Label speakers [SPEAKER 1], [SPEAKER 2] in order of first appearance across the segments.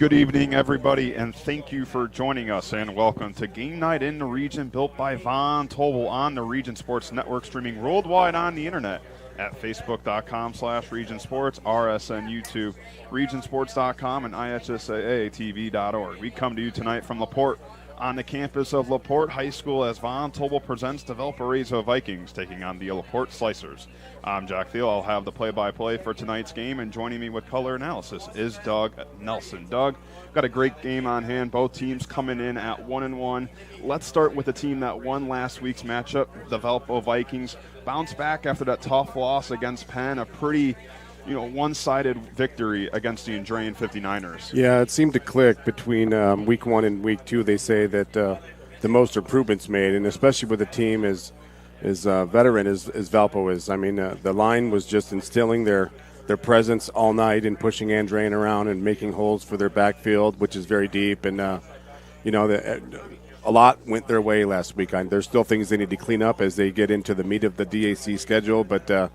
[SPEAKER 1] Good evening, everybody, and thank you for joining us, and welcome to Game Night in the Region, built by Von Tobel on the Region Sports Network, streaming worldwide on the internet at facebook.com/Region Sports, RSN YouTube, regionsports.com, and IHSAATV.org. We come to you tonight from LaPorte on the campus of LaPorte High School as Von Tobel presents the Valparaiso Vikings taking on the LaPorte Slicers. I'm Jack Thiel. I'll have the play-by-play for tonight's game, and joining me with color analysis is Doug Nelson. Doug, got a great game on hand. Both teams coming in at 1-1. Let's start with the team that won last week's matchup, the Valpo Vikings. Bounced back after that tough loss against Penn, a pretty one-sided victory against the Andrean 59ers.
[SPEAKER 2] Yeah, it seemed to click between week one and week two. They say that the most improvements made, and especially with a team as veteran as Valpo is. I mean, the line was just instilling their presence all night and pushing Andrean around and making holes for their backfield, which is very deep. And, a lot went their way last week. There's still things they need to clean up as they get into the meat of the DAC schedule, but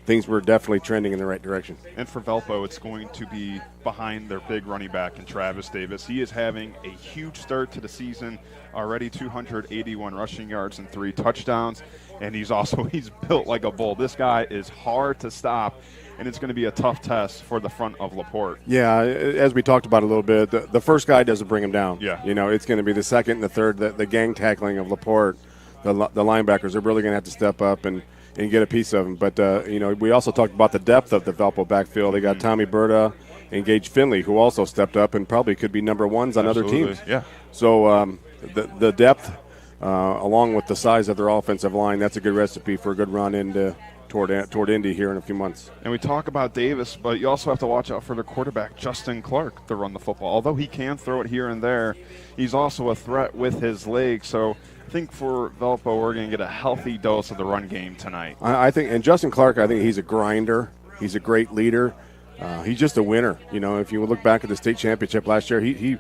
[SPEAKER 2] things were definitely trending in the right direction.
[SPEAKER 1] And for Valpo, it's going to be behind their big running back in Travis Davis. He is having a huge start to the season, already 281 rushing yards and 3 touchdowns. And he's built like a bull. This guy is hard to stop, and it's going to be a tough test for the front of LaPorte.
[SPEAKER 2] Yeah, as we talked about a little bit, the first guy doesn't bring him down.
[SPEAKER 1] Yeah.
[SPEAKER 2] It's going to be the second and the third, the gang tackling of LaPorte. The linebackers are really going to have to step up and get a piece of them. But, we also talked about the depth of the Valpo backfield. They got Tommy Berta and Gage Finley, who also stepped up and probably could be number ones on
[SPEAKER 1] Absolutely.
[SPEAKER 2] Other teams.
[SPEAKER 1] Yeah.
[SPEAKER 2] So the depth, along with the size of their offensive line, that's a good recipe for a good run into toward Indy here in a few months.
[SPEAKER 1] And we talk about Davis, but you also have to watch out for their quarterback, Justin Clark, to run the football. Although he can throw it here and there, he's also a threat with his legs. So I think for Valpo, we're going to get a healthy dose of the run game tonight.
[SPEAKER 2] I think, and Justin Clark, I think he's a grinder. He's a great leader. He's just a winner. If you look back at the state championship last year, he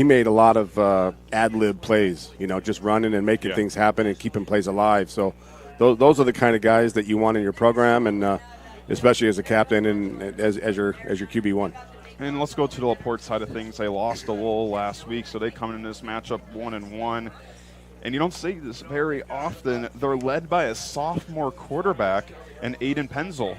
[SPEAKER 2] made a lot of ad-lib plays, just running and making things happen and keeping plays alive. So those are the kind of guys that you want in your program, and especially as a captain and as your QB1.
[SPEAKER 1] And let's go to the LaPorte side of things. They lost to Lowell last week, so they come in this matchup 1-1. And you don't see this very often. They're led by a sophomore quarterback, and Aiden Penzel.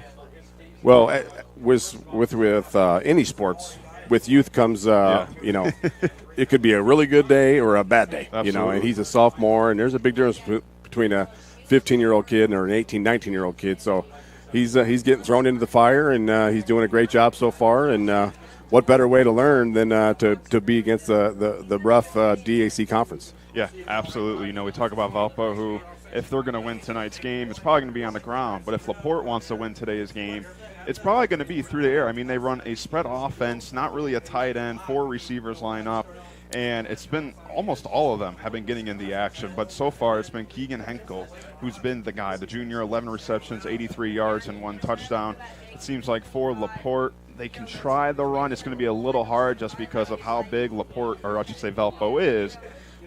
[SPEAKER 2] Well, with any sports, with youth comes, it could be a really good day or a bad day.
[SPEAKER 1] Absolutely.
[SPEAKER 2] And he's a sophomore, and there's a big difference between a 15-year-old kid or an 18, 19-year-old kid. So he's getting thrown into the fire, and he's doing a great job so far. And what better way to learn than to be against the rough DAC conference?
[SPEAKER 1] Yeah, absolutely. We talk about Valpo, who, if they're going to win tonight's game, it's probably going to be on the ground. But if LaPorte wants to win today's game, it's probably going to be through the air. I mean, they run a spread offense, not really a tight end, 4 receivers line up. And it's been almost all of them have been getting in the action. But so far, it's been Keegan Henkel, who's been the guy, the junior, 11 receptions, 83 yards, and 1 touchdown. It seems like for LaPorte, they can try the run. It's going to be a little hard just because of how big LaPorte, or I should say Valpo, is.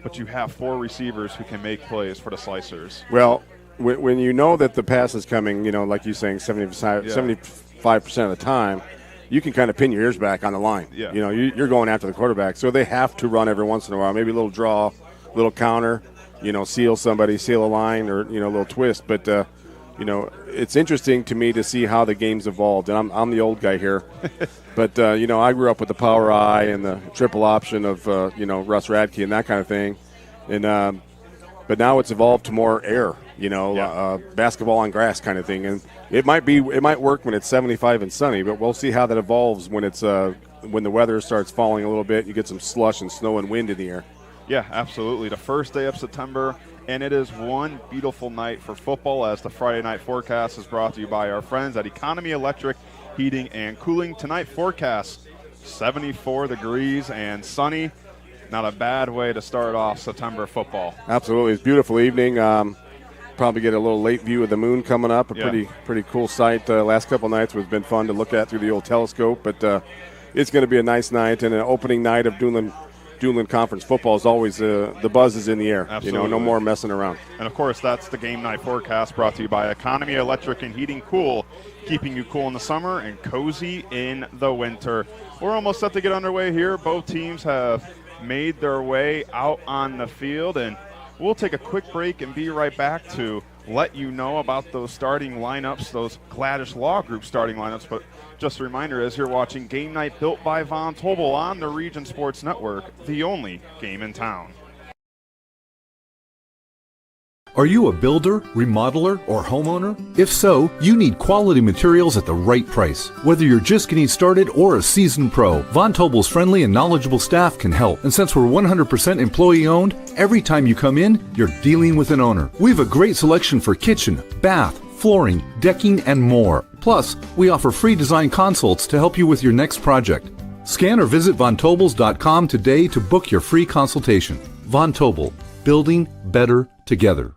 [SPEAKER 1] But you have 4 receivers who can make plays for the Slicers.
[SPEAKER 2] Well, when you know that the pass is coming, like you're saying, 75% of the time, you can kind of pin your ears back on the line.
[SPEAKER 1] Yeah.
[SPEAKER 2] You're going after the quarterback. So they have to run every once in a while, maybe a little draw, a little counter, seal somebody, seal a line, or, a little twist. But, it's interesting to me to see how the game's evolved. And I'm the old guy here. But, I grew up with the power eye and the triple option of, Russ Radke and that kind of thing. And but now it's evolved to more air, basketball on grass kind of thing. And it might work when it's 75 and sunny, but we'll see how that evolves when it's when the weather starts falling a little bit. You get some slush and snow and wind in the air.
[SPEAKER 1] Yeah, absolutely. The first day of September, and it is one beautiful night for football, as the Friday night forecast is brought to you by our friends at Economy Electric Heating and Cooling. Tonight forecast 74 degrees and sunny. Not a bad way to start off September football.
[SPEAKER 2] Absolutely. It's a beautiful evening. Probably get a little late view of the moon coming up. Pretty cool sight. Last couple nights has been fun to look at through the old telescope. But it's going to be a nice night and an opening night of Duneland Duneland Conference football is always the buzz is in the air.
[SPEAKER 1] Absolutely.
[SPEAKER 2] No more messing around.
[SPEAKER 1] And, of course, that's the game night forecast brought to you by Economy Electric and Heating Cool, keeping you cool in the summer and cozy in the winter. We're almost set to get underway here. Both teams have made their way out on the field, and we'll take a quick break and be right back to let you know about those starting lineups, those Gladish Law Group starting lineups. But just a reminder, as you're watching Game Night built by Von Tobel on the Region Sports Network, the only game in town.
[SPEAKER 3] Are you a builder, remodeler, or homeowner? If so, you need quality materials at the right price. Whether you're just getting started or a seasoned pro, Von Tobel's friendly and knowledgeable staff can help. And since we're 100% employee-owned, every time you come in, you're dealing with an owner. We have a great selection for kitchen, bath, flooring, decking, and more. Plus, we offer free design consults to help you with your next project. Scan or visit vontobels.com today to book your free consultation. Von Tobel, building better together.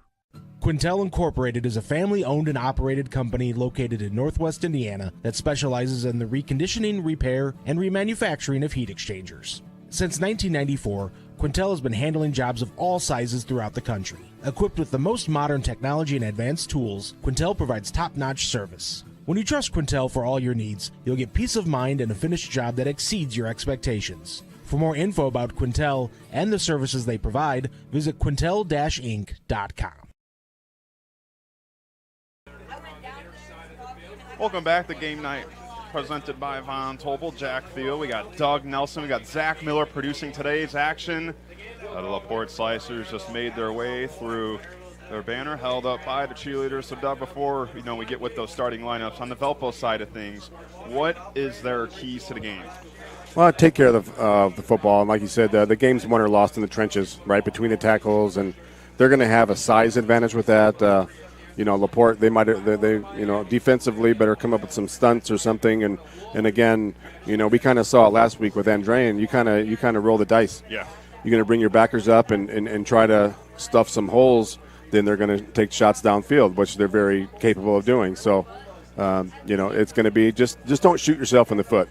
[SPEAKER 4] Quintel Incorporated is a family-owned and operated company located in Northwest Indiana that specializes in the reconditioning, repair, and remanufacturing of heat exchangers. Since 1994, Quintel has been handling jobs of all sizes throughout the country. Equipped with the most modern technology and advanced tools, Quintel provides top-notch service. When you trust Quintel for all your needs, you'll get peace of mind and a finished job that exceeds your expectations. For more info about Quintel and the services they provide, visit quintel-inc.com.
[SPEAKER 1] Welcome back to Game Night, presented by Von Tobel, Jack Field. We got Doug Nelson, we got Zach Miller producing today's action. The LaPorte Slicers just made their way through their banner held up by the cheerleaders. So, Doug, before we get with those starting lineups, on the Valpo side of things, what is their keys to the game?
[SPEAKER 2] Well, take care of the football, and like you said, the game's won or lost in the trenches, right, between the tackles, and they're going to have a size advantage with that. LaPorte, they defensively better come up with some stunts or something, and again, we kind of saw it last week with Andrean. You kind of roll the dice.
[SPEAKER 1] Yeah,
[SPEAKER 2] you're going to bring your backers up and try to stuff some holes. Then they're going to take shots downfield, which they're very capable of doing. So, it's going to be just don't shoot yourself in the foot.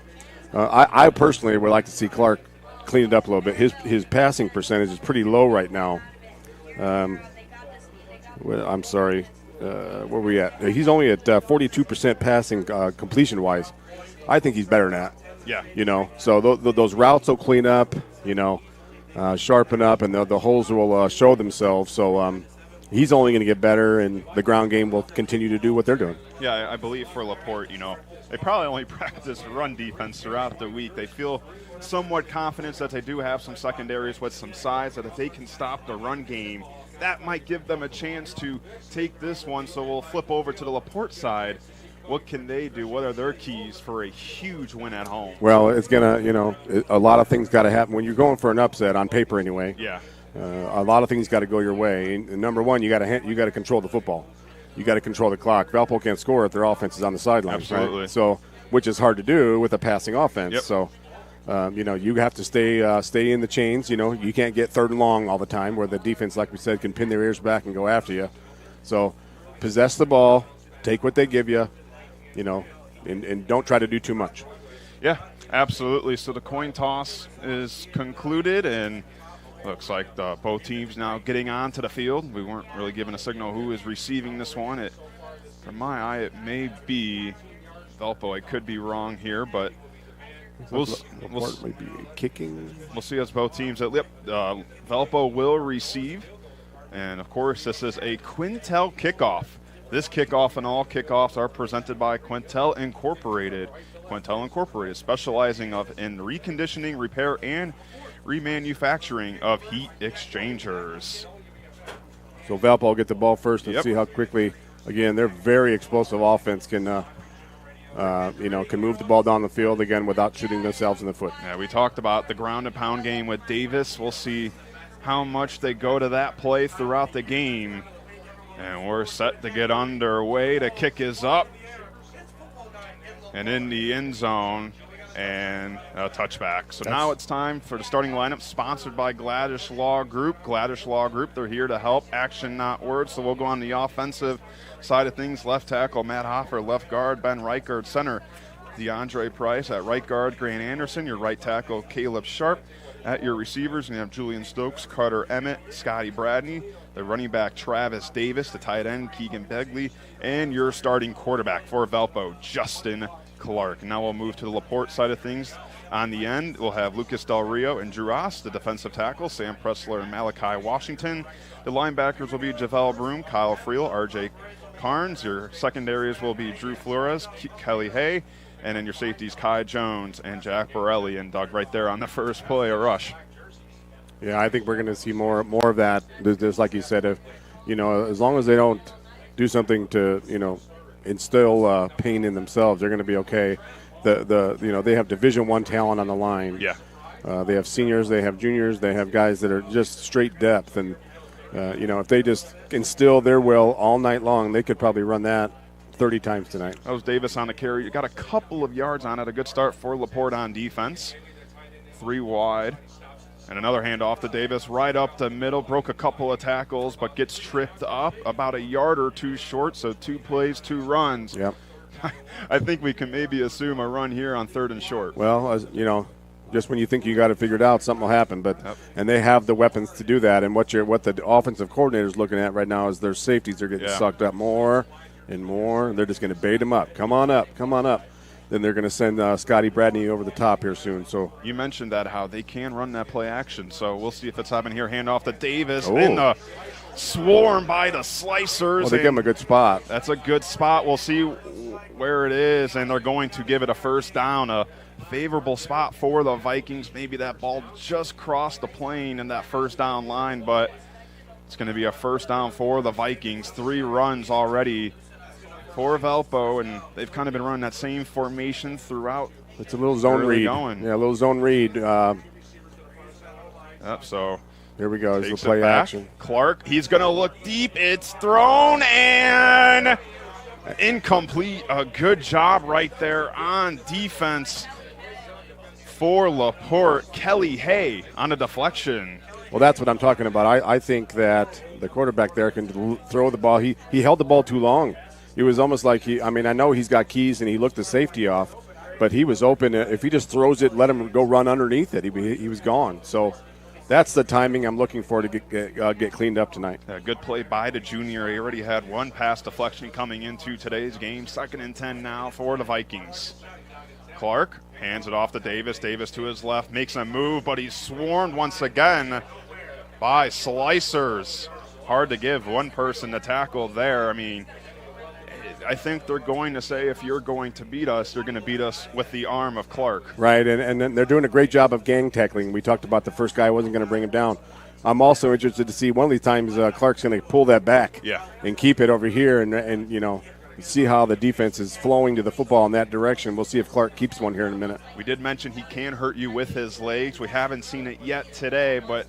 [SPEAKER 2] I personally would like to see Clark clean it up a little bit. His passing percentage is pretty low right now. I'm sorry. Where are we at? He's only at 42% passing completion-wise. I think he's better than that.
[SPEAKER 1] Yeah.
[SPEAKER 2] So those routes will clean up, sharpen up, and the holes will show themselves. So he's only going to get better, and the ground game will continue to do what they're doing.
[SPEAKER 1] Yeah, I believe for LaPorte, they probably only practice run defense throughout the week. They feel somewhat confident that they do have some secondaries with some size, that if they can stop the run game, that might give them a chance to take this one. So we'll flip over to the LaPorte side. What can they do? What are their keys for a huge win at home?
[SPEAKER 2] Well, it's going to, a lot of things got to happen. When you're going for an upset, on paper anyway,
[SPEAKER 1] yeah,
[SPEAKER 2] a lot of things got to go your way. And number one, you got to control the football. You got to control the clock. Valpo can't score if their offense is on the sidelines.
[SPEAKER 1] Absolutely.
[SPEAKER 2] Right? So, which is hard to do with a passing offense.
[SPEAKER 1] Yep.
[SPEAKER 2] So, you have to stay in the chains. You can't get third and long all the time where the defense, like we said, can pin their ears back and go after you. So possess the ball, take what they give you, and don't try to do too much.
[SPEAKER 1] Yeah, absolutely. So the coin toss is concluded, and looks like both teams now getting onto the field. We weren't really given a signal who is receiving this one. From my eye, it may be Valpo. I could be wrong here, but We'll
[SPEAKER 2] might be kicking.
[SPEAKER 1] We'll see as both teams. Valpo will receive, and of course, this is a Quintel kickoff. This kickoff and all kickoffs are presented by Quintel Incorporated. Quintel Incorporated, specializing in reconditioning, repair, and remanufacturing of heat exchangers.
[SPEAKER 2] So Valpo will get the ball first and see how quickly. Again, they're very explosive offense. Can move the ball down the field again without shooting themselves in the foot.
[SPEAKER 1] Yeah, we talked about the ground and pound game with Davis. We'll see how much they go to that play throughout the game. And we're set to get underway. The kick is up and in the end zone, and a touchback. So now it's time for the starting lineup, sponsored by Gladish Law Group. Gladish Law Group, they're here to help. Action, not words. So we'll go on the offensive side of things. Left tackle, Matt Hoffer. Left guard, Ben Reichard. Center, DeAndre Price. At right guard, Grant Anderson. Your right tackle, Caleb Sharp. At your receivers, you have Julian Stokes, Carter Emmett, Scotty Bradney, the running back Travis Davis, the tight end Keegan Begley, and your starting quarterback for Valpo, Justin Clark. Now we'll move to the LaPorte side of things. On the end, we'll have Lucas Del Rio and Drew Ross, the defensive tackle, Sam Pressler and Malachi Washington. The linebackers will be Javel Broom, Kyle Friel, RJ Carnes. Your secondaries will be Drew Flores, Kelly Hay, and then your safeties Kai Jones and Jack Borelli. And Doug right there on the first play, a rush.
[SPEAKER 2] Yeah, I think we're going to see more of that. There's like you said, if as long as they don't do something to instill pain in themselves, they're going to be okay. They have Division I talent on the line.
[SPEAKER 1] Yeah.
[SPEAKER 2] They have seniors, they have juniors, they have guys that are just straight depth. And, if they just instill their will all night long, they could probably run that 30 times tonight.
[SPEAKER 1] That was Davis on the carry. You got a couple of yards on it. A good start for LaPorte on defense. 3 wide. And another handoff to Davis right up the middle. Broke a couple of tackles, but gets tripped up about a yard or 2 short. So 2 plays, 2 runs.
[SPEAKER 2] Yep.
[SPEAKER 1] I think we can maybe assume a run here on 3rd and short.
[SPEAKER 2] Well, just when you think you got it figured out, something will happen. But and they have the weapons to do that. And what the offensive coordinator is looking at right now is their safeties are getting sucked up more and more. They're just going to bait them up. Come on up. Then they're going to send Scotty Bradney over the top here soon. So
[SPEAKER 1] you mentioned that how they can run that play action. So we'll see if it's happening here. Hand off to Davis
[SPEAKER 2] Oh.
[SPEAKER 1] in the swarm by the Slicers.
[SPEAKER 2] well, they give them a good spot.
[SPEAKER 1] That's a good spot. We'll see where it is, and they're going to give it a first down. A favorable spot for the Vikings. Maybe that ball just crossed the plane in that first down line, but it's going to be a first down for the Vikings. 3 runs already for Valpo, and they've kind of been running that same formation throughout.
[SPEAKER 2] It's a little zone read.
[SPEAKER 1] Going.
[SPEAKER 2] Yeah, a little zone read.
[SPEAKER 1] So
[SPEAKER 2] here we go. There's the
[SPEAKER 1] takes
[SPEAKER 2] play
[SPEAKER 1] it back.
[SPEAKER 2] action.
[SPEAKER 1] Clark, he's going to look deep. It's thrown and incomplete. A good job right there on defense for LaPorte. Kelly Hay on a deflection.
[SPEAKER 2] Well, that's what I'm talking about. I think that the quarterback there can throw the ball. He held the ball too long. It was almost like I know he's got keys and he looked the safety off, but he was open. If he just throws it, let him go run underneath it, he was gone. So that's the timing I'm looking for to get cleaned up tonight.
[SPEAKER 1] A good play by the junior. He already had 1 pass deflection coming into today's game. 2nd and 10 now for the Vikings. Clark hands it off to Davis. Davis to his left, makes a move, but he's swarmed once again by Slicers. Hard to give one person the tackle there. I think they're going to say if you're going to beat us, you're going to beat us with the arm of Clark.
[SPEAKER 2] Right, and then they're doing a great job of gang tackling. We talked about the first guy wasn't going to bring him down. I'm also interested to see one of these times Clark's going to pull that back and keep it over here and see how the defense is flowing to the football in that direction. We'll see if Clark keeps one here in a minute.
[SPEAKER 1] We did mention he can hurt you with his legs. We haven't seen it yet today, but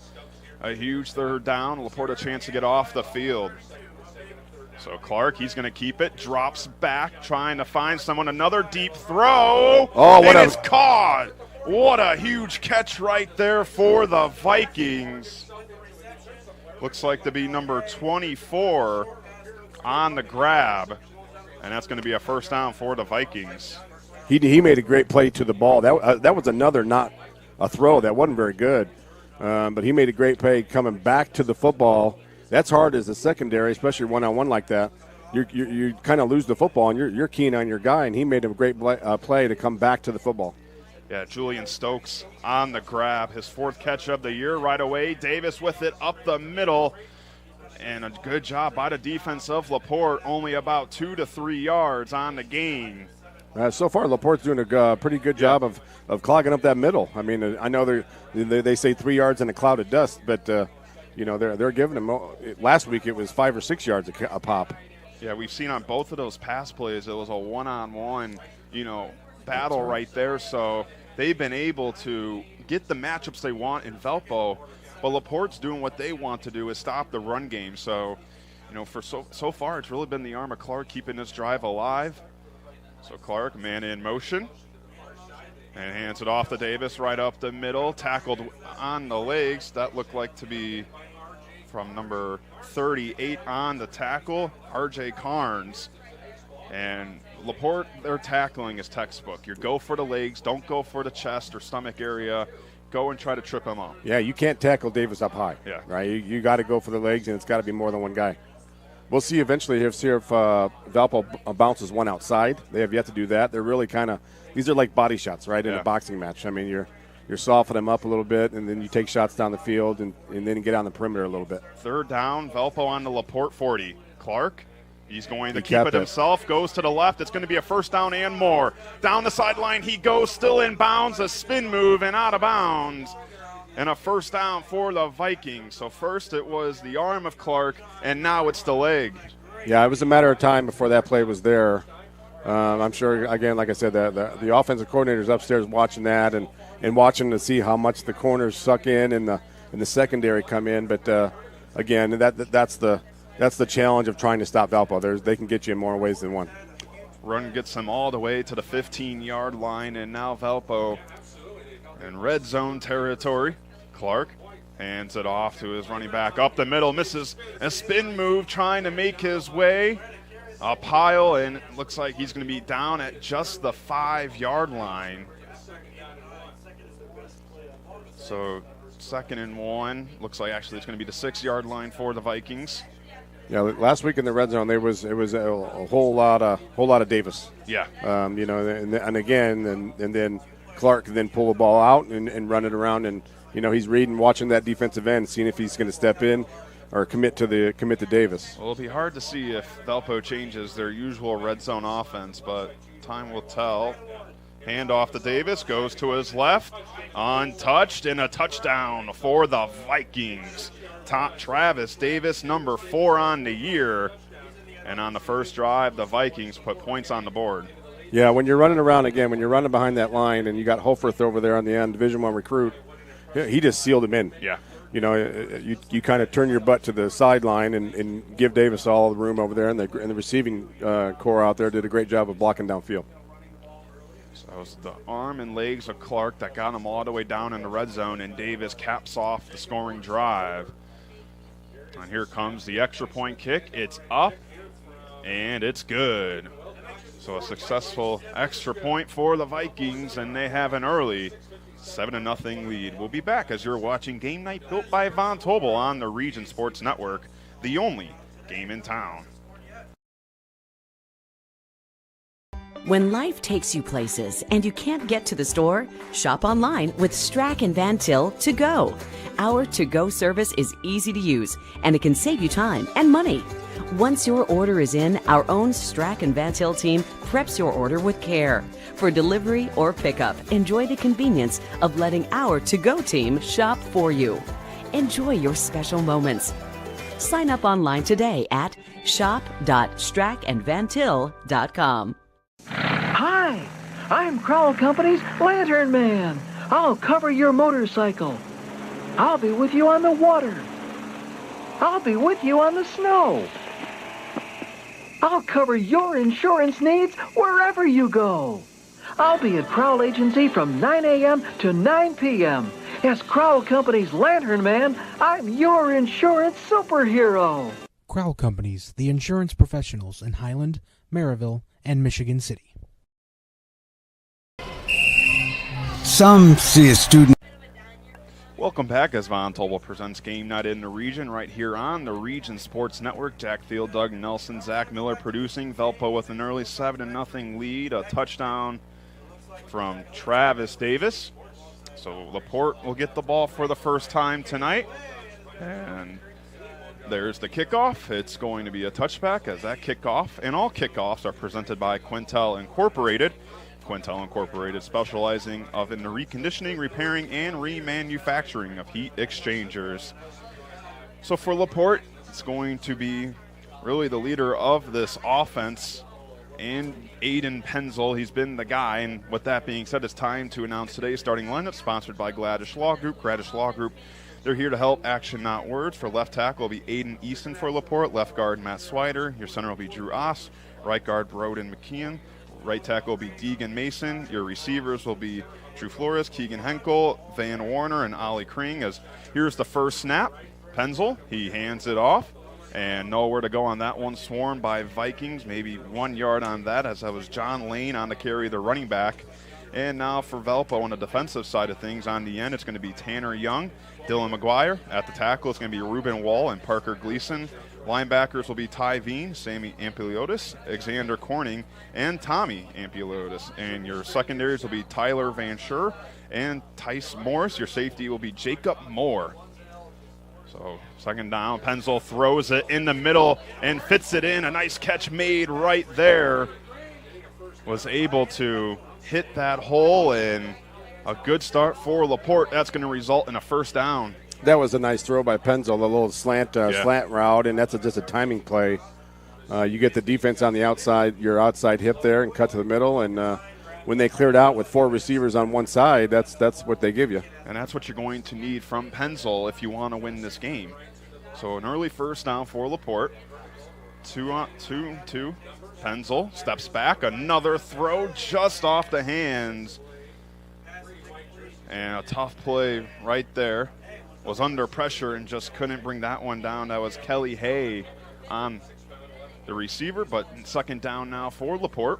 [SPEAKER 1] a huge 3rd down. LaPorte a chance to get off the field. So Clark, he's going to keep it, drops back, trying to find someone. Another deep throw. It's caught. What a huge catch right there for the Vikings. Looks like to be number 24 on the grab, and that's going to be a first down for the Vikings.
[SPEAKER 2] He made a great play to the ball. That was another not a throw. That wasn't very good, but he made a great play coming back to the football. That's hard as a secondary, especially one-on-one like that. You kind of lose the football, and you're keen on your guy, and he made a great play to come back to the football.
[SPEAKER 1] Yeah, Julian Stokes on the grab. His 4th catch of the year right away. Davis with it up the middle. And a good job by the defense of LaPorte. Only about 2 to 3 yards on the gain.
[SPEAKER 2] So far, LaPorte's doing a pretty good job of clogging up that middle. I know they say 3 yards in a cloud of dust, but they're giving them. Last week it was 5 or 6 yards a pop.
[SPEAKER 1] Yeah, we've seen on both of those pass plays it was a one-on-one, battle right there. So they've been able to get the matchups they want in Valpo, but LaPorte's doing what they want to do is stop the run game. So, for so far it's really been the arm of Clark keeping this drive alive. So Clark, man in motion, and hands it off to Davis right up the middle, tackled on the legs. That looked like to be from number 38 on the tackle, RJ Carnes. And LaPorte, their tackling is textbook. You go for the legs, don't go for the chest or stomach area. go and try to trip him up.
[SPEAKER 2] Yeah, you can't tackle Davis up high.
[SPEAKER 1] Yeah.
[SPEAKER 2] Right? You got to go for the legs, and it's got to be more than one guy. We'll see eventually if Valpo bounces one outside. They have yet to do that. They're really kind of – these are like body shots, right, in a boxing match. I mean, you're softening them up a little bit, and then you take shots down the field and then get on the perimeter a little bit.
[SPEAKER 1] Third down, Valpo on the LaPorte 40. Clark, he's going to keep it himself, goes to the left. It's going to be a first down and more. Down the sideline he goes, still in bounds, a spin move and out of bounds. And a first down for the Vikings. So first it was the arm of Clark, and now it's the leg.
[SPEAKER 2] Yeah, it was a matter of time before that play was there. I'm sure, again, like I said, the offensive coordinator's upstairs watching that and watching to see how much the corners suck in and the secondary come in. But, again, that's the challenge of trying to stop Valpo. They can get you in more ways than one.
[SPEAKER 1] Run gets him all the way to the 15-yard line, and now Valpo in red zone territory. Clark hands it off to his running back up the middle, misses a spin move trying to make his way a pile, and it looks like he's going to be down at just the 5-yard line. So 2nd and 1. Looks like actually it's going to be the 6-yard line for the Vikings.
[SPEAKER 2] Yeah, last week in the red zone, it was a whole lot of Davis.
[SPEAKER 1] Yeah.
[SPEAKER 2] And again, and then Clark can then pull the ball out and run it around, and he's watching that defensive end, seeing if he's going to step in or commit to Davis.
[SPEAKER 1] Well, it'll be hard to see if Valpo changes their usual red zone offense, but time will tell. Handoff to Davis, goes to his left, untouched, and a touchdown for the Vikings. Travis Davis, number 4 on the year, and on the first drive, the Vikings put points on the board.
[SPEAKER 2] Yeah, when you're running around again, when you're running behind that line, and you got Holfirth over there on the end, Division I recruit, he just sealed him in.
[SPEAKER 1] Yeah.
[SPEAKER 2] You kind of turn your butt to the sideline and give Davis all the room over there, and the receiving core out there did a great job of blocking downfield.
[SPEAKER 1] So it was the arm and legs of Clark that got him all the way down in the red zone, and Davis caps off the scoring drive. And here comes the extra point kick. It's up, and it's good. So a successful extra point for the Vikings, and they have an early 7-0 lead. We'll be back as you're watching Game Night built by Von Tobel on the Region Sports Network, the only game in town.
[SPEAKER 5] When life takes you places and you can't get to the store, shop online with Strack and Van Til To Go. Our to-go service is easy to use, and it can save you time and money. Once your order is in, our own Strack and Van Til team preps your order with care. For delivery or pickup, enjoy the convenience of letting our to-go team shop for you. Enjoy your special moments. Sign up online today at shop.strackandvantil.com.
[SPEAKER 6] Hi, I'm Crowell Company's Lantern Man. I'll cover your motorcycle. I'll be with you on the water. I'll be with you on the snow. I'll cover your insurance needs wherever you go. I'll be at Crowell Agency from 9 a.m. to 9 p.m. As Crowell Company's Lantern Man, I'm your insurance superhero.
[SPEAKER 4] Crowell Companies, the insurance professionals in Highland, Maryville, and Michigan City.
[SPEAKER 7] Some see a student.
[SPEAKER 1] Welcome back as Von Tobel presents Game Night in the Region right here on the Region Sports Network. Jack Field, Doug Nelson, Zach Miller producing. Valpo with an early 7-0 lead, a touchdown from Travis Davis. So LaPorte will get the ball for the first time tonight. And there's the kickoff. It's going to be a touchback as that kickoff, and all kickoffs are presented by Quintel Incorporated. Quintel Incorporated specializing in the reconditioning, repairing, and remanufacturing of heat exchangers. So for LaPorte, it's going to be really the leader of this offense, and Aiden Penzel. He's been the guy, and with that being said, it's time to announce today's starting lineup, sponsored by Gladish Law Group. Gladish Law Group, they're here to help, action not words. For left tackle will be Aiden Easton for LaPorte. Left guard, Matt Swider. Your center will be Drew Oss. Right guard, Broden McKeon. Right tackle will be Deegan Mason. Your receivers will be Drew Flores, Keegan Henkel, Van Warner, and Ollie Kring. As here's the first snap. Penzel, he hands it off, and nowhere to go on that one. Swarmed by Vikings, maybe 1 yard on that, as that was John Lane on the carry, the running back. And now for Valpo on the defensive side of things, on the end, it's going to be Tanner Young, Dylan McGuire. At the tackle, it's going to be Ruben Wall and Parker Gleason. Linebackers will be Ty Veen, Sammy Ampiliotis, Alexander Corning, and Tommy Ampiliotis. And your secondaries will be Tyler Van Scher and Tice Morris. Your safety will be Jacob Moore. So second down, Penzel throws it in the middle and fits it in. A nice catch made right there. Was able to hit that hole, and a good start for LaPorte. That's going to result in a first down.
[SPEAKER 2] That was a nice throw by Penzel, a little slant route, and that's just a timing play. You get the defense on the outside, your outside hip there, and cut to the middle, and when they cleared out with 4 receivers on one side, that's what they give you.
[SPEAKER 1] And that's what you're going to need from Penzel if you want to win this game. So an early first down for LaPorte. 2-2. Penzel steps back. Another throw just off the hands. And a tough play right there. Was under pressure and just couldn't bring that one down. That was Kelly Hay on the receiver, but second down now for LaPorte.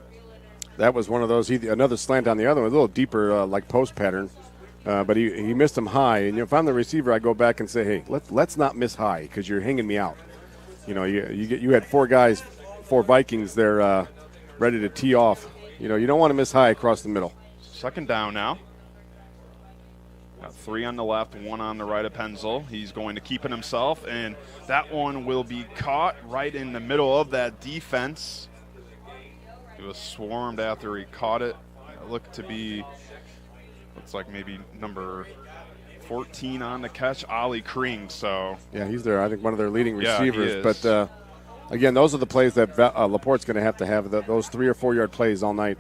[SPEAKER 2] That was one of those, another slant on the other one, a little deeper like post pattern, but he missed him high. And if I'm the receiver, I go back and say, hey, let's not miss high because you're hanging me out. You had 4 guys, 4 Vikings there ready to tee off. You don't want to miss high across the middle.
[SPEAKER 1] Second down now. Got 3 on the left, 1 on the right of Penzel. He's going to keep it himself, and that one will be caught right in the middle of that defense. He was swarmed after he caught it. It looks like maybe number 14 on the catch, Ollie Kring. So
[SPEAKER 2] yeah, he's there. I think one of their leading receivers.
[SPEAKER 1] He is.
[SPEAKER 2] But again, those are the plays that LaPorte's going to have those 3 or 4 yard plays all night.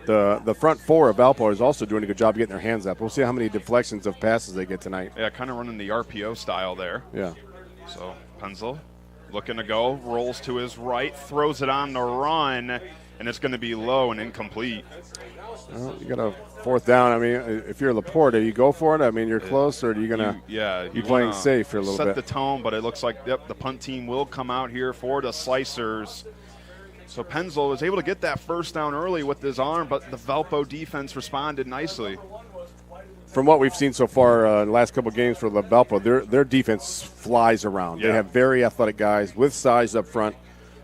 [SPEAKER 2] The front 4 of Valpo is also doing a good job getting their hands up. We'll see how many deflections of passes they get tonight.
[SPEAKER 1] Yeah, kind of running the RPO style there.
[SPEAKER 2] Yeah. So
[SPEAKER 1] Penzel looking to go, rolls to his right, throws it on the run, and it's going to be low and incomplete.
[SPEAKER 2] Well, you got a 4th down. I mean, if you're LaPorte, do you go for it? I mean, you're close, or are you going to be playing safe for a little bit?
[SPEAKER 1] Set the tone, but it looks like, the punt team will come out here for the Slicers. So Penzel was able to get that first down early with his arm, but the Valpo defense responded nicely.
[SPEAKER 2] From what we've seen so far in the last couple of games for Valpo, their defense flies around. Yeah. They have very athletic guys with size up front.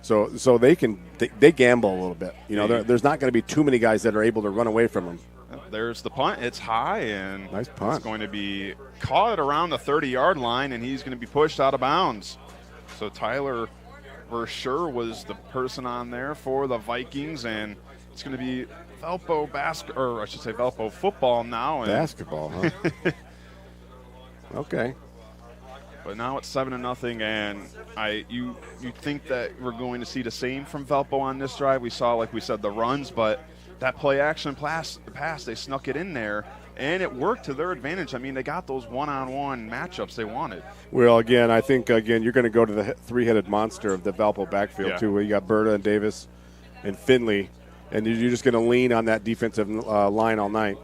[SPEAKER 2] So they gamble a little bit. There's not going to be too many guys that are able to run away from them.
[SPEAKER 1] There's the punt. It's high, and
[SPEAKER 2] nice punt.
[SPEAKER 1] It's going to be caught around the 30-yard line, and he's going to be pushed out of bounds. So Tyler Verschure was the person on there for the Vikings, and it's going to be Valpo Valpo football now.
[SPEAKER 2] Basketball, huh? Okay.
[SPEAKER 1] But now it's 7-0, and you think that we're going to see the same from Valpo on this drive. We saw, like we said, the runs, but that play action pass, they snuck it in there, and it worked to their advantage. I mean, they got those one-on-one matchups they wanted.
[SPEAKER 2] Well, I think you're going to go to the 3-headed monster of the Valpo backfield too, where you got Berta and Davis and Finley, and you're just going to lean on that defensive line all night.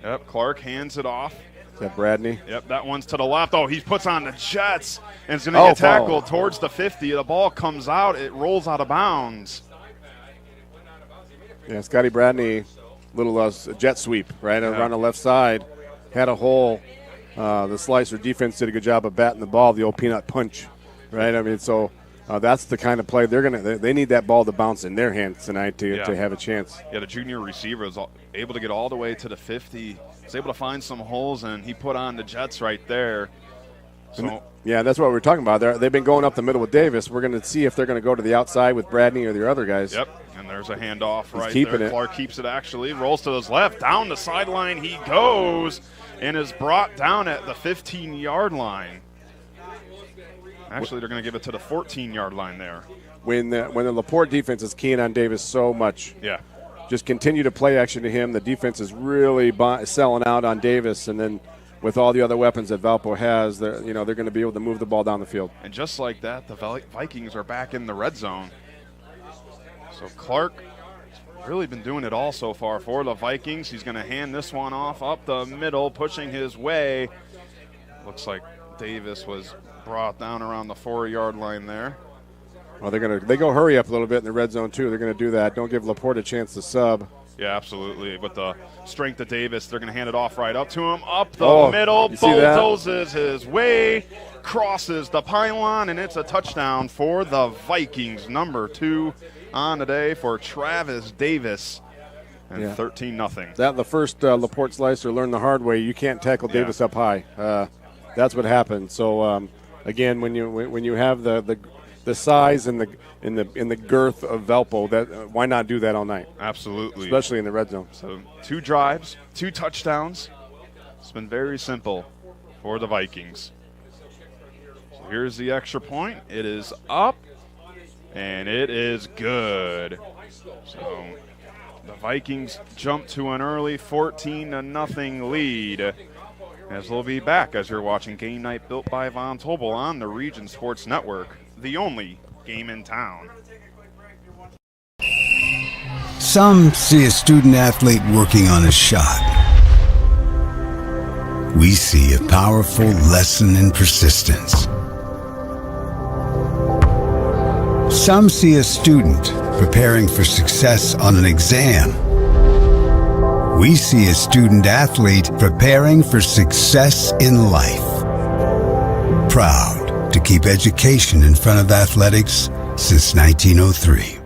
[SPEAKER 1] Yep, Clark hands it off.
[SPEAKER 2] Is that Bradney?
[SPEAKER 1] Yep, that one's to the left. Oh, he puts on the Jets, and it's going to get tackled towards the 50. The ball comes out. It rolls out of bounds.
[SPEAKER 2] Yeah, Scotty Bradney, little jet sweep, right, around the left side. Had a hole. The Slicer defense did a good job of batting the ball, the old peanut punch, right? I mean, so that's the kind of play they need that ball to bounce in their hands tonight to have a chance.
[SPEAKER 1] Yeah, the junior receiver was able to get all the way to the 50. Was able to find some holes, and he put on the Jets right there. So
[SPEAKER 2] that's what we're talking about. They've been going up the middle with Davis. We're going to see if they're going to go to the outside with Bradney or the other guys.
[SPEAKER 1] Yep, and there's a handoff right there. Clark keeps it actually, rolls to his left. Down the sideline he goes and is brought down at the 15-yard line. Actually, they're going to give it to the 14-yard line there.
[SPEAKER 2] When the LaPorte defense is keying on Davis so much.
[SPEAKER 1] Yeah.
[SPEAKER 2] Just continue to play action to him. The defense is really selling out on Davis, and then with all the other weapons that Valpo has, they're going to be able to move the ball down the field.
[SPEAKER 1] And just like that, the Vikings are back in the red zone. So Clark really been doing it all so far for the Vikings. He's going to hand this one off up the middle, pushing his way. Looks like Davis was brought down around the 4-yard line there.
[SPEAKER 2] Well, they go hurry up a little bit in the red zone too. They're going to do that. Don't give LaPorte a chance to sub.
[SPEAKER 1] Yeah, absolutely. With the strength of Davis, they're going to hand it off right up to him. Up the middle, bulldozes his way, crosses the pylon, and it's a touchdown for the Vikings. Number 2 on the day for Travis Davis. And 13-0.
[SPEAKER 2] That the first LaPorte slicer learned the hard way. You can't tackle Davis up high. That's what happened. So again, when you have the size and the girth of Valpo, that why not do that all night?
[SPEAKER 1] Absolutely,
[SPEAKER 2] especially in the red zone.
[SPEAKER 1] So 2 drives, 2 touchdowns. It's been very simple for the Vikings. So here's the extra point. It is up, and it is good. So the Vikings jump to an early 14-0 lead. As we'll be back as you're watching Game Night Built by Von Tobel on the Region Sports Network, the only game in town.
[SPEAKER 7] Some see a student athlete working on a shot. We see a powerful lesson in persistence. Some see a student preparing for success on an exam. We see a student athlete preparing for success in life. Proud to keep education in front of athletics since 1903.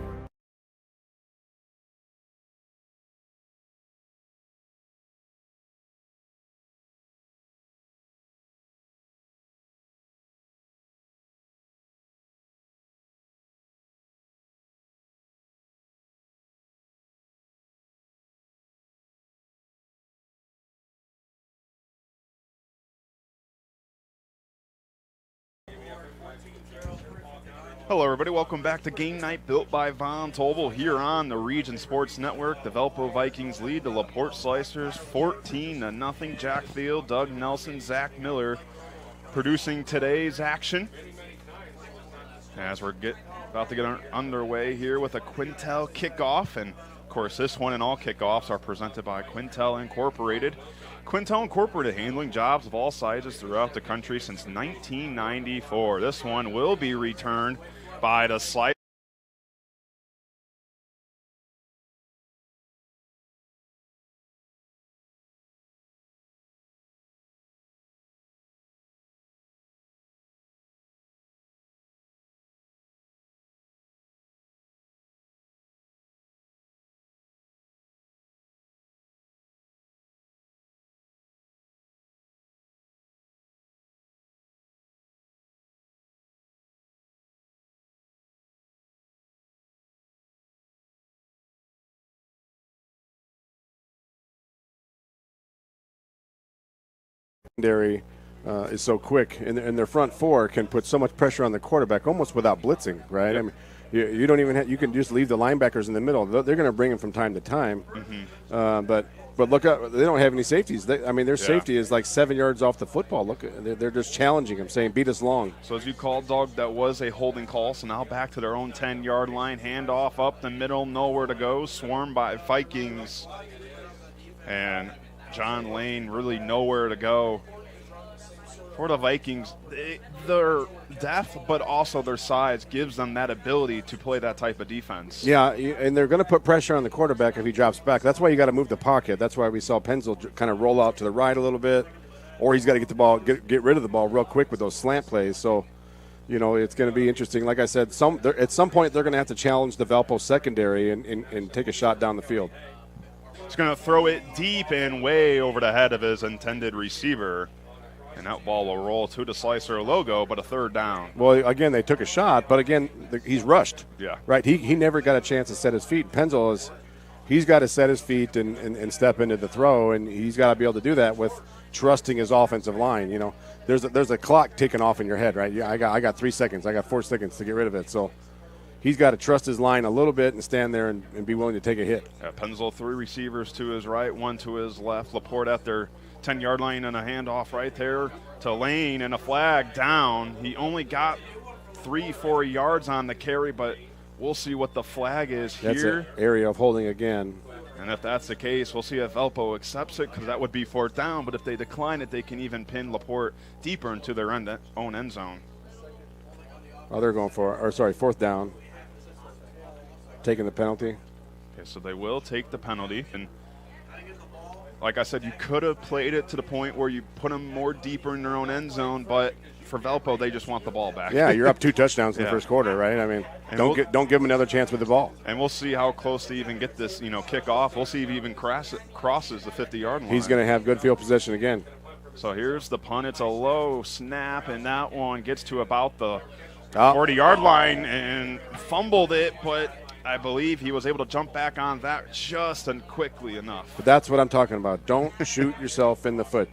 [SPEAKER 1] Hello, everybody. Welcome back to Game Night Built by Von Tobel here on the Region Sports Network. The Valpo Vikings lead the LaPorte Slicers 14-0. Jack Field, Doug Nelson, Zach Miller producing today's action. As we're about to get underway here with a Quintel kickoff. And, of course, this one and all kickoffs are presented by Quintel Incorporated. Quintel Incorporated handling jobs of all sizes throughout the country since 1994. This one will be returned by the slice.
[SPEAKER 2] Is so quick, and their front four can put so much pressure on the quarterback almost without blitzing, right? Yep. I mean, you don't even you can just leave the linebackers in the middle. They're going to bring them from time to time, but look up, they don't have any safeties. Their safety is like 7 yards off the football. Look, they're just challenging him, saying beat us long.
[SPEAKER 1] So as you called, Doug, that was a holding call. So now back to their own 10-yard line, handoff up the middle, nowhere to go, swarmed by Vikings, and John Lane really nowhere to go. For the Vikings, their depth, but also their size gives them that ability to play that type of defense.
[SPEAKER 2] Yeah, and they're going to put pressure on the quarterback if he drops back. That's why you got to move the pocket. That's why we saw Penzel kind of roll out to the right a little bit, or he's got to get the ball, get rid of the ball real quick with those slant plays. So, it's going to be interesting. Like I said, at some point they're going to have to challenge the Valpo secondary and take a shot down the field.
[SPEAKER 1] He's going to throw it deep and way over the head of his intended receiver. And that ball will roll to the Slicer logo, but a third down.
[SPEAKER 2] Well, again, they took a shot, but again, he's rushed.
[SPEAKER 1] Yeah.
[SPEAKER 2] Right? He never got a chance to set his feet. Penzel he's got to set his feet and step into the throw, and he's got to be able to do that with trusting his offensive line. There's a clock ticking off in your head, right? Yeah, I got 3 seconds. I got 4 seconds to get rid of it. So he's got to trust his line a little bit and stand there and be willing to take a hit.
[SPEAKER 1] Yeah, Penzel, 3 receivers to his right, 1 to his left. LaPorte at their 10-yard line and a handoff right there to Lane and a flag down. He only got 3-4 yards on the carry, but we'll see what the flag is here.
[SPEAKER 2] That's an area of holding again.
[SPEAKER 1] And if that's the case, we'll see if Valpo accepts it, because that would be 4th down. But if they decline it, they can even pin LaPorte deeper into their own end zone.
[SPEAKER 2] Oh, they're going for 4th down. Taking the penalty.
[SPEAKER 1] Okay, so they will take the penalty. And like I said, you could have played it to the point where you put them more deeper in their own end zone, but for Valpo, they just want the ball back.
[SPEAKER 2] Yeah, you're up 2 touchdowns in the first quarter, right? I mean, don't give them another chance with the ball.
[SPEAKER 1] And we'll see how close they even get this, kick off. We'll see if he even crosses the 50-yard line.
[SPEAKER 2] He's going to have good field possession again.
[SPEAKER 1] So here's the punt. It's a low snap, and that one gets to about the 40-yard line and fumbled it, but I believe he was able to jump back on that just and quickly enough.
[SPEAKER 2] But that's what I'm talking about. Don't shoot yourself in the foot.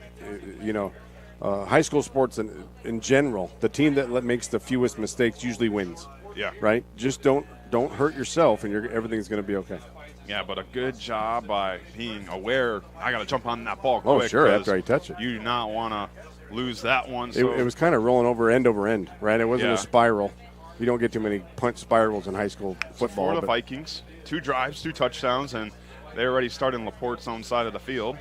[SPEAKER 2] High school sports in general, the team that makes the fewest mistakes usually wins.
[SPEAKER 1] Yeah.
[SPEAKER 2] Right? Just don't hurt yourself, and everything's going to be okay.
[SPEAKER 1] Yeah, but a good job by being aware. I got to jump on that ball
[SPEAKER 2] quick. Oh, sure, after I touch it.
[SPEAKER 1] You do not want to lose that one. So.
[SPEAKER 2] It was kind of rolling over end, right? It wasn't a spiral. You don't get too many punch spirals in high school football.
[SPEAKER 1] So for the Vikings, 2 drives, 2 touchdowns, and they already started in LaPorte's own side of the field.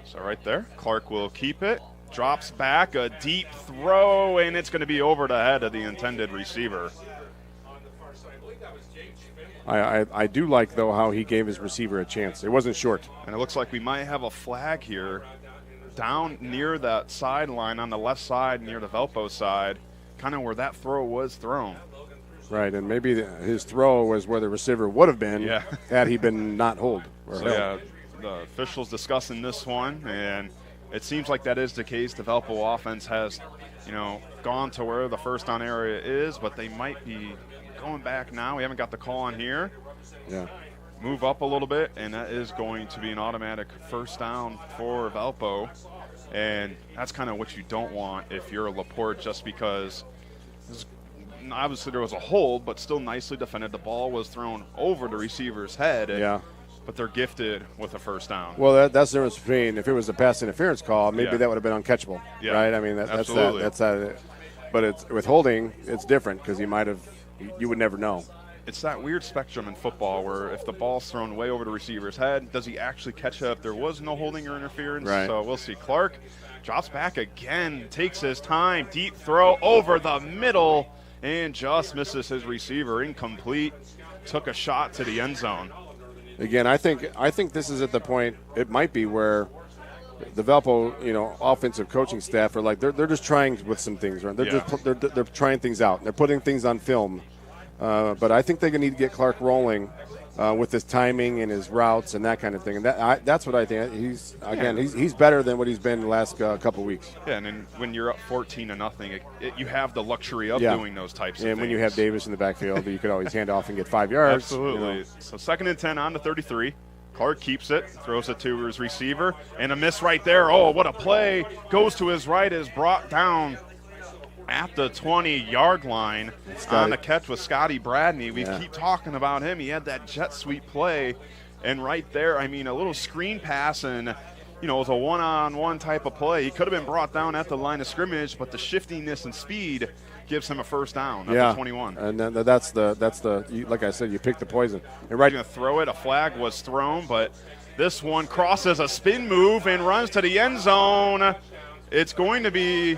[SPEAKER 1] So right there, Clark will keep it, drops back, a deep throw, and it's going to be over the head of the intended receiver.
[SPEAKER 2] I do like, though, how he gave his receiver a chance. It wasn't short.
[SPEAKER 1] And it looks like we might have a flag here down near that sideline on the left side, near the Valpo side, kind of where that throw was thrown.
[SPEAKER 2] Right, and maybe his throw was where the receiver would have been had he been not hold.
[SPEAKER 1] The officials discussing this one, and it seems like that is the case. The Valpo offense has, gone to where the first down area is, but they might be going back now. We haven't got the call on here.
[SPEAKER 2] Yeah.
[SPEAKER 1] Move up a little bit, and that is going to be an automatic first down for Valpo. And that's kind of what you don't want if you're a LaPorte, just because obviously there was a hold, but still nicely defended. The ball was thrown over the receiver's head. But they're gifted with a first down.
[SPEAKER 2] Well, that's the difference between if it was a pass interference call, maybe that would have been uncatchable, right? I mean, that's that. But it's with holding, it's different because you would never know.
[SPEAKER 1] It's that weird spectrum in football where if the ball's thrown way over the receiver's head, does he actually catch up? There was no holding or interference, so we'll see. Clark drops back again, takes his time, deep throw over the middle, and just misses his receiver. Incomplete. Took a shot to the end zone.
[SPEAKER 2] Again, I think this is at the point it might be where the Valpo, offensive coaching staff are like they're just trying with some things, right? They're trying things out. They're putting things on film. But I think they need to get Clark rolling with his timing and his routes and that kind of thing. And that's what I think. He's better than what he's been the last couple of weeks.
[SPEAKER 1] Yeah, and then when you're up 14-0, you have the luxury of doing those types of things.
[SPEAKER 2] And when you have Davis in the backfield, you could always hand off and get 5 yards.
[SPEAKER 1] Absolutely. So 2nd and 10 on the 33. Clark keeps it, throws it to his receiver, and a miss right there. Oh, what a play. Goes to his right, is brought down at the 20-yard line on the catch with Scotty Bradney. We keep talking about him. He had that jet sweep play, and right there, a little screen pass, and it was a one-on-one type of play. He could have been brought down at the line of scrimmage, but the shiftiness and speed gives him a first down at the 21.
[SPEAKER 2] And then that's the like I said, you pick the poison. And right,
[SPEAKER 1] going to throw it. A flag was thrown, but this one crosses a spin move and runs to the end zone. It's going to be.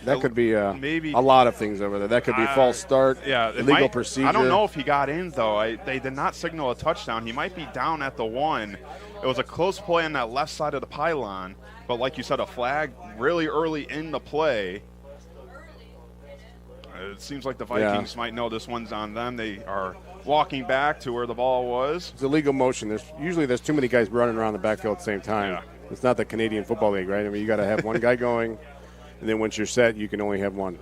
[SPEAKER 2] That could be
[SPEAKER 1] maybe
[SPEAKER 2] a lot of things over there. That could be false start, illegal procedure.
[SPEAKER 1] I don't know if he got in, though. They did not signal a touchdown. He might be down at the 1. It was a close play on that left side of the pylon, but like you said, a flag really early in the play. It seems like the Vikings might know this one's on them. They are walking back to where the ball was.
[SPEAKER 2] It's illegal motion. There's too many guys running around the backfield at the same time.
[SPEAKER 1] Yeah.
[SPEAKER 2] It's not the Canadian Football League, right? You got to have one guy going. And then once you're set, you can only have one.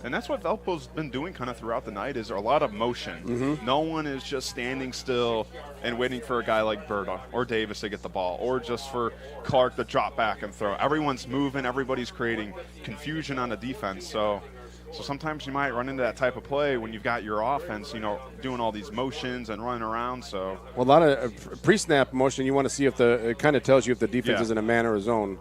[SPEAKER 1] And that's what Valpo's been doing kind of throughout the night is a lot of motion.
[SPEAKER 2] Mm-hmm.
[SPEAKER 1] No one is just standing still and waiting for a guy like Berta or Davis to get the ball or just for Clark to drop back and throw. Everyone's moving. Everybody's creating confusion on the defense. So sometimes you might run into that type of play when you've got your offense, doing all these motions and running around. So
[SPEAKER 2] a lot of pre-snap motion, you want to see if it kind of tells you if the defense is in a man or a zone.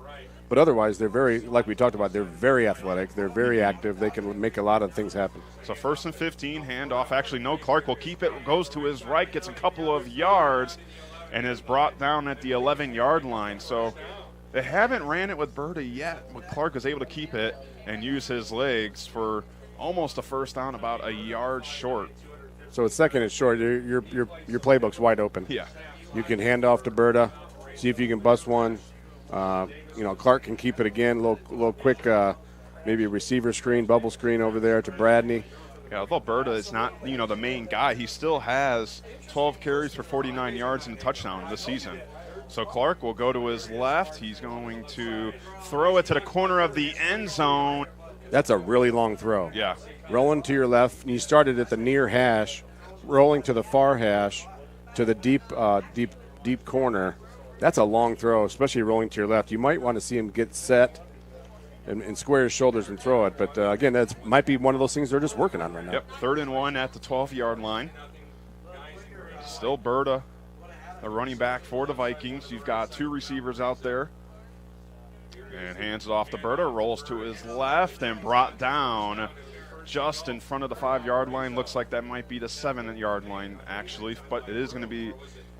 [SPEAKER 2] But otherwise, they're very, like we talked about, they're very athletic. They're very active. They can make a lot of things happen.
[SPEAKER 1] So 1st and 15, handoff. Actually, no, Clark will keep it, goes to his right, gets a couple of yards, and is brought down at the 11-yard line. So they haven't ran it with Berta yet, but Clark is able to keep it and use his legs for almost a first down, about a yard short.
[SPEAKER 2] So it's 2nd and short. Your playbook's wide open.
[SPEAKER 1] Yeah.
[SPEAKER 2] You can hand off to Berta, see if you can bust one. Clark can keep it again, a little quick, maybe a receiver screen, bubble screen over there to Bradney.
[SPEAKER 1] Yeah, although Berta is not, the main guy, he still has 12 carries for 49 yards and a touchdown this season. So Clark will go to his left. He's going to throw it to the corner of the end zone.
[SPEAKER 2] That's a really long throw.
[SPEAKER 1] Yeah.
[SPEAKER 2] Rolling to your left, and you started at the near hash, rolling to the far hash, to the deep corner. That's a long throw, especially rolling to your left. You might want to see him get set and square his shoulders and throw it. But, again, that might be one of those things they're just working on right now.
[SPEAKER 1] Yep, 3rd and 1 at the 12-yard line. Still Berta, the running back for the Vikings. You've got 2 receivers out there. And hands it off to Berta, rolls to his left and brought down just in front of the 5-yard line. Looks like that might be the 7-yard line, actually. But it is going to be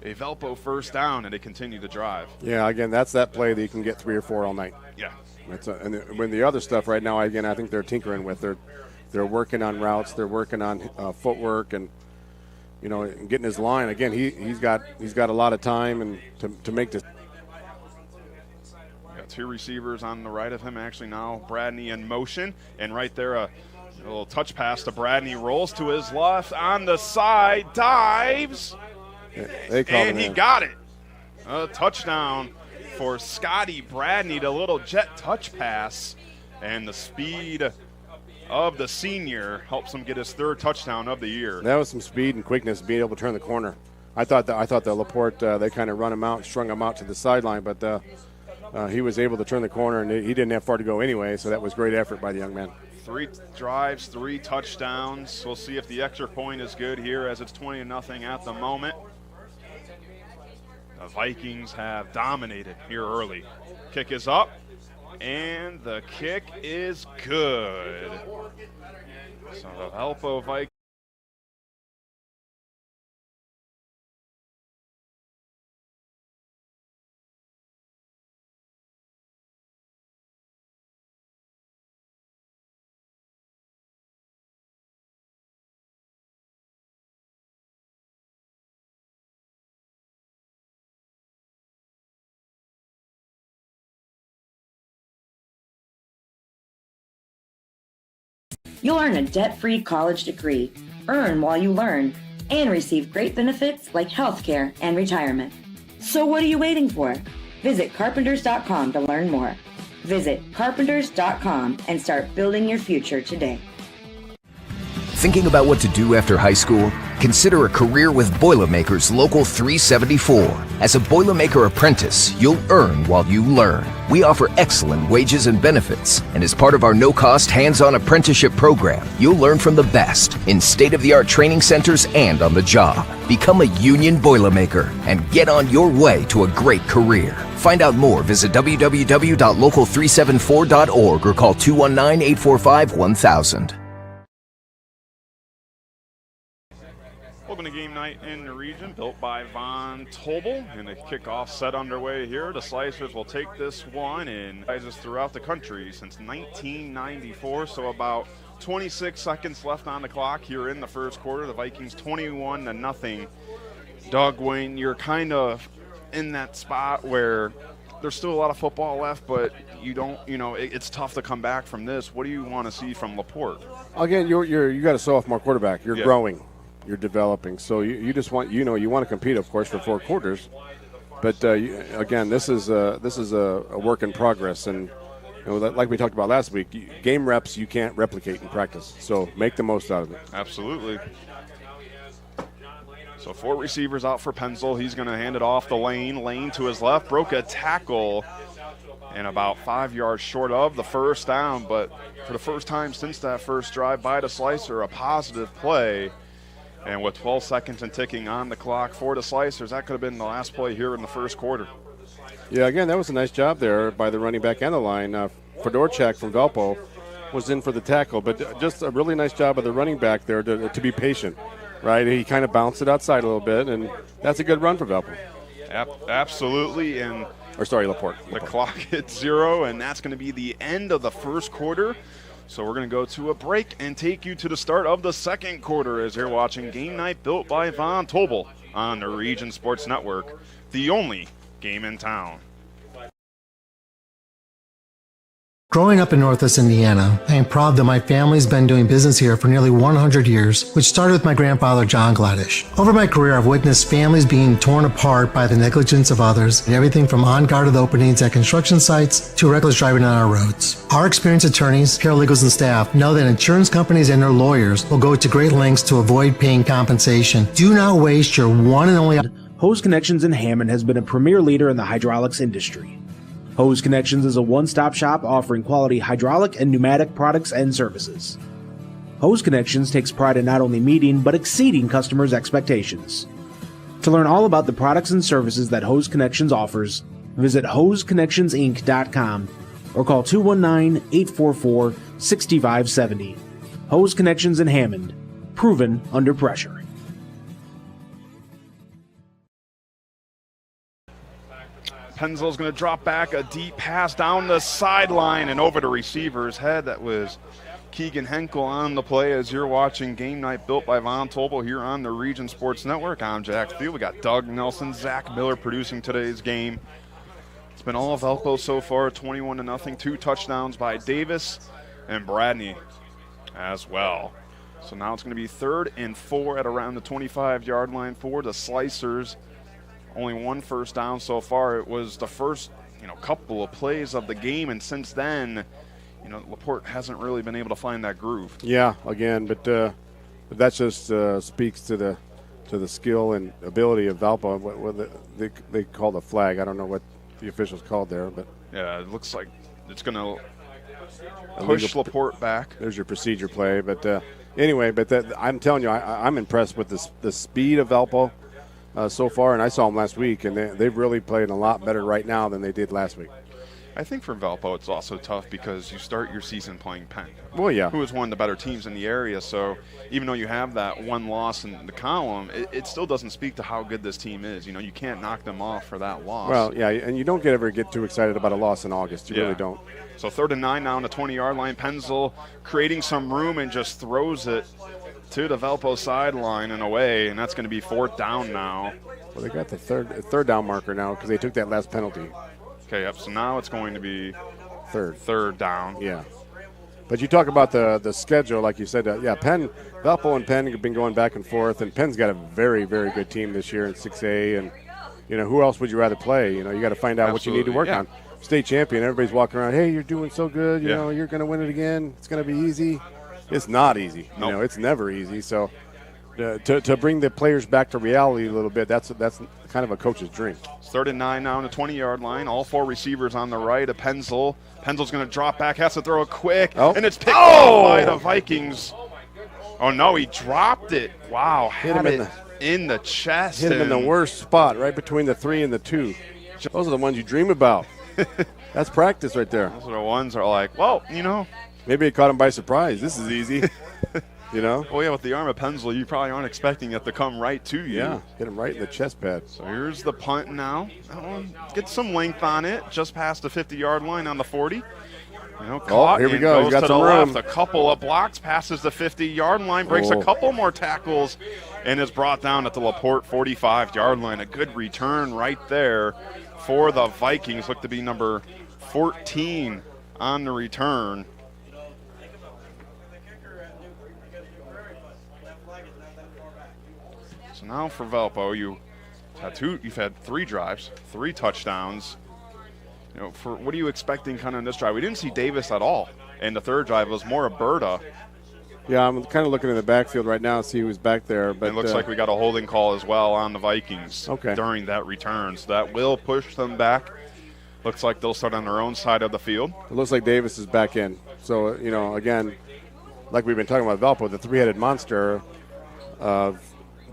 [SPEAKER 1] a Valpo first down, and they continue to drive.
[SPEAKER 2] Yeah, again, that's that play that you can get 3 or 4 all night.
[SPEAKER 1] Yeah.
[SPEAKER 2] And when the other stuff right now, again, I think they're tinkering with. They're working on routes. They're working on footwork and, and getting his line. Again, he's got a lot of time and to make this.
[SPEAKER 1] Got 2 receivers on the right of him. Actually, now Bradney in motion, and right there a little touch pass to Bradney. Rolls to his left on the side, dives. And he got it. A touchdown for Scotty Bradney, the little jet touch pass. And the speed of the senior helps him get his 3rd touchdown of the year.
[SPEAKER 2] That was some speed and quickness, being able to turn the corner. I thought the LaPorte, they kind of run him out, strung him out to the sideline, but he was able to turn the corner, and he didn't have far to go anyway, so that was great effort by the young man.
[SPEAKER 1] 3 drives, 3 touchdowns. We'll see if the extra point is good here, as it's 20-0 at the moment. The Vikings have dominated here early. Kick is up, and the kick is good. So the Valpo Vikings.
[SPEAKER 8] You'll earn a debt-free college degree, earn while you learn, and receive great benefits like healthcare and retirement. So what are you waiting for? Visit carpenters.com to learn more. Visit carpenters.com and start building your future today.
[SPEAKER 9] Thinking about what to do after high school? Consider a career with Boilermakers Local 374. As a Boilermaker apprentice, you'll earn while you learn. We offer excellent wages and benefits, and as part of our no-cost hands-on apprenticeship program, you'll learn from the best in state-of-the-art training centers and on the job. Become a union Boilermaker and get on your way to a great career. Find out more, visit www.local374.org or call 219-845-1000.
[SPEAKER 1] Welcome to Game Night in the Region, built by Von Tobel, and the kickoff set underway here. The Slicers will take this one and rises throughout the country since 1994, so about 26 seconds left on the clock here in the first quarter. The Vikings 21-0. Doug, when you're kind of in that spot where there's still a lot of football left, but you don't, it's tough to come back from this. What do you want to see from LaPorte?
[SPEAKER 2] Again, you got a sophomore quarterback. You're growing. You're developing, so you just want you want to compete, of course, for 4 quarters. But again, this is a work in progress, and like we talked about last week, game reps you can't replicate in practice. So make the most out of it.
[SPEAKER 1] Absolutely. So 4 receivers out for Penzel. He's going to hand it off the lane. Lane to his left, broke a tackle, and about 5 yards short of the first down. But for the first time since that first drive by the Slicer, a positive play. And with 12 seconds and ticking on the clock for the Slicers, that could have been the last play here in the first quarter.
[SPEAKER 2] Yeah, again, that was a nice job there by the running back and the line. Fedorchak from Valpo was in for the tackle, but just a really nice job of the running back there to be patient, right? He kind of bounced it outside a little bit, and that's a good run for Valpo.
[SPEAKER 1] Absolutely, and
[SPEAKER 2] LaPorte.
[SPEAKER 1] The clock hits 0, and that's going to be the end of the first quarter. So we're going to go to a break and take you to the start of the second quarter as you're watching Game Night built by Von Tobel on the Region Sports Network, the only game in town.
[SPEAKER 10] Growing up in Northwest Indiana, I am proud that my family's been doing business here for nearly 100 years, which started with my grandfather, John Gladish. Over my career, I've witnessed families being torn apart by the negligence of others, and everything from unguarded openings at construction sites to reckless driving on our roads. Our experienced attorneys, paralegals, and staff know that insurance companies and their lawyers will go to great lengths to avoid paying compensation. Do not waste your one and only...
[SPEAKER 4] Hose Connections in Hammond has been a premier leader in the hydraulics industry. Hose Connections is a one-stop shop offering quality hydraulic and pneumatic products and services. Hose Connections takes pride in not only meeting but exceeding customers' expectations. To learn all about the products and services that Hose Connections offers, visit hoseconnectionsinc.com or call 219-844-6570. Hose Connections in Hammond, proven under pressure.
[SPEAKER 1] Penzel's going to drop back a deep pass down the sideline and over the receiver's head. That was Keegan Henkel on the play as you're watching Game Night built by Von Tobel here on the Region Sports Network. I'm Jack Field. We got Doug Nelson, Zach Miller producing today's game. It's been all Velco so far, 21-0, 2 touchdowns by Davis and Bradney as well. So now it's going to be 3rd and 4 at around the 25-yard line for the Slicers. Only 1 first down so far. It was the first, couple of plays of the game, and since then, LaPorte hasn't really been able to find that groove.
[SPEAKER 2] Yeah, again, but that just speaks to the skill and ability of Valpo. What they call the flag. I don't know what the officials called there, but
[SPEAKER 1] yeah, it looks like it's going to push LaPorte back.
[SPEAKER 2] There's your procedure play, but anyway, I'm telling you, I'm impressed with the speed of Valpo. So far, and I saw them last week, and they've really played a lot better right now than they did last week.
[SPEAKER 1] I think for Valpo it's also tough because you start your season playing Penn.
[SPEAKER 2] Well, yeah.
[SPEAKER 1] Who is one of the better teams in the area, so even though you have that 1 loss in the column, it still doesn't speak to how good this team is. You can't knock them off for that loss.
[SPEAKER 2] Well, yeah, and you don't ever get too excited about a loss in August. You really don't.
[SPEAKER 1] So 3rd and 9 now on the 20-yard line. Penzel creating some room and just throws it to the Valpo sideline and away, and that's going to be 4th down now.
[SPEAKER 2] Well, they got the third down marker now because they took that last penalty.
[SPEAKER 1] Okay, yep, so now it's going to be
[SPEAKER 2] third
[SPEAKER 1] down.
[SPEAKER 2] Yeah. But you talk about the schedule, like you said, Valpo and Penn have been going back and forth, and Penn's got a very, very good team this year in 6A, and, who else would you rather play? You got to find out what you need to work on. State champion, everybody's walking around, hey, you're doing so good, you know, you're going to win it again, it's going to be easy. It's not easy.
[SPEAKER 1] Nope.
[SPEAKER 2] It's never easy. So to bring the players back to reality a little bit, that's kind of a coach's dream.
[SPEAKER 1] It's 3rd and 9 now on the 20-yard line. All 4 receivers on the right of Penzel. Penzel's going to drop back, has to throw it quick, and it's picked off by the Vikings. Oh, no, he dropped it. Wow, hit him in the chest.
[SPEAKER 2] Hit him in the worst spot, right between the 3 and the 2. Those are the ones you dream about. That's practice right there.
[SPEAKER 1] Those are the ones that are like, well,
[SPEAKER 2] Maybe it caught him by surprise. This is easy.
[SPEAKER 1] Oh, yeah, with the arm of Penzel, you probably aren't expecting it to come right to you.
[SPEAKER 2] Yeah, hit him right in the chest pad.
[SPEAKER 1] So here's the punt now. That one gets some length on it, just past the 50-yard line on the 40. Caught
[SPEAKER 2] here we go.
[SPEAKER 1] Goes
[SPEAKER 2] got
[SPEAKER 1] to
[SPEAKER 2] some
[SPEAKER 1] the
[SPEAKER 2] room.
[SPEAKER 1] left. A couple of blocks, passes the 50-yard line, breaks a couple more tackles, and is brought down at the LaPorte 45-yard line. A good return right there for the Vikings. Look to be number 14 on the return. So now for Valpo, you've had 3 drives, 3 touchdowns. For what are you expecting kind of in this drive? We didn't see Davis at all, and the 3rd drive was more Berta.
[SPEAKER 2] Yeah, I'm kind of looking in the backfield right now to see who's back there. But
[SPEAKER 1] it looks like we got a holding call as well on the Vikings
[SPEAKER 2] Okay.
[SPEAKER 1] during that return. So that will push them back. Looks like they'll start on their own side of the field.
[SPEAKER 2] It looks like Davis is back in. So, again, like we've been talking about Valpo, the 3-headed monster of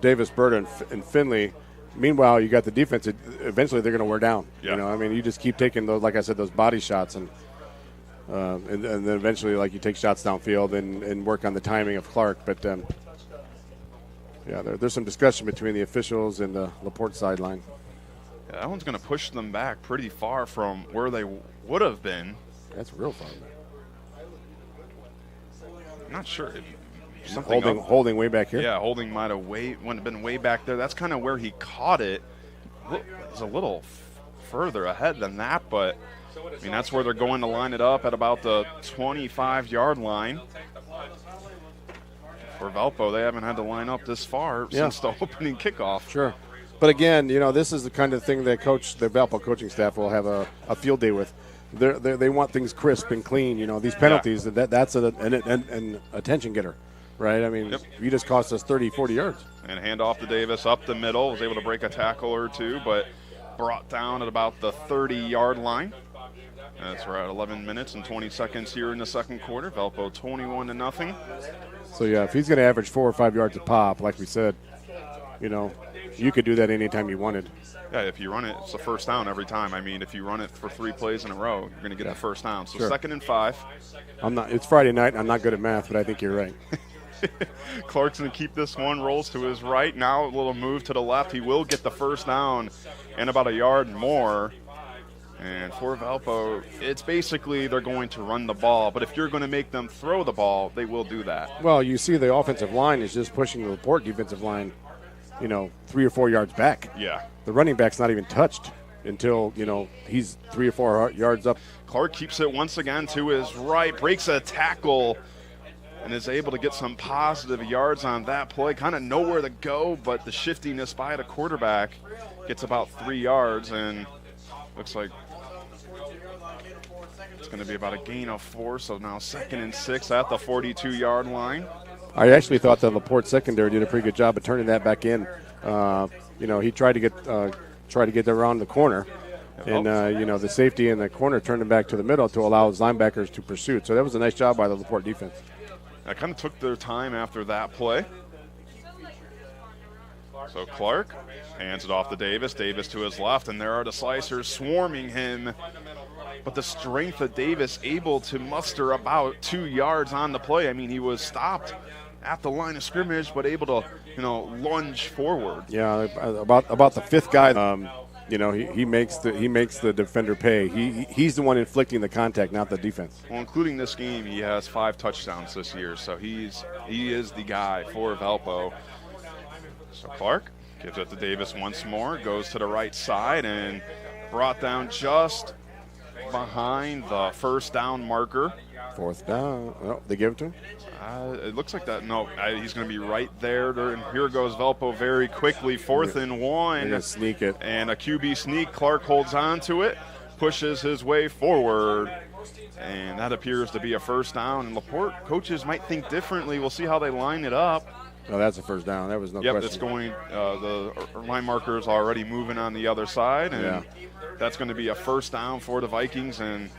[SPEAKER 2] Davis, Berta, and Finley. Meanwhile, you got the defense. Eventually, they're going to wear down.
[SPEAKER 1] Yeah.
[SPEAKER 2] You just keep taking those, like I said, those body shots, and then eventually, like, you take shots downfield and work on the timing of Clark. But there's some discussion between the officials and the LaPorte sideline.
[SPEAKER 1] Yeah, that one's going to push them back pretty far from where they would have been.
[SPEAKER 2] That's real far back.
[SPEAKER 1] I'm not sure.
[SPEAKER 2] Holding way back here.
[SPEAKER 1] Yeah, holding might have been way back there. That's kind of where he caught it. It's a little further ahead than that, but I mean that's where they're going to line it up at about the 25-yard line. For Valpo, they haven't had to line up this far since the opening kickoff.
[SPEAKER 2] Sure. But again, this is the kind of thing that the Valpo coaching staff will have a field day with. They want things crisp and clean. These penalties, that's an attention getter, right? I mean, you just cost us 30, 40 yards.
[SPEAKER 1] And handoff to Davis up the middle. Was able to break a tackle or two, but brought down at about the 30-yard line. That's right, 11 minutes and 20 seconds here in the second quarter. Valpo 21-0.
[SPEAKER 2] So, if he's going to average 4 or 5 yards a pop, like we said, you could do that anytime you wanted.
[SPEAKER 1] Yeah, if you run it, it's a first down every time. I mean, if you run it for 3 plays in a row, you're going to get the first down. So, 2nd and 5.
[SPEAKER 2] It's Friday night. I'm not good at math, but I think you're right.
[SPEAKER 1] Clark's going to keep this one, rolls to his right. Now a little move to the left. He will get the first down and about a yard more. And for Valpo, it's basically they're going to run the ball. But if you're going to make them throw the ball, they will do that.
[SPEAKER 2] Well, you see the offensive line is just pushing the LaPorte defensive line, 3 or 4 yards back.
[SPEAKER 1] Yeah.
[SPEAKER 2] The running back's not even touched until, he's 3 or 4 yards up.
[SPEAKER 1] Clark keeps it once again to his right, breaks a tackle, and is able to get some positive yards on that play. Kind of nowhere to go, but the shiftiness by the quarterback gets about 3 yards, and looks like it's going to be about a gain of 4, so now 2nd and 6 at the 42-yard line.
[SPEAKER 2] I actually thought the LaPorte secondary did a pretty good job of turning that back in. He tried to get around the corner, and the safety in the corner turned him back to the middle to allow his linebackers to pursue. So that was a nice job by the LaPorte defense.
[SPEAKER 1] I kind of took their time after that play. So Clark hands it off to Davis. Davis to his left, and there are the Slicers swarming him. But the strength of Davis able to muster about 2 yards on the play. I mean, he was stopped at the line of scrimmage, but able to, lunge forward.
[SPEAKER 2] Yeah, about the 5th guy. He makes the defender pay. He's the one inflicting the contact, not the defense.
[SPEAKER 1] Well, including this game, he has 5 touchdowns this year, so he is the guy for Valpo. So Clark gives it to Davis once more, goes to the right side, and brought down just behind the first down marker.
[SPEAKER 2] 4th down. Oh, they give it to him?
[SPEAKER 1] It looks like that. No, he's going to be right there. And here goes Valpo very quickly. 4th and 1.
[SPEAKER 2] They're going to sneak it.
[SPEAKER 1] And a QB sneak. Clark holds on to it, pushes his way forward. And that appears to be a first down. And LaPorte coaches might think differently. We'll see how they line it up.
[SPEAKER 2] No, that's a first down. That was no question.
[SPEAKER 1] Yep, it's going. The line marker is already moving on the other side. And that's going to be a first down for the Vikings. And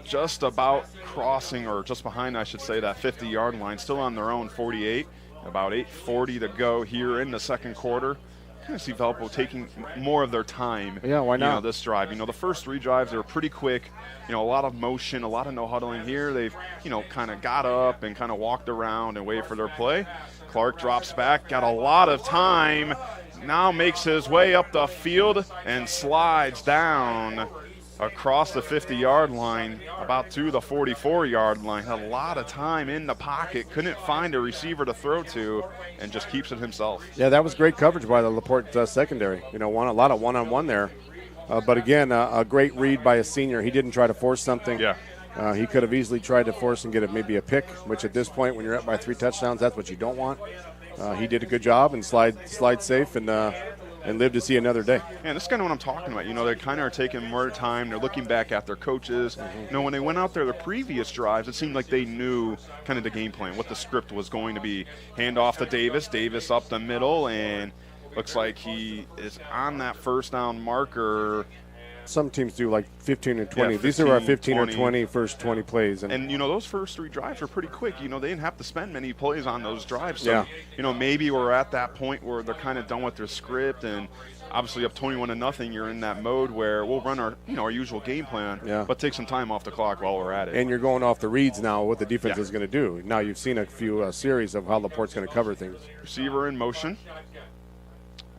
[SPEAKER 1] just about crossing, or just behind, I should say, that 50-yard line, still on their own 48. About 8:40 to go here in the second quarter. Kind of see Valpo taking more of their time.
[SPEAKER 2] Yeah, why not?
[SPEAKER 1] This drive. The first 3 drives, they were pretty quick. A lot of motion, a lot of no huddling. Here they've, kind of got up and kind of walked around and waited for their play. Clark drops back, got a lot of time. Now makes his way up the field and slides down across the 50-yard line, about to the 44-yard line. Had a lot of time in the pocket, couldn't find a receiver to throw to, and just keeps it himself.
[SPEAKER 2] Yeah, that was great coverage by the LaPorte secondary. A lot of one-on-one there. But again, a great read by a senior. He didn't try to force something.
[SPEAKER 1] Yeah.
[SPEAKER 2] He could have easily tried to force and get maybe a pick, which at this point, when you're up by 3 touchdowns, that's what you don't want. He did a good job and slide safe and live to see another day.
[SPEAKER 1] Yeah, this is kind of what I'm talking about. They kind of are taking more time. They're looking back at their coaches. When they went out there the previous drives, it seemed like they knew kind of the game plan, what the script was going to be. Hand off to Davis. Davis up the middle, and looks like he is on that first down marker.
[SPEAKER 2] Some teams do like 15 and 20.
[SPEAKER 1] Yeah,
[SPEAKER 2] These are our 15 or 20 first 20 plays.
[SPEAKER 1] And those first 3 drives were pretty quick. They didn't have to spend many plays on those drives. So, maybe we're at that point where they're kind of done with their script, and obviously up 21-0, you're in that mode where we'll run our usual game plan, but take some time off the clock while we're at it.
[SPEAKER 2] And you're going off the reads now, what the defense is going to do. Now you've seen a few series of how LaPorte's going to cover things.
[SPEAKER 1] Receiver in motion.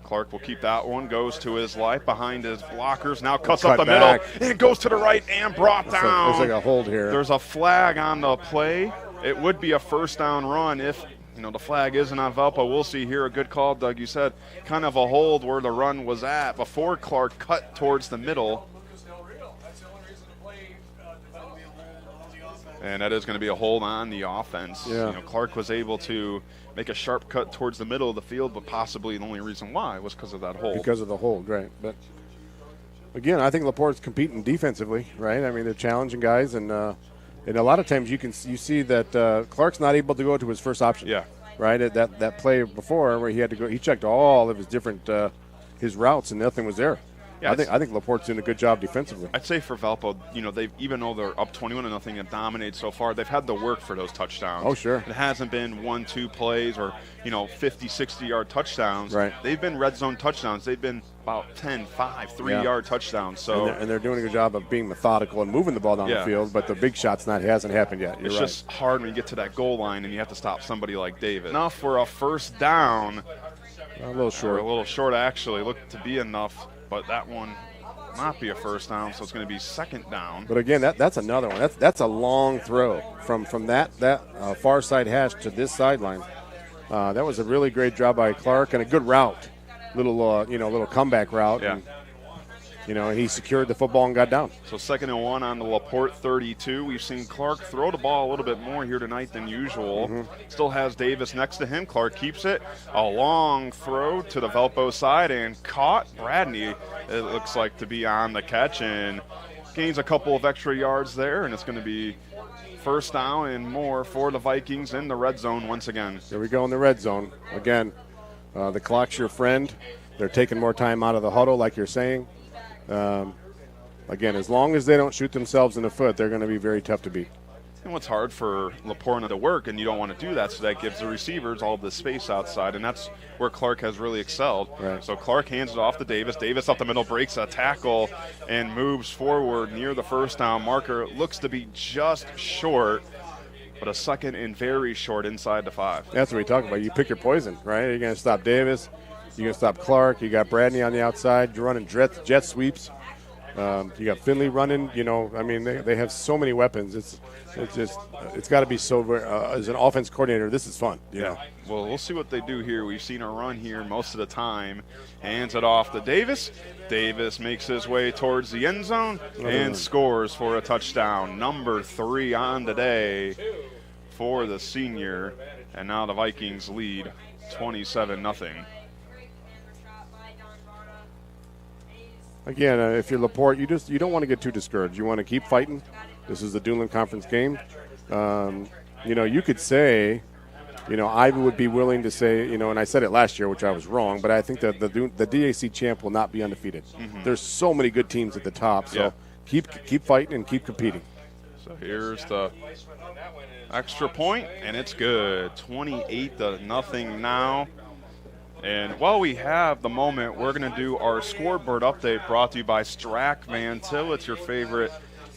[SPEAKER 1] Clark will keep that one, goes to his left behind his blockers, now cuts up the middle, and goes to the right and brought down.
[SPEAKER 2] There's like a hold here.
[SPEAKER 1] There's a flag on the play. It would be a first down run if the flag isn't on Valpo. We'll see here. A good call, Doug. You said kind of a hold where the run was at before Clark cut towards the middle. And that is going to be a hold on the offense.
[SPEAKER 2] Yeah.
[SPEAKER 1] Clark was able to make a sharp cut towards the middle of the field, but possibly the only reason why was because of that hold.
[SPEAKER 2] Because of the hold, right. But, again, I think LaPorte's competing defensively, right? I mean, they're challenging guys, and a lot of times you see that Clark's not able to go to his first option.
[SPEAKER 1] Yeah.
[SPEAKER 2] Right? That play before where he had to go, he checked all of his different his routes, and nothing was there.
[SPEAKER 1] Yeah,
[SPEAKER 2] I think LaPorte's doing a good job defensively.
[SPEAKER 1] I'd say for Valpo, they've, even though they're up 21-0 and dominated so far, they've had to work for those touchdowns.
[SPEAKER 2] Oh, sure.
[SPEAKER 1] It hasn't been 1-2 plays or 50, 60-yard touchdowns.
[SPEAKER 2] Right.
[SPEAKER 1] They've been red zone touchdowns. They've been about 10, 5, 3-yard touchdowns. So
[SPEAKER 2] and they're doing a good job of being methodical and moving the ball down the field, but the big shot's hasn't happened yet. You're
[SPEAKER 1] it's
[SPEAKER 2] right.
[SPEAKER 1] just hard when you get to that goal line and you have to stop somebody like David. Enough for a first down.
[SPEAKER 2] A little short.
[SPEAKER 1] A little short, actually. Looked to be enough, but that one not be a first down, so it's going to be second down.
[SPEAKER 2] But again, that's another one. That's a long throw from that far side hash to this sideline. That was a really great job by Clark and a good route, little comeback route.
[SPEAKER 1] Yeah.
[SPEAKER 2] And, he secured the football and got down.
[SPEAKER 1] So 2nd and 1 on the LaPorte 32. We've seen Clark throw the ball a little bit more here tonight than usual.
[SPEAKER 2] Mm-hmm.
[SPEAKER 1] Still has Davis next to him. Clark keeps it. A long throw to the Valpo side and caught. Bradney, it looks like, to be on the catch and gains a couple of extra yards there, and it's going to be first down and more for the Vikings in the red zone once again.
[SPEAKER 2] There we go in the red zone. Again, the clock's your friend. They're taking more time out of the huddle, like you're saying. Again, as long as they don't shoot themselves in the foot, they're going to be very tough to beat.
[SPEAKER 1] And what's hard for LaPorte to work, and you don't want to do that, so that gives the receivers all the space outside, and that's where Clark has really excelled.
[SPEAKER 2] Right.
[SPEAKER 1] So Clark hands it off to Davis. Davis up the middle, breaks a tackle, and moves forward near the first down marker. Looks to be just short, but a second and very short inside the 5.
[SPEAKER 2] That's what we talk about. You pick your poison, right? You're going to stop Davis. You're going to stop Clark. You got Bradney on the outside. You're running jet sweeps. You got Finley running. They have so many weapons. It's got to be so. As an offense coordinator, this is fun. You know?
[SPEAKER 1] Well, we'll see what they do here. We've seen a run here most of the time. Hands it off to Davis. Davis makes his way towards the end zone and scores for a touchdown. Number 3 on the day for the senior. And now the Vikings lead 27-0.
[SPEAKER 2] Again, if you're LaPorte, you don't want to get too discouraged. You want to keep fighting. This is the Duneland Conference game. You could say, I would be willing to say, and I said it last year, which I was wrong, but I think that the DAC champ will not be undefeated. Mm-hmm. There's so many good teams at the top, so keep fighting and keep competing.
[SPEAKER 1] So here's the extra point, and it's good. 28-0 now. And while we have the moment, we're going to do our scoreboard update brought to you by Strack Van Til. It's your favorite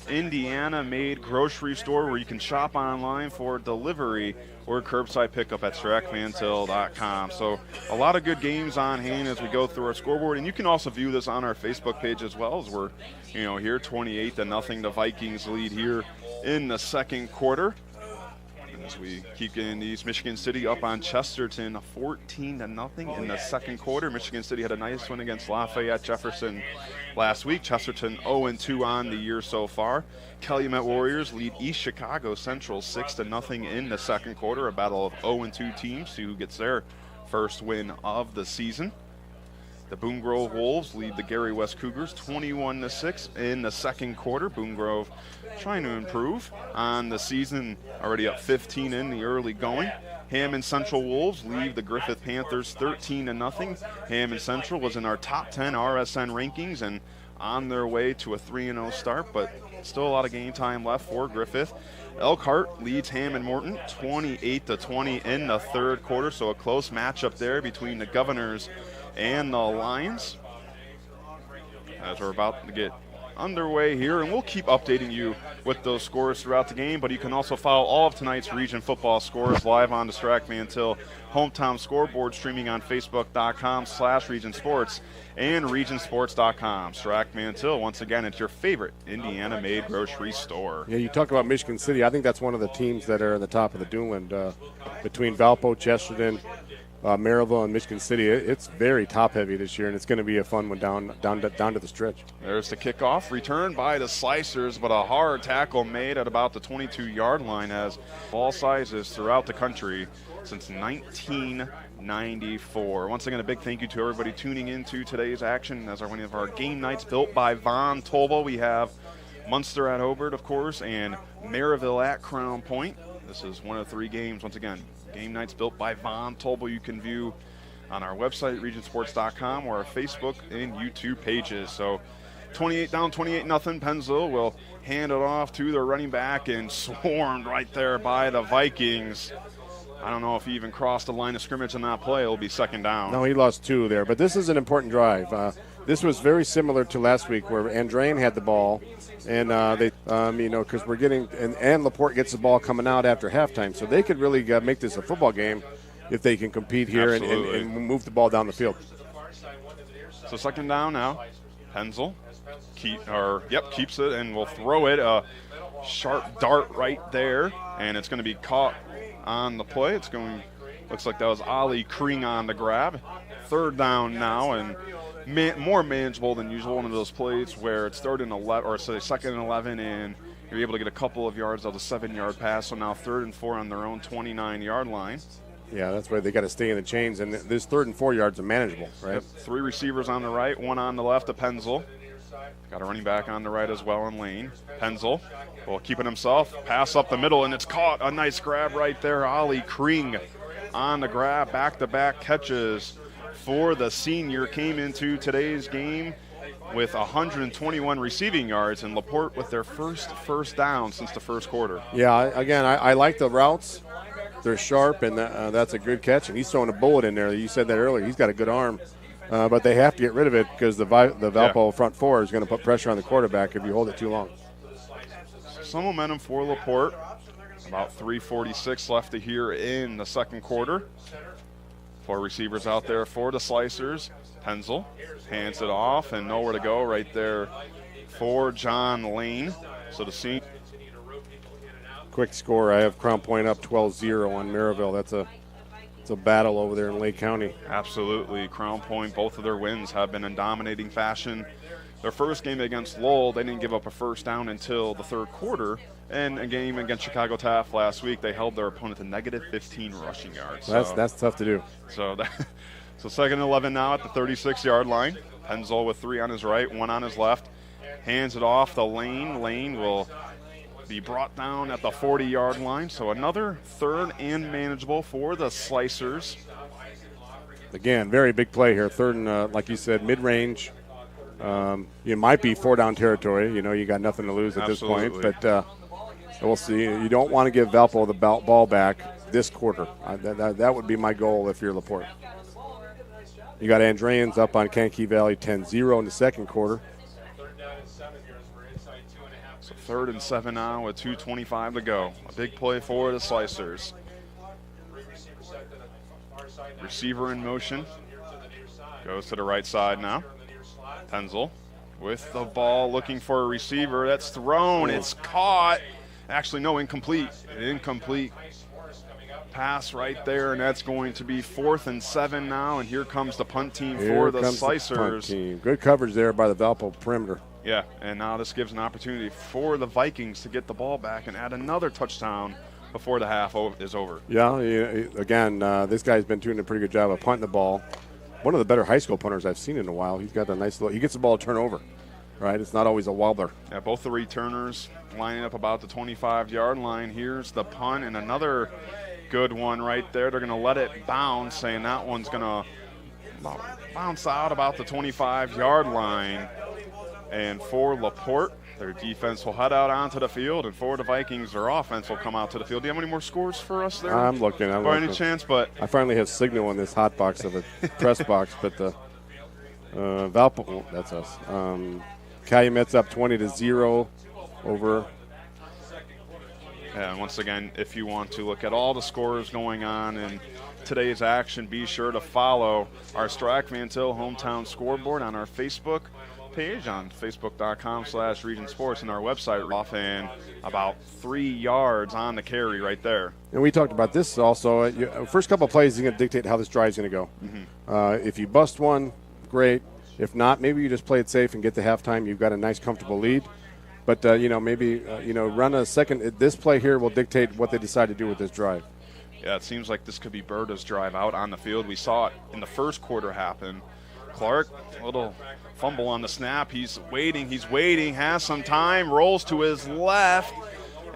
[SPEAKER 1] Indiana-made grocery store where you can shop online for delivery or curbside pickup at strackvantil.com. So a lot of good games on hand as we go through our scoreboard. And you can also view this on our Facebook page as well, as we're here 28-0. The Vikings lead here in the second quarter. As we keep getting these, Michigan City up on Chesterton 14-0 in the second quarter. Michigan City had a nice win against Lafayette Jefferson last week. Chesterton 0-2 on the year so far. Calumet Warriors lead East Chicago Central 6-0 in the second quarter. A battle of 0-2 teams, see who gets their first win of the season. The Boone Grove Wolves lead the Gary West Cougars 21-6 in the second quarter. Boone Grove trying to improve on the season, already up 15 in the early going. Hammond Central Wolves lead the Griffith Panthers 13-0. Hammond Central was in our top 10 RSN rankings and on their way to a 3-0 start, but still a lot of game time left for Griffith. Elkhart leads Hammond Morton 28-20 in the third quarter, so a close matchup there between the Governors and the Lions as we're about to get underway here, and we'll keep updating you with those scores throughout the game. But you can also follow all of tonight's region football scores live on the Strack Mantil Hometown Scoreboard, streaming on Facebook.com/RegionSports and RegionSports.com. Strack Mantil, once again, it's your favorite Indiana-made grocery store.
[SPEAKER 2] Yeah, you talk about Michigan City. I think that's one of the teams that are in the top of the Duneland between Valpo, Chesterton, Maryville, and Michigan City. It's very top-heavy this year, and it's going to be a fun one down to the stretch.
[SPEAKER 1] There's the kickoff, return by the Slicers, but a hard tackle made at about the 22-yard line, as all sizes throughout the country since 1994. Once again, a big thank you to everybody tuning into today's action as one of our game nights built by Von Tobel. We have Munster at Hobart, of course, and Maryville at Crown Point. This is one of 3 games. Once again, game nights built by Von Tobel. You can view on our website, RegionSports.com, or our Facebook and YouTube pages. So 28 down, 28-0. Pennsville will hand it off to their running back and swarmed right there by the Vikings. I don't know if he even crossed the line of scrimmage on that play. It'll be second down.
[SPEAKER 2] No, he lost 2 there. But this is an important drive. This was very similar to last week where Andrain had the ball. And they, because we're getting, and LaPorte gets the ball coming out after halftime. So they could really make this a football game if they can compete here and move the ball down the field.
[SPEAKER 1] So second down now. Penzel keeps it and will throw it. A sharp dart right there. And it's going to be caught on the play. Looks like that was Ali Kring on the grab. Third down now, and more manageable than usual. One of those plays where it's second and 11, and you're able to get a couple of yards out of the 7-yard pass. So now 3rd and 4 on their own 29-yard line.
[SPEAKER 2] Yeah, that's why they got to stay in the chains, and this 3rd and 4 yards are manageable, right?
[SPEAKER 1] Yep. 3 receivers on the right, 1 on the left of Penzel. Got a running back on the right as well in Lane. Penzel will keep it himself, pass up the middle, and it's caught. A nice grab right there. Ali Kring on the grab, back-to-back catches for the senior. Came into today's game with 121 receiving yards, and LaPorte with their first down since the first quarter.
[SPEAKER 2] Yeah, again, I like the routes. They're sharp, and that's a good catch, and he's throwing a bullet in there. You said that earlier. He's got a good arm. But they have to get rid of it because the Valpo front 4 is going to put pressure on the quarterback if you hold it too long.
[SPEAKER 1] Some momentum for LaPorte. About 3:46 left to here in the second quarter. 4 receivers out there for the Slicers. Penzel hands it off, and nowhere to go right there for John Lane. So the scene.
[SPEAKER 2] Quick score, I have Crown Point up 12-0 on Maryville. That's a battle over there in Lake County.
[SPEAKER 1] Absolutely. Crown Point, both of their wins have been in dominating fashion. Their first game against Lowell, they didn't give up a first down until the third quarter. And a game against Chicago Taft last week, they held their opponent to negative 15 rushing yards.
[SPEAKER 2] That's tough to do.
[SPEAKER 1] So second and 11 now at the 36-yard line. Penzel with 3 on his right, 1 on his left. Hands it off the Lane. Lane will be brought down at the 40-yard line. So another third and manageable for the Slicers.
[SPEAKER 2] Again, very big play here. Third and, like you said, mid-range. You might be 4-down territory. You got nothing to lose at this point. But we'll see. You don't want to give Valpo the ball back this quarter. That would be my goal if you're LaPorte. You got Andreans up on Kankakee Valley 10-0 in the second quarter.
[SPEAKER 1] So 3rd and 7 now with 2:25 to go. A big play for the Slicers. Receiver in motion. Goes to the right side now. Penzel with the ball looking for a receiver. That's thrown. It's caught. Actually, no, incomplete. Incomplete pass right there, and that's going to be 4th and 7 now. And here comes the punt team for the Slicers.
[SPEAKER 2] Good coverage there by the Valpo perimeter.
[SPEAKER 1] Yeah, and now this gives an opportunity for the Vikings to get the ball back and add another touchdown before the half is over.
[SPEAKER 2] Yeah, again, this guy's been doing a pretty good job of punting the ball. One of the better high school punters I've seen in a while. He's got a nice little – he gets the ball to turn over, right? It's not always a wobbler.
[SPEAKER 1] Yeah, both the returners lining up about the 25-yard line. Here's the punt, and another good one right there. They're going to let it bounce, and that one's going to bounce out about the 25-yard line. And for LaPorte, their defense will head out onto the field, and for the Vikings, their offense will come out to the field. Do you have any more scores for us there?
[SPEAKER 2] I'm looking.
[SPEAKER 1] By any chance? But
[SPEAKER 2] I finally have signal in this hot box of a press box, but the Valpo, that's us. Calumet's up 20-0 over
[SPEAKER 1] And once again, if you want to look at all the scores going on in today's action, be sure to follow our Strack Van Til Hometown Scoreboard on our Facebook page on facebook.com/Region Sports, and our website off in about 3 yards on the carry right there.
[SPEAKER 2] And we talked about this also. First couple of plays is going to dictate how this drive is going to go. If you bust one, great. If not, maybe you just play it safe and get to halftime. You've got a nice, comfortable lead. But, maybe, run a second. This play here will dictate what they decide to do with this drive.
[SPEAKER 1] Yeah, it seems like this could be Berta's drive out on the field. We saw it in the first quarter happen. Clark, a little fumble on the snap. He's waiting, has some time, rolls to his left,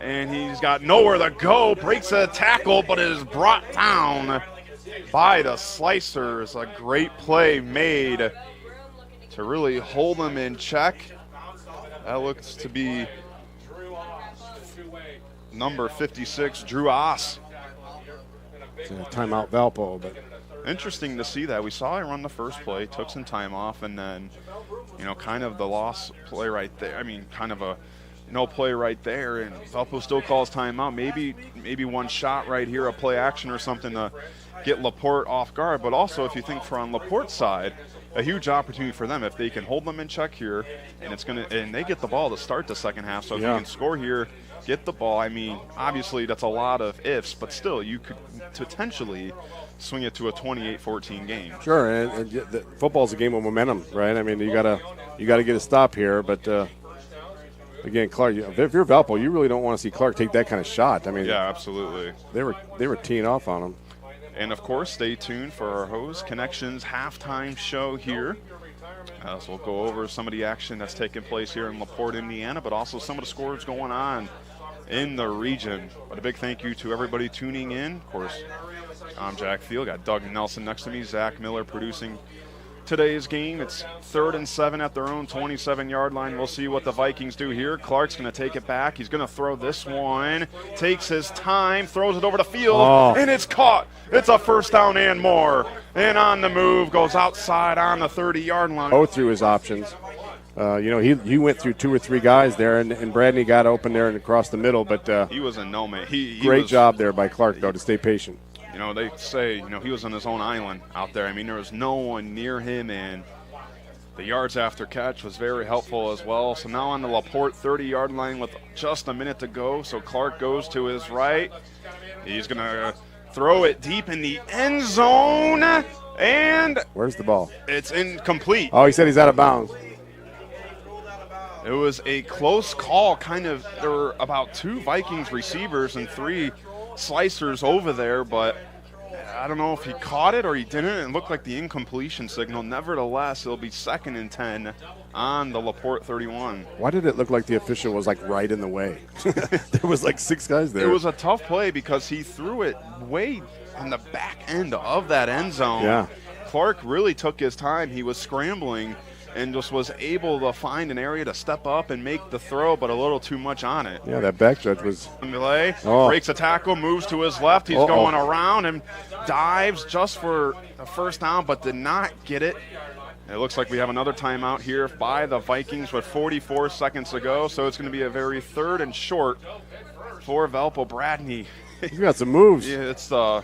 [SPEAKER 1] and he's got nowhere to go. Breaks a tackle, but is brought down by the Slicers. A great play made to really hold him in check. That looks to be number 56, Drew Oss.
[SPEAKER 2] It's a timeout Valpo, but
[SPEAKER 1] interesting to see that. We saw him run the first play, took some time off, and then, kind of the loss play right there. I mean, kind of a no play right there, and Valpo still calls timeout. Maybe one shot right here, a play action or something to get LaPorte off guard. But also, if you think on LaPorte's side, a huge opportunity for them if they can hold them in check here, and they get the ball to start the second half. So if you can score here, get the ball. I mean, obviously that's a lot of ifs, but still you could potentially swing it to a 28-14 game.
[SPEAKER 2] Sure, and football's a game of momentum, right? I mean, you gotta get a stop here, but again, Clark, if you're Valpo, you really don't want to see Clark take that kind of shot. I mean,
[SPEAKER 1] yeah, absolutely.
[SPEAKER 2] They were teeing off on him.
[SPEAKER 1] And of course, stay tuned for our Hose Connections halftime show here. So we'll go over some of the action that's taking place here in LaPorte, Indiana, but also some of the scores going on in the region. But a big thank you to everybody tuning in. Of course, I'm Jack Field. Got Doug Nelson next to me, Zach Miller producing today's game. It's 3rd and 7 at their own 27-yard line. We'll see what the Vikings do here. Clark's going to take it back. He's going to throw this one. Takes his time, throws it over the field, and it's caught. It's a first down and more. And on the move, goes outside on the 30-yard line.
[SPEAKER 2] Go through his options. He went through 2 or 3 guys there, and Bradney got open there and across the middle. But
[SPEAKER 1] he was a no man.
[SPEAKER 2] Great job there by Clark, though, to stay patient.
[SPEAKER 1] They say, he was on his own island out there. I mean, there was no one near him, and the yards after catch was very helpful as well. So now on the LaPorte 30-yard line with just a minute to go. So Clark goes to his right. He's going to throw it deep in the end zone, and
[SPEAKER 2] where's the ball?
[SPEAKER 1] It's incomplete.
[SPEAKER 2] Oh, he said he's out of bounds.
[SPEAKER 1] It was a close call. There were about 2 Vikings receivers and 3 Slicers over there, but I don't know if he caught it or he didn't. It looked like the incompletion signal. Nevertheless, it'll be 2nd and 10 on the LaPorte 31.
[SPEAKER 2] Why did it look like the official was right in the way? There was 6 guys there.
[SPEAKER 1] It was a tough play because he threw it way in the back end of that end zone.
[SPEAKER 2] Yeah.
[SPEAKER 1] Clark really took his time. He was scrambling and just was able to find an area to step up and make the throw, but a little too much on it.
[SPEAKER 2] Yeah, that back judge was.
[SPEAKER 1] Breaks a tackle, moves to his left. He's going around and dives just for the first down, but did not get it. It looks like we have another timeout here by the Vikings with 44 seconds to go, so it's going to be a very 3rd and short for Valpo. Bradney.
[SPEAKER 2] He's got some moves.
[SPEAKER 1] Yeah, it's the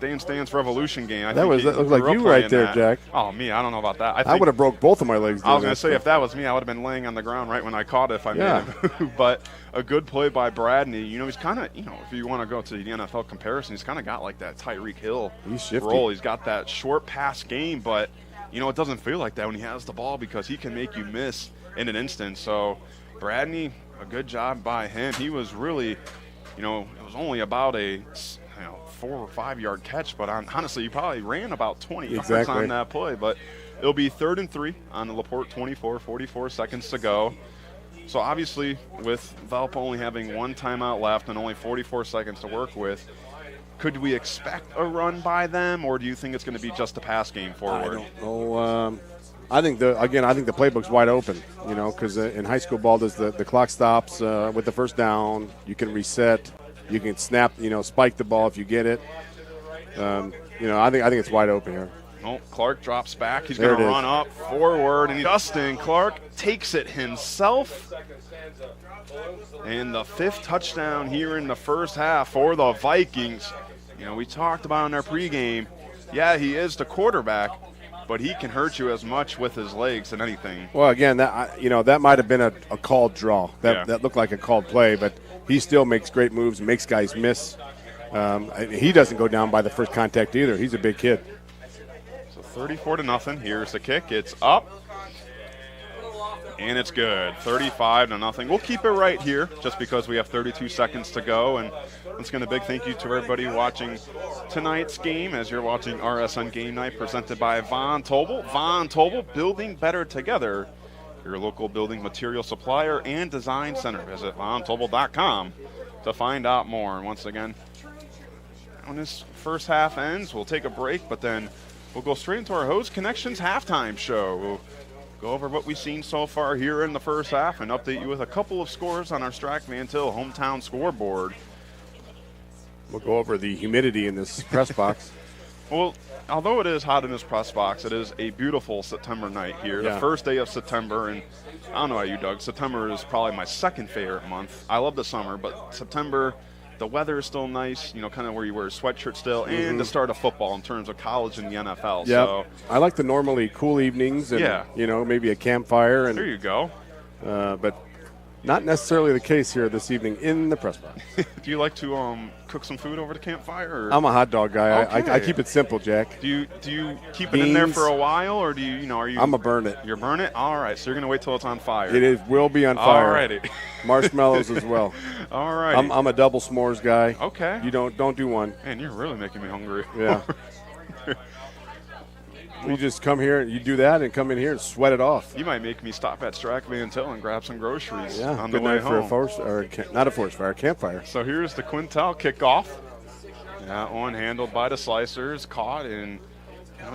[SPEAKER 1] Dance Dance Revolution game.
[SPEAKER 2] That looked like you right there,
[SPEAKER 1] that.
[SPEAKER 2] Jack.
[SPEAKER 1] Oh, me, I don't know about that.
[SPEAKER 2] I would have broke both of my legs.
[SPEAKER 1] I was going to say, if that was me, I would have been laying on the ground right when I caught it if I made it. But a good play by Bradney. He's kind of, if you want to go to the NFL comparison, he's kind of got like that Tyreek Hill role. He's got that short pass game, but, it doesn't feel like that when he has the ball because he can make you miss in an instant. So, Bradney, a good job by him. He was really, it was only about a 4 or 5 yard catch, but honestly, he probably ran about 20 yards on that play. But it'll be 3rd and 3 on the LaPorte 24, 44 seconds to go. So obviously, with Valpo only having 1 timeout left and only 44 seconds to work with, could we expect a run by them, or do you think it's going to be just a pass game forward?
[SPEAKER 2] I don't know. I think the playbook's wide open, because in high school ball, the clock stops with the first down. You can reset. You can snap, spike the ball if you get it. I think it's wide open here.
[SPEAKER 1] Oh, Clark drops back. He's
[SPEAKER 2] There
[SPEAKER 1] going to
[SPEAKER 2] it is.
[SPEAKER 1] run up forward, and Justin Clark takes it himself. And the 5th touchdown here in the first half for the Vikings. You know, we talked about in our pregame, yeah, he is the quarterback, but he can hurt you as much with his legs than anything.
[SPEAKER 2] Well, again, that might have been a called draw. That looked like a called play, but he still makes great moves and makes guys miss. He doesn't go down by the first contact either. He's a big kid.
[SPEAKER 1] So 34-0. Here's the kick. It's up. And it's good. 35-0. We'll keep it right here just because we have 32 seconds to go. And once again, a big thank you to everybody watching tonight's game as you're watching RSN Game Night presented by Von Tobel. Von Tobel, building better together. Your local building material supplier and design center. Visit vontobel.com to find out more. And once again, when this first half ends, we'll take a break, but then we'll go straight into our Host Connections halftime show. We'll go over what we've seen so far here in the first half and update you with a couple of scores on our Strack Van Til hometown scoreboard.
[SPEAKER 2] We'll go over the humidity in this press box.
[SPEAKER 1] Well, although it is hot in this press box, it is a beautiful September night here, the first day of September. And I don't know about you, Doug. September is probably my second favorite month. I love the summer, but September, the weather is still nice, you know, kind of where you wear a sweatshirt still, and the start of football in terms of college and the NFL.
[SPEAKER 2] Yeah,
[SPEAKER 1] So
[SPEAKER 2] I like the normally cool evenings and, you know, maybe a campfire. And
[SPEAKER 1] there you go.
[SPEAKER 2] But not necessarily the case here this evening in the press box.
[SPEAKER 1] Do you like to cook some food over the campfire? Or?
[SPEAKER 2] I'm a hot dog guy.
[SPEAKER 1] Okay.
[SPEAKER 2] I keep it simple, Jack.
[SPEAKER 1] Do you keep it in there for a while, or do you are you?
[SPEAKER 2] I'm a burn it.
[SPEAKER 1] You're burn it. All right, so you're gonna wait till it's on fire.
[SPEAKER 2] It will be on fire.
[SPEAKER 1] All righty.
[SPEAKER 2] Marshmallows as well.
[SPEAKER 1] All right.
[SPEAKER 2] I'm a double s'mores guy.
[SPEAKER 1] Okay.
[SPEAKER 2] You don't do one.
[SPEAKER 1] Man, you're really making me hungry.
[SPEAKER 2] Yeah. You just come here, you do that, and come in here and sweat it off.
[SPEAKER 1] You might make me stop at Strack Van Til and grab some groceries on
[SPEAKER 2] good
[SPEAKER 1] the way
[SPEAKER 2] night
[SPEAKER 1] home.
[SPEAKER 2] for not a forest fire, a campfire.
[SPEAKER 1] So here's the Quintel kickoff. That one handled by the Slicers, caught and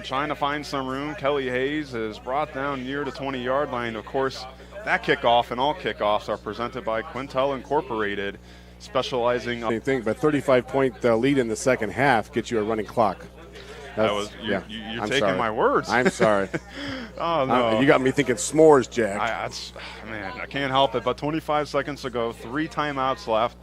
[SPEAKER 1] trying to find some room. Kelly Hayes is brought down near the 20-yard line. Of course, that kickoff and all kickoffs are presented by Quintel Incorporated, specializing.
[SPEAKER 2] Same thing, but 35-point lead in the second half gets you a running clock.
[SPEAKER 1] You're taking my words.
[SPEAKER 2] I'm sorry.
[SPEAKER 1] Oh, no.
[SPEAKER 2] You got me thinking s'mores, Jack.
[SPEAKER 1] I can't help it. But 25 seconds to go, 3 timeouts left.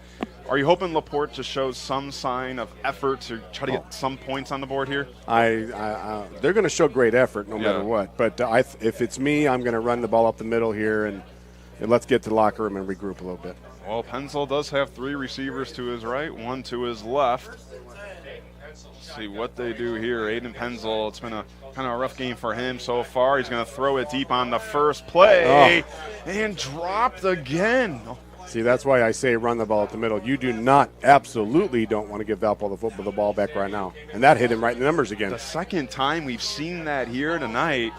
[SPEAKER 1] Are you hoping LaPorte just shows some sign of effort to try to get some points on the board here?
[SPEAKER 2] They're going to show great effort no matter what. But if it's me, I'm going to run the ball up the middle here and let's get to the locker room and regroup a little bit.
[SPEAKER 1] Well, Penzel does have 3 receivers to his right, 1 to his left. See what they do here. Aiden Penzel, it's been a kind of a rough game for him so far. He's going to throw it deep on the first play and dropped again.
[SPEAKER 2] See, that's why I say run the ball at the middle. You absolutely don't want to give Valpo the ball back right now. And that hit him right in the numbers again.
[SPEAKER 1] The second time we've seen that here tonight,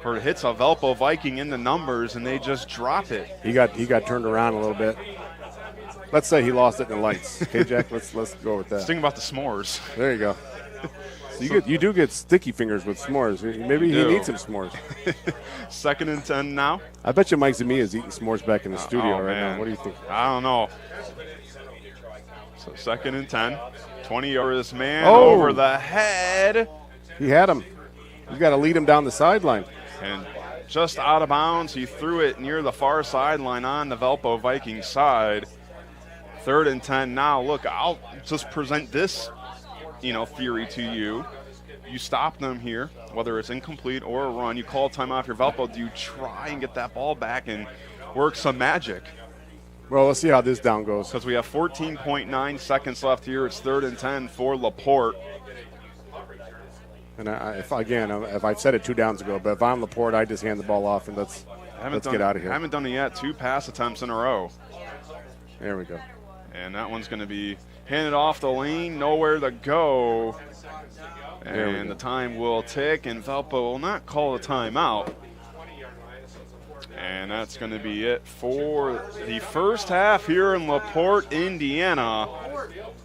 [SPEAKER 1] where it hits a Valpo Viking in the numbers and they just drop it.
[SPEAKER 2] He got turned around a little bit. Let's say he lost it in the lights. Okay, Jack, let's go with that.
[SPEAKER 1] Let's think about the s'mores.
[SPEAKER 2] There you go. So you do get sticky fingers with s'mores. Maybe he needs some s'mores.
[SPEAKER 1] 2nd and 10 now.
[SPEAKER 2] I bet you Mike Zamia is eating s'mores back in the studio right now. What do you think?
[SPEAKER 1] I don't know. So 2nd and 10. 20 over this man over the head.
[SPEAKER 2] He had him. He's got to lead him down the sideline.
[SPEAKER 1] And just out of bounds, he threw it near the far sideline on the Valpo Vikings side. 3rd and 10 now. Look, I'll just present this theory to you. You stop them here, whether it's incomplete or a run. You call timeout for Valpo. Do you try and get that ball back and work some magic?
[SPEAKER 2] Well, let's see how this down goes.
[SPEAKER 1] Because we have 14.9 seconds left here. It's 3rd and 10 for LaPorte.
[SPEAKER 2] And if I've said it 2 downs ago, but if I'm LaPorte, I just hand the ball off and let's get out of here.
[SPEAKER 1] I haven't done it yet. 2 pass attempts in a row.
[SPEAKER 2] There we go.
[SPEAKER 1] And that one's going to be handed off the lane, nowhere to go. And the time will tick, and Valpo will not call a timeout. And that's going to be it for the first half here in LaPorte, Indiana.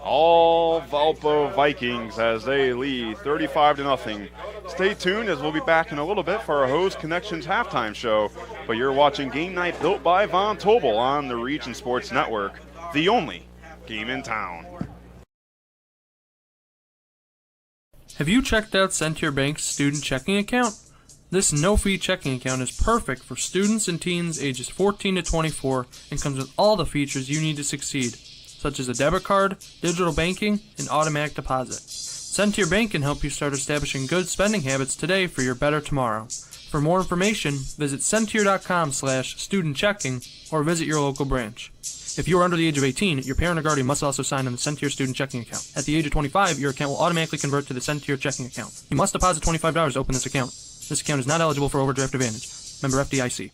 [SPEAKER 1] All Valpo Vikings as they lead 35-0. Stay tuned as we'll be back in a little bit for our Host Connections halftime show. But you're watching Game Night built by Von Tobel on the Region Sports Network, the only game in town.
[SPEAKER 11] Have you checked out Centier Bank's student checking account? This no-fee checking account is perfect for students and teens ages 14 to 24 and comes with all the features you need to succeed, such as a debit card, digital banking, and automatic deposit. Centier Bank can help you start establishing good spending habits today for your better tomorrow. For more information, visit Centier.com/student-checking or visit your local branch. If you are under the age of 18, your parent or guardian must also sign on the Centier student checking account. At the age of 25, your account will automatically convert to the Centier checking account. You must deposit $25 to open this account. This account is not eligible for overdraft advantage. Member FDIC.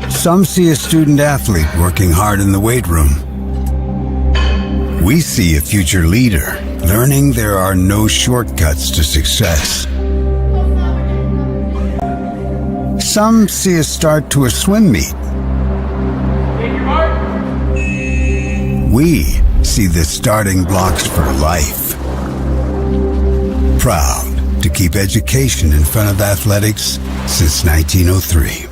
[SPEAKER 7] Some see a student athlete working hard in the weight room. We see a future leader learning there are no shortcuts to success. Some see a start to a swim meet. We see the starting blocks for life. Proud to keep education in front of athletics since 1903.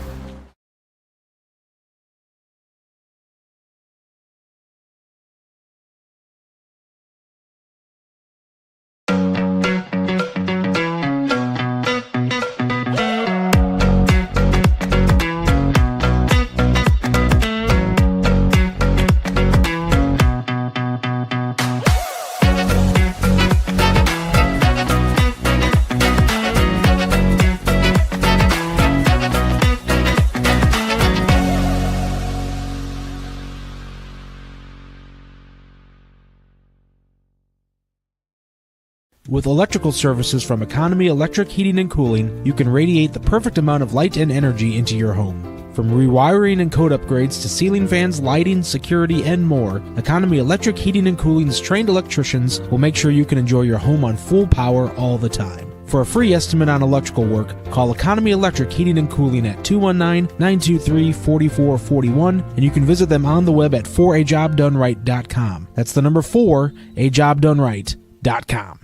[SPEAKER 4] With electrical services from Economy Electric Heating and Cooling, you can radiate the perfect amount of light and energy into your home. From rewiring and code upgrades to ceiling fans, lighting, security, and more, Economy Electric Heating and Cooling's trained electricians will make sure you can enjoy your home on full power all the time. For a free estimate on electrical work, call Economy Electric Heating and Cooling at 219-923-4441, and you can visit them on the web at 4ajobdoneright.com. That's the number 4ajobdoneright.com.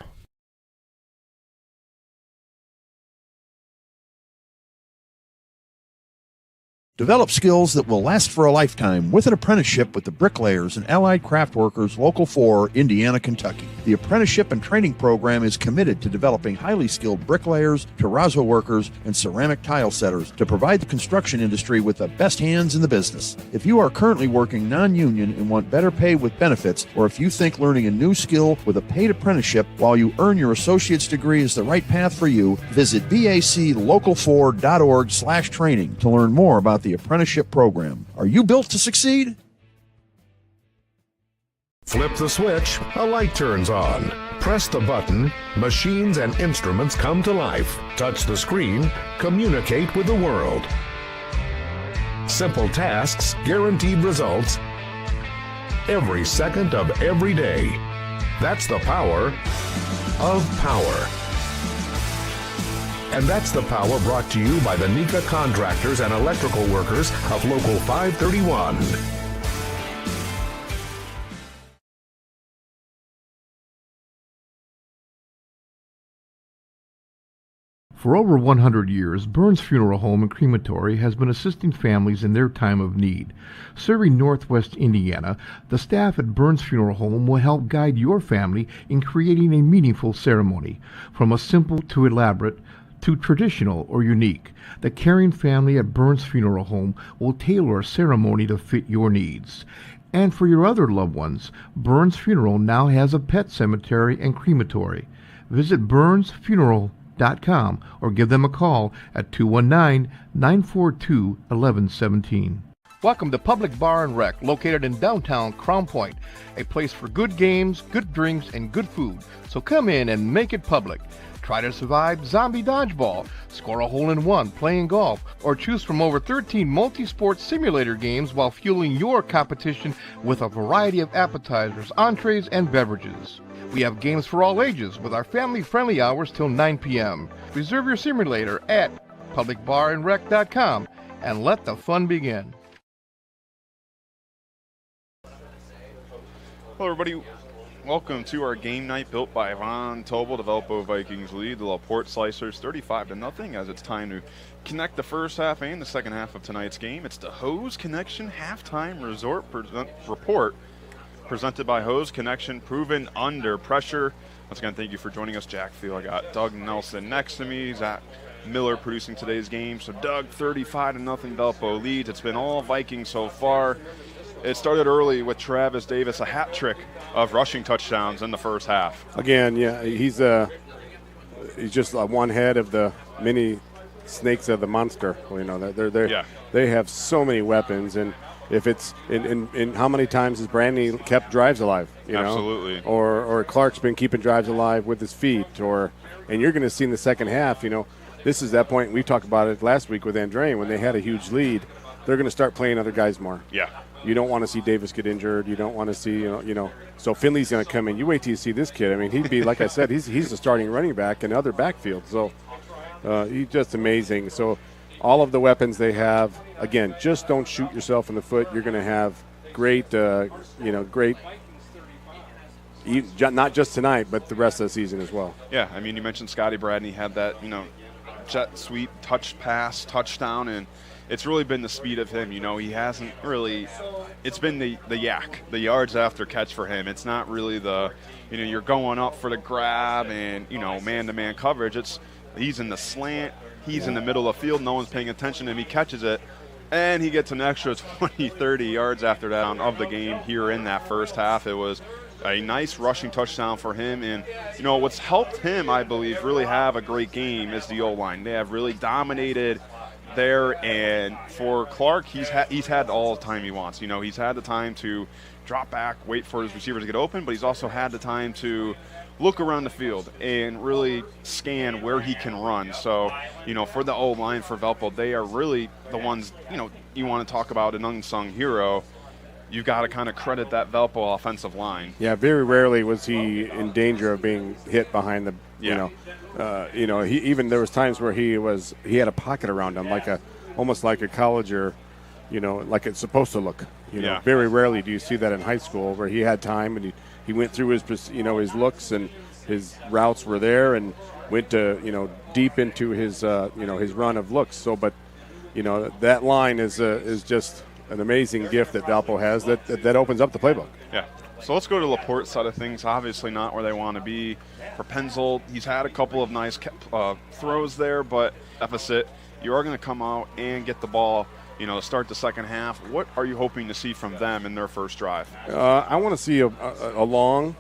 [SPEAKER 12] Develop skills that will last for a lifetime with an apprenticeship with the Bricklayers and Allied Craft Workers Local 4, Indiana, Kentucky. The apprenticeship and training program is committed to developing highly skilled bricklayers, terrazzo workers, and ceramic tile setters to provide the construction industry with the best hands in the business. If you are currently working non-union and want better pay with benefits, or if you think learning a new skill with a paid apprenticeship while you earn your associate's degree is the right path for you, visit baclocal4.org/training to learn more about the apprenticeship program. Are you built to succeed?
[SPEAKER 13] Flip the switch, a light turns on. Press the button, machines and instruments come to life. Touch the screen, communicate with the world. Simple tasks, guaranteed results, every second of every day. That's the power of power. And that's the power brought to you by the NECA contractors and electrical workers of Local 531.
[SPEAKER 14] For over 100 years, Burns Funeral Home and Crematory has been assisting families in their time of need. Serving Northwest Indiana, the staff at Burns Funeral Home will help guide your family in creating a meaningful ceremony. From a simple to elaborate, to traditional or unique, the caring family at Burns Funeral Home will tailor a ceremony to fit your needs. And for your other loved ones, Burns Funeral now has a pet cemetery and crematory. Visit burnsfuneral.com or give them a call at 219-942-1117.
[SPEAKER 15] Welcome to Public Bar and Rec, located in downtown Crown Point, a place for good games, good drinks, and good food. So come in and make it public. Try to survive zombie dodgeball, score a hole-in-one playing golf, or choose from over 13 multi-sport simulator games while fueling your competition with a variety of appetizers, entrees, and beverages. We have games for all ages with our family-friendly hours till 9 p.m. Reserve your simulator at publicbarandrec.com and let the fun begin.
[SPEAKER 1] Hello, everybody. Welcome to our game night built by Von Tobel. The Valpo Vikings lead the LaPorte Slicers 35-0 as it's time to connect the first half and the second half of tonight's game. It's the Hose Connection Halftime Report presented by Hose Connection, proven under pressure. Once again, thank you for joining us, Jack Field. I got Doug Nelson next to me. Zach Miller producing today's game. So Doug, 35-0 Valpo leads. It's been all Vikings so far. It started early with Travis Davis, a hat trick of rushing touchdowns in the first half.
[SPEAKER 2] Again, yeah, he's just one head of the many snakes of the monster. You know, they have so many weapons, and if it's in how many times has Brandy kept drives alive? You know?
[SPEAKER 1] Absolutely.
[SPEAKER 2] Or Clark's been keeping drives alive with his feet, and you're going to see in the second half. You know, this is that point we talked about it last week with Andrean when they had a huge lead. They're going to start playing other guys more.
[SPEAKER 1] Yeah.
[SPEAKER 2] You don't want to see Davis get injured. You don't want to see, you know. So Finley's going to come in. You wait till you see this kid. I mean, he'd be, like I said, he's the starting running back in other backfield. So he's just amazing. So all of the weapons they have, again, just don't shoot yourself in the foot. You're going to have great, great, not just tonight, but the rest of the season as well.
[SPEAKER 1] Yeah, I mean, you mentioned Scotty Bradney had that, jet sweep, touchdown, and it's really been the speed of him. You know, he hasn't really – it's been the yak, the yards after catch for him. It's not really the – you're going up for the grab and, man-to-man coverage. He's in the slant. He's in the middle of the field. No one's paying attention to him. He catches it, and he gets an extra 20, 30 yards after that of the game here in that first half. It was a nice rushing touchdown for him. And, what's helped him, I believe, really have a great game is the O-line. They have really dominated – there, and for Clark, he's had all the time he wants. He's had the time to drop back, wait for his receivers to get open, but he's also had the time to look around the field and really scan where he can run. So, for the O-line for Valpo, they are really the ones, you want to talk about an unsung hero. You've got to kind of credit that Valpo offensive line.
[SPEAKER 2] Yeah, very rarely was he in danger of being hit behind the, there was times where he had a pocket around him, almost like a college or, like it's supposed to look. Very rarely do you see that in high school where he had time and he went through his looks and his routes were there and went to, deep into his, his run of looks. So, but, that line is just an amazing gift that Valpo has that opens up the playbook.
[SPEAKER 1] Yeah. So let's go to LaPorte's side of things. Obviously not where they want to be. For Penzel, he's had a couple of nice throws there, but deficit. You are going to come out and get the ball, to start the second half. What are you hoping to see from them in their first drive?
[SPEAKER 2] I want to see a long,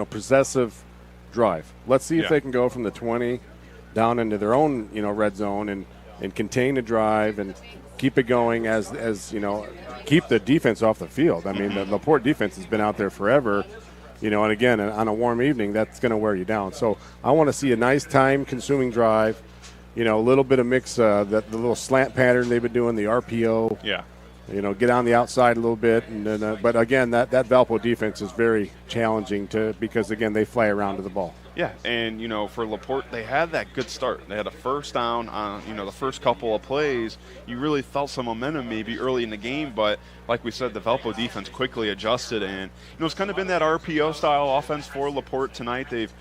[SPEAKER 2] possessive drive. Let's see if they can go from the 20 down into their own, red zone and contain the drive and keep it going as keep the defense off the field. I mean, the LaPorte defense has been out there forever, and again, on a warm evening, that's going to wear you down. So I want to see a nice time-consuming drive, a little bit of mix, the little slant pattern they've been doing, the RPO.
[SPEAKER 1] Yeah.
[SPEAKER 2] Get on the outside a little bit. And then, but, again, that Valpo defense is very challenging because, again, they fly around to the ball.
[SPEAKER 1] Yeah, and, for LaPorte, they had that good start. They had a first down on, the first couple of plays. You really felt some momentum maybe early in the game, but like we said, the Valpo defense quickly adjusted. And, it's kind of been that RPO-style offense for LaPorte tonight. They've,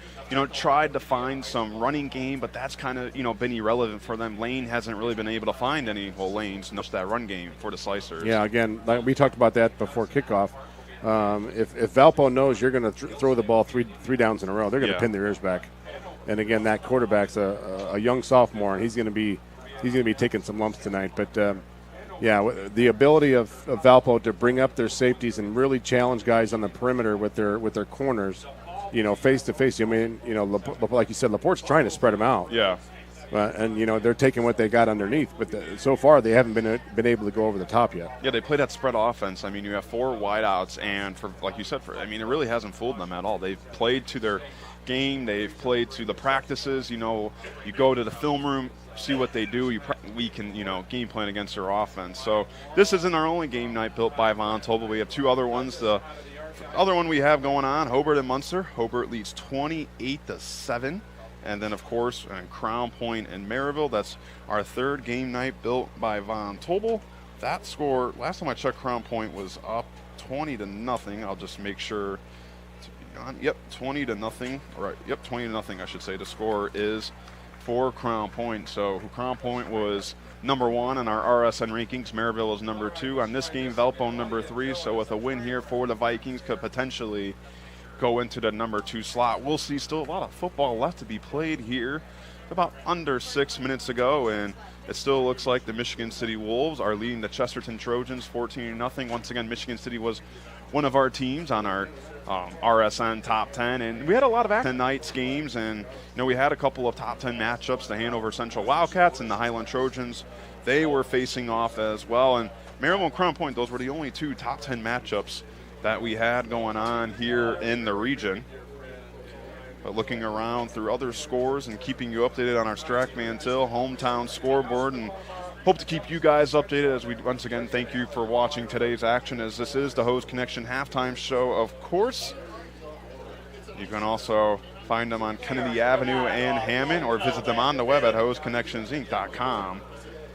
[SPEAKER 1] tried to find some running game, but that's kind of, been irrelevant for them. Lane hasn't really been able to find any lanes, just that run game for the Slicers.
[SPEAKER 2] Yeah, again, like we talked about that before kickoff. If Valpo knows you're going to throw the ball three downs in a row, they're going to pin their ears back. And again, that quarterback's a young sophomore, and he's going to be taking some lumps tonight. But the ability of Valpo to bring up their safeties and really challenge guys on the perimeter with their corners, face to face. I mean, like you said, LaPorte's trying to spread them out.
[SPEAKER 1] Yeah.
[SPEAKER 2] And they're taking what they got underneath, but so far they haven't been able to go over the top yet.
[SPEAKER 1] Yeah, they play that spread offense. I mean, you have 4 wideouts, and like you said, it really hasn't fooled them at all. They've played to their game. They've played to the practices. You go to the film room, see what they do. We can game plan against their offense. So this isn't our only game night built by Von Tobel. We have 2 other ones. The other one we have going on, Hobart and Munster. Hobart leads 28-7. And then, of course, Crown Point and Maryville. That's our 3rd game night built by Von Tobel. That score, last time I checked, Crown Point was up 20-0. I'll just make sure to be on. Yep, 20-0. Right. Yep, 20-0. I should say the score is for Crown Point. So Crown Point was number 1 in our RSN rankings. Maryville is number 2 on this game. Valpo number 3. So with a win here for the Vikings, could potentially go into the number 2 slot. We'll see. Still a lot of football left to be played here. About under 6 minutes ago, and it still looks like the Michigan City Wolves are leading the Chesterton Trojans 14-0. Once again, Michigan City was one of our teams on our RSN top 10, and we had a lot of tonight's games, and we had a couple of top 10 matchups. The Hanover Central Wildcats and the Highland Trojans, they were facing off as well, and Maryville and Crown Point, those were the only 2 top 10 matchups that we had going on here in the region. But looking around through other scores and keeping you updated on our Strack Mantil hometown scoreboard, and hope to keep you guys updated as we once again thank you for watching today's action, as this is the Hose Connection halftime show, of course. You can also find them on Kennedy Avenue in Hammond, or visit them on the web at hoseconnectionsinc.com.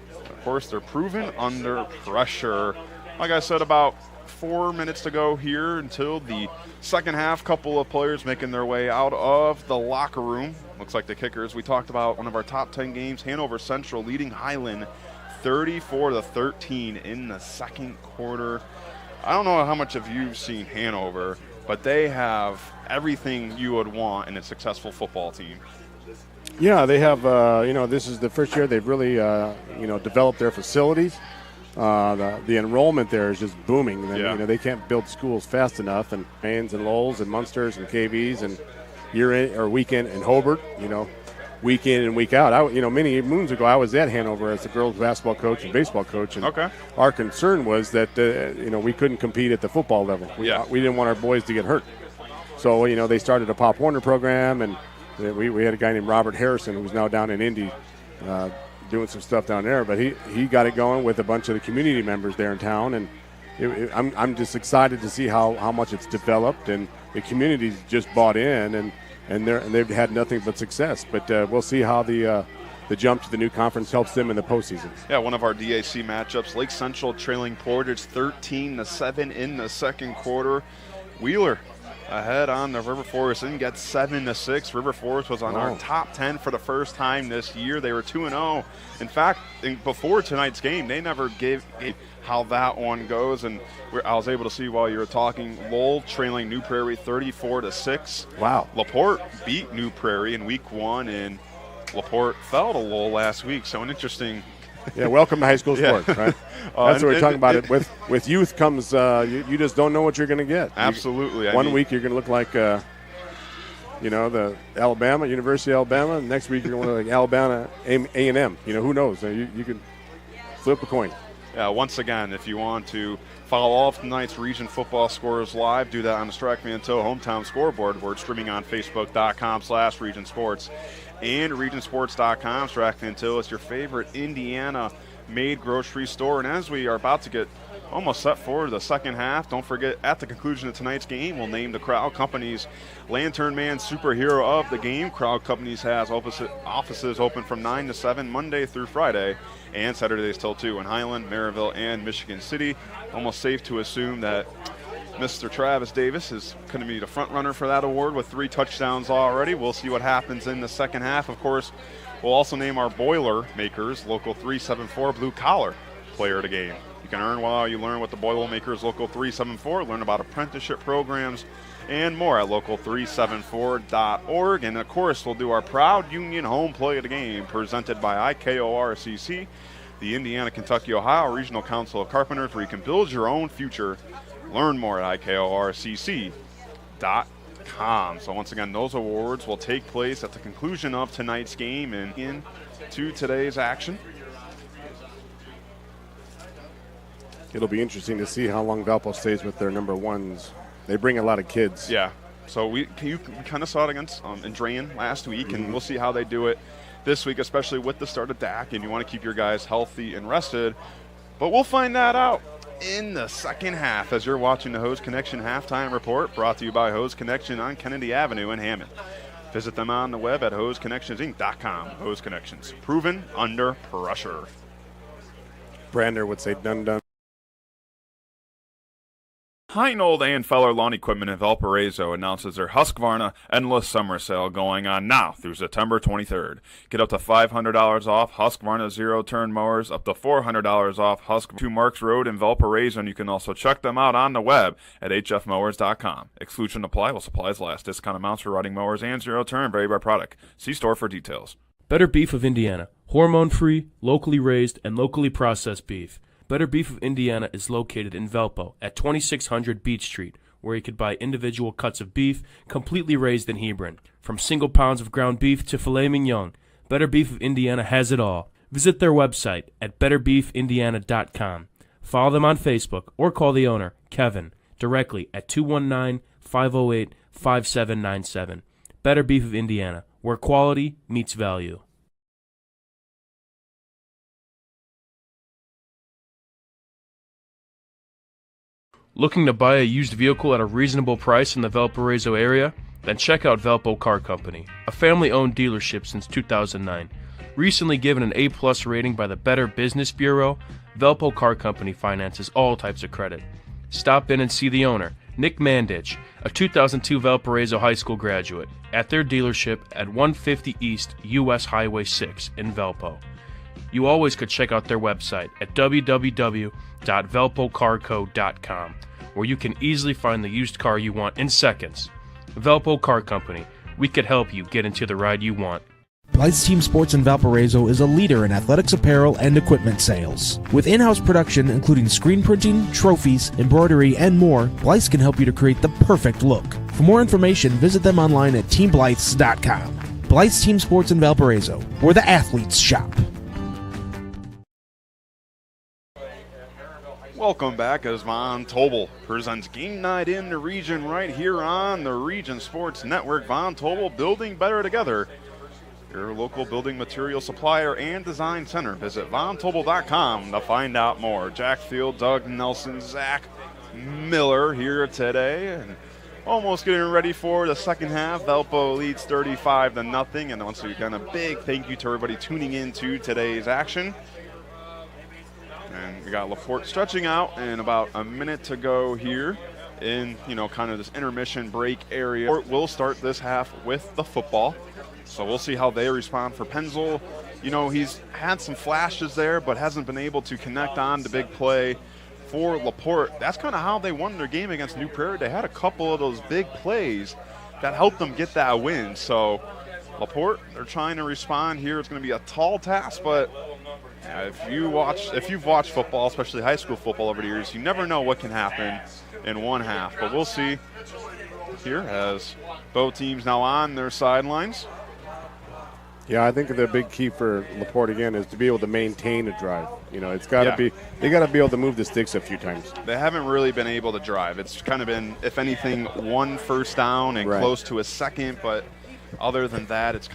[SPEAKER 1] Of course, they're proven under pressure. Like I said, about 4 minutes to go here until the second half. Couple of players making their way out of the locker room. Looks like the kickers. We talked about one of our top 10 games. Hanover Central leading Highland 34-13 in the second quarter. I don't know how much of you've seen Hanover, but they have everything you would want in a successful football team.
[SPEAKER 2] Yeah, they have, this is the first year they've really, developed their facilities. The enrollment there is just booming. And, they can't build schools fast enough. And Mains and Lowells and Munsters and KVs and weekend in Hobart, week in and week out. Many moons ago I was at Hanover as the girls basketball coach and baseball coach. And our concern was that, we couldn't compete at the football level. We didn't want our boys to get hurt. So, they started a Pop Warner program, and we had a guy named Robert Harrison who's now down in Indy doing some stuff down there, but he got it going with a bunch of the community members there in town, and I'm just excited to see how much it's developed, and the community's just bought in, and they've had nothing but success. But we'll see how the jump to the new conference helps them in the postseason.
[SPEAKER 1] Yeah, one of our DAC matchups, Lake Central trailing Portage 13-7 in the second quarter. Wheeler ahead on the River Forest and gets 7-6. River Forest was on our top 10 for the first time this year. They were 2-0. In fact, before tonight's game, they never gave how that one goes. And I was able to see while you were talking, Lowell trailing New Prairie 34-6.
[SPEAKER 2] Wow.
[SPEAKER 1] LaPorte beat New Prairie in week 1, and LaPorte fell to Lowell last week. So an interesting.
[SPEAKER 2] Yeah, welcome to high school sports, right? That's what we're talking about. With youth comes, you just don't know what you're going to get.
[SPEAKER 1] Absolutely.
[SPEAKER 2] One week you're going to look like, the Alabama, University of Alabama. Next week you're going to look like Alabama A&M. Who knows? You can flip a coin.
[SPEAKER 1] Once again, if you want to follow all of tonight's region football scores live, do that on the Strack Mantil hometown scoreboard. We're streaming on Facebook.com/Region Sports. And regionsports.com. Strack Mantil is your favorite Indiana-made grocery store. And as we are about to get almost set for the second half, don't forget, at the conclusion of tonight's game, we'll name the Crowd Companies Lantern Man Superhero of the game. Crowd Companies has offices open from 9 to 7 Monday through Friday, and Saturdays till 2 in Highland, Maryville, and Michigan City. Almost safe to assume that Mr. Travis Davis is going to be the front runner for that award with 3 touchdowns already. We'll see what happens in the second half. Of course, we'll also name our Boilermakers Local 374 Blue Collar Player of the Game. You can earn while you learn with the Boilermakers Local 374. Learn about apprenticeship programs and more at local374.org. And, of course, we'll do our Proud Union Home Play of the Game presented by IKORCC, the Indiana, Kentucky, Ohio Regional Council of Carpenters, where you can build your own future. Learn more at IKORCC.com. So once again, those awards will take place at the conclusion of tonight's game. And to today's action.
[SPEAKER 2] It'll be interesting to see how long Valpo stays with their number ones. They bring a lot of kids.
[SPEAKER 1] Yeah. So you kind of saw it against Andrean last week, and we'll see how they do it this week, especially with the start of Dak, and you want to keep your guys healthy and rested. But we'll find that out in the second half as you're watching the Hose Connection Halftime Report, brought to you by Hose Connection on Kennedy Avenue in Hammond. Visit them on the web at hoseconnectionsinc.com. Hose Connections, proven under pressure.
[SPEAKER 2] Brander would say dun dun.
[SPEAKER 1] Heinold and Feller Lawn Equipment in Valparaiso announces their Husqvarna Endless Summer Sale going on now through September 23rd. Get up to $500 off Husqvarna zero-turn mowers, up to $400 off Husqvarna 2 Marks Road in Valparaiso, and you can also check them out on the web at hfmowers.com. Exclusion apply while supplies last. Discount amounts for riding mowers and zero-turn vary by product. See store for details.
[SPEAKER 16] Better Beef of Indiana. Hormone-free, locally raised, and locally processed beef. Better Beef of Indiana is located in Valpo at 2600 Beach Street, where you could buy individual cuts of beef completely raised in Hebron. From single pounds of ground beef to filet mignon, Better Beef of Indiana has it all. Visit their website at betterbeefindiana.com. Follow them on Facebook or call the owner, Kevin, directly at 219-508-5797. Better Beef of Indiana, where quality meets value. Looking to buy a used vehicle at a reasonable price in the Valparaiso area? Then check out Valpo Car Company, a family-owned dealership since 2009. Recently given an A+ rating by the Better Business Bureau, Valpo Car Company finances all types of credit. Stop in and see the owner, Nick Mandich, a 2002 Valparaiso High School graduate, at their dealership at 150 East US Highway 6 in Valpo. You always could check out their website at www.valpocarco.com, where you can easily find the used car you want in seconds. Valpo Car Company, we could help you get into the ride you want.
[SPEAKER 4] Blythe's Team Sports in Valparaiso is a leader in athletics apparel and equipment sales. With in-house production including screen printing, trophies, embroidery, and more, Blythe's can help you to create the perfect look. For more information, visit them online at teamblythes.com. Blythe's Team Sports in Valparaiso, where the athletes shop.
[SPEAKER 1] Welcome back as Von Tobel presents Game Night in the Region right here on the Region Sports Network. Von Tobel, building better together. Your local building material supplier and design center. Visit VonTobel.com to find out more. Jack Field, Doug Nelson, Zach Miller here today. And almost getting ready for the second half. Valpo leads 35-0. And once again, a big thank you to everybody tuning in to today's action. And we got LaPorte stretching out, and about a minute to go here in, kind of this intermission break area. LaPorte will start this half with the football, so we'll see how they respond for Penzel. He's had some flashes there, but hasn't been able to connect on the big play for LaPorte. That's kind of how they won their game against New Prairie. They had a couple of those big plays that helped them get that win. So LaPorte, they're trying to respond here. It's going to be a tall task, but if you've watched football, especially high school football over the years, you never know what can happen in one half. But we'll see here as both teams now on their sidelines.
[SPEAKER 2] Yeah, I think the big key for LaPorte again is to be able to maintain a drive. It's got to be, they got to be able to move the sticks a few times.
[SPEAKER 1] They haven't really been able to drive. It's kind of been, if anything, one first down and close to a second. But other than that, it's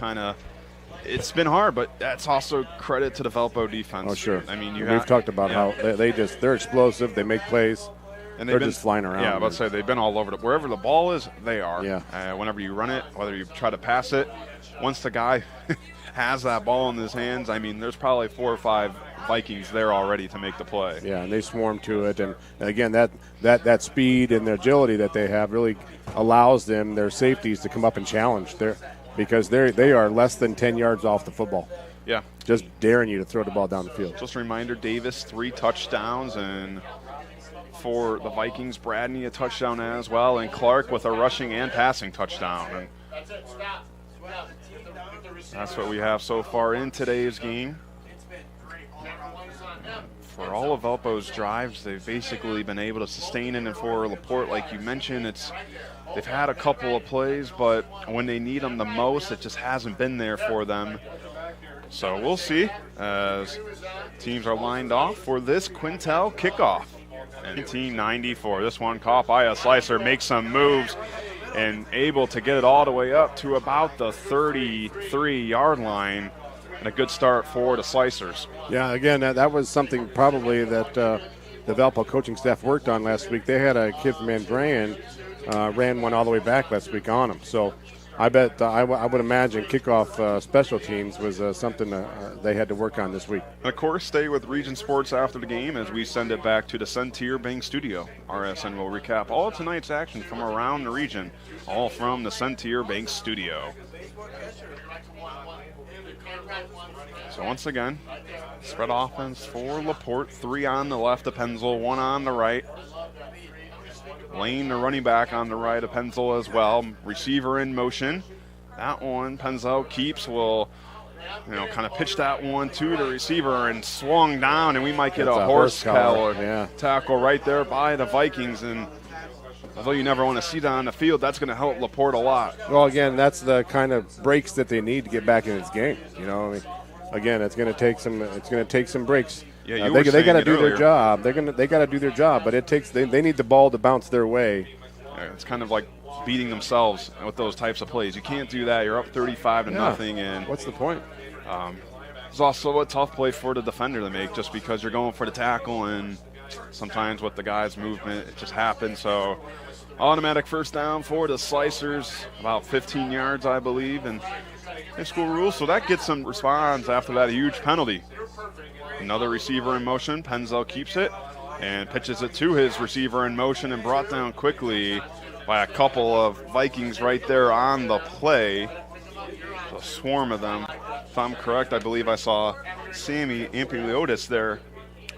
[SPEAKER 1] been hard, but that's also credit to the Valpo defense.
[SPEAKER 2] Oh, sure.
[SPEAKER 1] I mean,
[SPEAKER 2] we've talked about how they're explosive, they make plays, and they're just flying around.
[SPEAKER 1] Yeah, I was about to say, they've been all over. Wherever the ball is, they are.
[SPEAKER 2] Yeah.
[SPEAKER 1] Whenever you run it, whether you try to pass it, once the guy has that ball in his hands, I mean, there's probably 4 or 5 Vikings there already to make the play.
[SPEAKER 2] Yeah, and they swarm to it. And again, that speed and the agility that they have really allows them, their safeties, to come up and challenge. Because they are less than 10 yards off the football.
[SPEAKER 1] Yeah.
[SPEAKER 2] Just daring you to throw the ball down the field.
[SPEAKER 1] Just a reminder, Davis, 3 touchdowns, and for the Vikings, Bradney a touchdown as well, and Clark with a rushing and passing touchdown. And that's what we have so far in today's game. For all of Valpo's drives, they've basically been able to sustain it, and for LaPorte, like you mentioned, they've had a couple of plays, but when they need them the most, it just hasn't been there for them. So we'll see as teams are lined off for this Quintel kickoff. 1994. This one caught by a slicer, makes some moves, and able to get it all the way up to about the 33-yard line. And a good start for the Slicers.
[SPEAKER 2] Yeah, again, that was something probably that the Valpo coaching staff worked on last week. They had a kid from Andrean ran one all the way back last week on him. So I bet I would imagine kickoff special teams was something they had to work on this week.
[SPEAKER 1] And of course, stay with Region Sports after the game as we send it back to the Sentier Bank studio. RSN will recap all tonight's action from around the region, all from the Sentier Bank studio. So once again, spread offense for LaPorte. 3 on the left of Penzel, 1 on the right. Lane, the running back, on the right of Penzel as well. Receiver in motion. That one, Penzel keeps, will kind of pitch that one to the receiver and swung down, and we might get a horse collar tackle right there by the Vikings. And although you never want to see that on the field, that's going to help LaPorte a lot.
[SPEAKER 2] Well, again, that's the kind of breaks that they need to get back in this game. Again, it's going to take some. It's going to take some breaks.
[SPEAKER 1] Yeah,
[SPEAKER 2] they got to do their job. They got to do their job, but it takes. They need the ball to bounce their way.
[SPEAKER 1] It's kind of like beating themselves with those types of plays. You can't do that. You're up 35 to nothing, and
[SPEAKER 2] what's the point?
[SPEAKER 1] It's also a tough play for the defender to make, just because you're going for the tackle, and sometimes with the guy's movement, it just happens. So automatic first down for the Slicers, about 15 yards, I believe, and high school rules. So that gets some response after that huge penalty. Another receiver in motion. Penzel keeps it and pitches it to his receiver in motion, and brought down quickly by a couple of Vikings right there on the play. A swarm of them. If I'm correct, I believe I saw Sammy Ampliotis there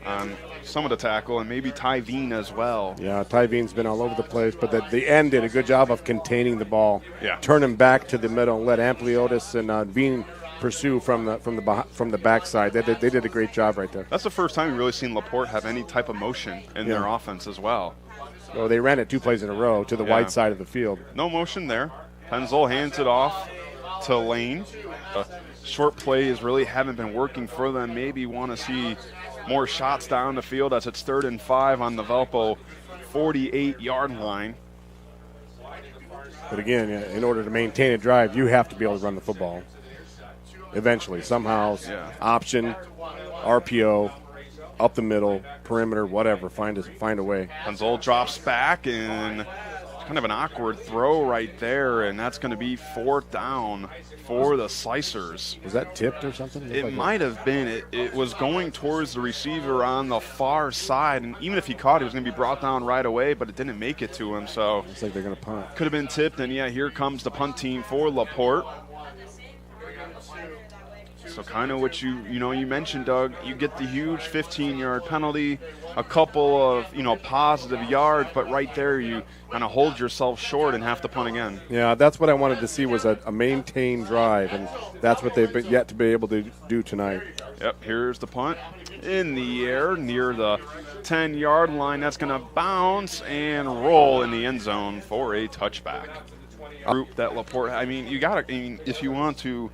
[SPEAKER 1] on some of the tackle, and maybe Ty Veen as well.
[SPEAKER 2] Yeah, Ty Veen's been all over the place, but the end did a good job of containing the ball.
[SPEAKER 1] Yeah.
[SPEAKER 2] Turn him back to the middle and let Ampliotis and Veen pursue from the backside. They did a great job right there.
[SPEAKER 1] That's the first time we've really seen LaPorte have any type of motion in their offense as well.
[SPEAKER 2] Well, they ran it 2 plays in a row to the wide side of the field.
[SPEAKER 1] No motion there. Penzel hands it off to Lane. Short plays really haven't been working for them. Maybe want to see more shots down the field as it's 3rd and 5 on the Valpo 48-yard line.
[SPEAKER 2] But again, in order to maintain a drive, you have to be able to run the football. Eventually, somehow, option, RPO, up the middle, perimeter, whatever. Find a way.
[SPEAKER 1] Penzel drops back, and kind of an awkward throw right there, and that's going to be 4th down for the Slicers.
[SPEAKER 2] Was that tipped or something?
[SPEAKER 1] It might have been. It was going towards the receiver on the far side, and even if he caught it, he was going to be brought down right away, but it didn't make it to him. So
[SPEAKER 2] looks like they're going to punt.
[SPEAKER 1] Could have been tipped, and here comes the punt team for LaPorte. So kind of what you mentioned, Doug, you get the huge 15-yard penalty, a couple of, positive yards, but right there you kind of hold yourself short and have to punt again.
[SPEAKER 2] Yeah, that's what I wanted to see, was a maintained drive, and that's what they've yet to be able to do tonight.
[SPEAKER 1] Yep, here's the punt in the air near the 10-yard line. That's going to bounce and roll in the end zone for a touchback. Group that LaPorte, if you want to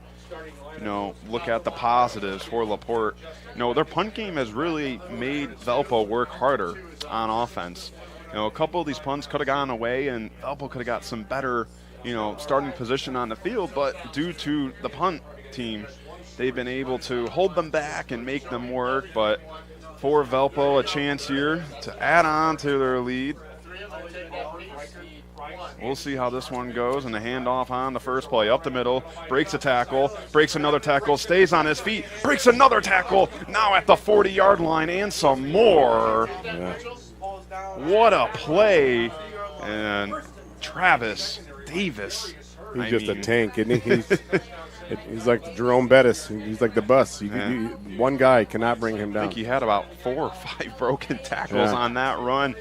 [SPEAKER 1] look at the positives for LaPorte. Their punt game has really made Valpo work harder on offense. A couple of these punts could have gone away, and Valpo could have got some better, starting position on the field, but due to the punt team, they've been able to hold them back and make them work. But for Valpo, a chance here to add on to their lead. We'll see how this one goes, and the handoff on the first play. Up the middle, breaks a tackle, breaks another tackle, stays on his feet, breaks another tackle, now at the 40-yard line, and some more.
[SPEAKER 2] Yeah.
[SPEAKER 1] What a play. And Travis Davis.
[SPEAKER 2] He's just a tank, isn't he? He's like Jerome Bettis. He's like the bus. One guy cannot bring him down.
[SPEAKER 1] I think he had about 4 or 5 broken tackles on that run.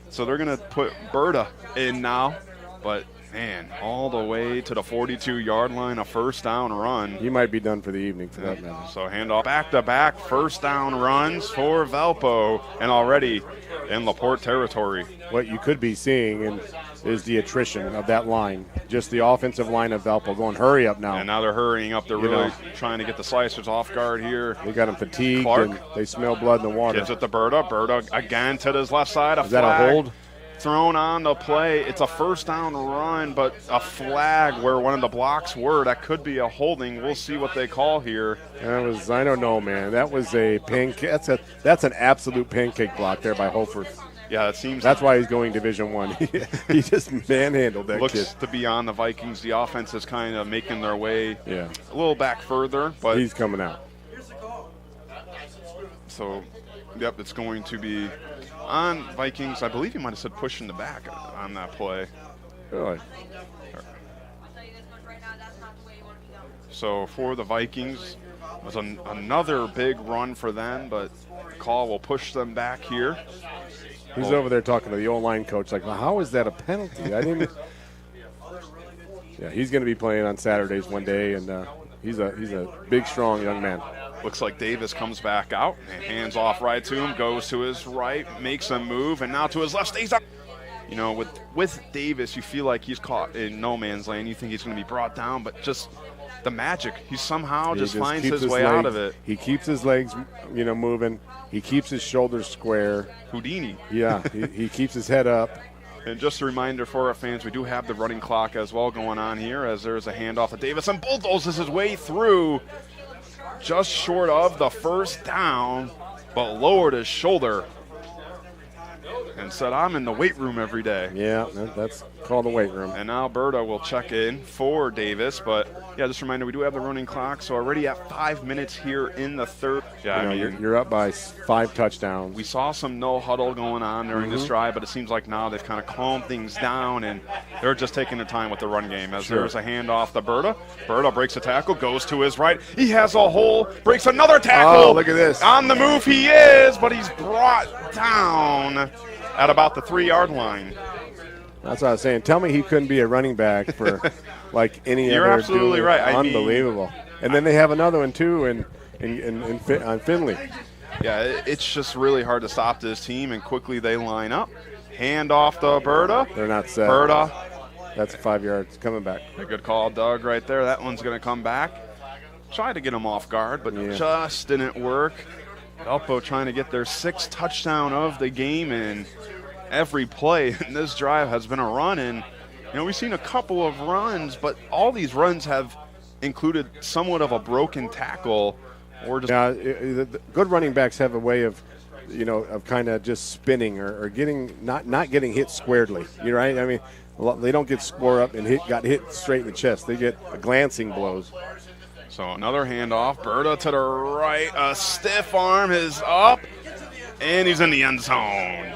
[SPEAKER 1] So they're going to put Berta in now. But, Man, all the way to the 42-yard line, a first down run.
[SPEAKER 2] He might be done for the evening for that matter.
[SPEAKER 1] So handoff back-to-back first down runs for Valpo, and already in LaPorte territory.
[SPEAKER 2] What you could be seeing is the attrition of that line. Just the offensive line of Valpo going, hurry up now.
[SPEAKER 1] And now they're hurrying up. They're really trying to get the Slicers off guard here.
[SPEAKER 2] They got them fatigued,
[SPEAKER 1] Clark
[SPEAKER 2] and they smell blood in the water.
[SPEAKER 1] Gives it to Berta. Berta again to his left side.
[SPEAKER 2] Is that a hold?
[SPEAKER 1] Thrown on the play. It's a first down run, but a flag where one of the blocks were. That could be a holding. We'll see what they call here.
[SPEAKER 2] I don't know, man. That was a pancake. That's an absolute pancake block there by Holford.
[SPEAKER 1] Yeah, it seems.
[SPEAKER 2] That's why he's going Division I. He just manhandled that
[SPEAKER 1] looks
[SPEAKER 2] kid.
[SPEAKER 1] To be on the Vikings. The offense is kind of making their way
[SPEAKER 2] a
[SPEAKER 1] little back further, but
[SPEAKER 2] he's coming out.
[SPEAKER 1] So, yep, it's going to be on Vikings. I believe he might have said push in the back on that play.
[SPEAKER 2] Really?
[SPEAKER 1] So for the Vikings, it was another big run for them, but the call will push them back here.
[SPEAKER 2] He's over there talking to the O-line coach like, well, how is that a penalty? I didn't. Yeah, he's going to be playing on Saturdays one day, and he's a big, strong young man.
[SPEAKER 1] Looks like Davis comes back out, and hands off right to him, goes to his right, makes a move, and now to his left, stays up. You know, with Davis, you feel like he's caught in no man's land. You think he's going to be brought down, but just the magic. He somehow just finds his way out of it.
[SPEAKER 2] He keeps his legs, moving. He keeps his shoulders square.
[SPEAKER 1] Houdini.
[SPEAKER 2] Yeah, he keeps his head up.
[SPEAKER 1] And just a reminder for our fans, we do have the running clock as well going on here as there's a handoff to Davis and bulldozes his way through just short of the first down, but lowered his shoulder and said, I'm in the weight room every day.
[SPEAKER 2] Yeah, that's called the weight room.
[SPEAKER 1] And now Berta will check in for Davis. But, yeah, just a reminder, we do have the running clock. So already at 5 minutes here in the third. Yeah,
[SPEAKER 2] you're up by 5 touchdowns.
[SPEAKER 1] We saw some no huddle going on during this drive, but it seems like now they've kind of calmed things down, and they're just taking their time with the run game as there's a handoff to Berta. Berta breaks a tackle, goes to his right. He has a hole, breaks another tackle.
[SPEAKER 2] Oh, look at this.
[SPEAKER 1] On the move he is, but he's brought down at about the 3-yard line.
[SPEAKER 2] That's what I was saying. Tell me he couldn't be a running back for like any other.
[SPEAKER 1] You're absolutely right.
[SPEAKER 2] Unbelievable. And then they have another one too on Finley.
[SPEAKER 1] Yeah, it's just really hard to stop this team, and quickly they line up. Hand off to Berta.
[SPEAKER 2] They're not set.
[SPEAKER 1] Berta.
[SPEAKER 2] That's 5 yards. Coming back.
[SPEAKER 1] A good call, Doug, right there. That one's going to come back. Tried to get him off guard, but just didn't work. Valpo trying to get their 6th touchdown of the game, and every play in this drive has been a run. And, we've seen a couple of runs, but all these runs have included somewhat of a broken tackle or just.
[SPEAKER 2] Yeah, the good running backs have a way of, of kind of just spinning or getting not getting hit squarely. You're right. I mean, they don't get square up and got hit straight in the chest. They get glancing blows.
[SPEAKER 1] So another handoff. Berta to the right. A stiff arm is up, and he's in the end zone.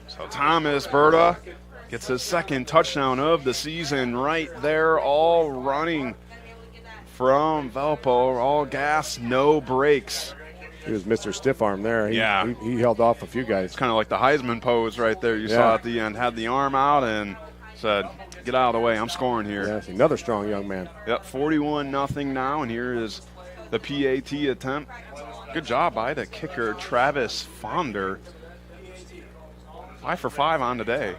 [SPEAKER 1] So Thomas Berta gets his 2nd touchdown of the season right there, all running from Valpo. All gas, no brakes.
[SPEAKER 2] He was Mr. Stiff Arm there. He held off a few guys.
[SPEAKER 1] It's kind of like the Heisman pose right there you saw at the end. Had the arm out and said, get out of the way, I'm scoring here.
[SPEAKER 2] Yeah, another strong young man.
[SPEAKER 1] Yep, 41-0 now, and here is the PAT attempt. Good job by the kicker, Travis Fonder. 5 for 5 on today.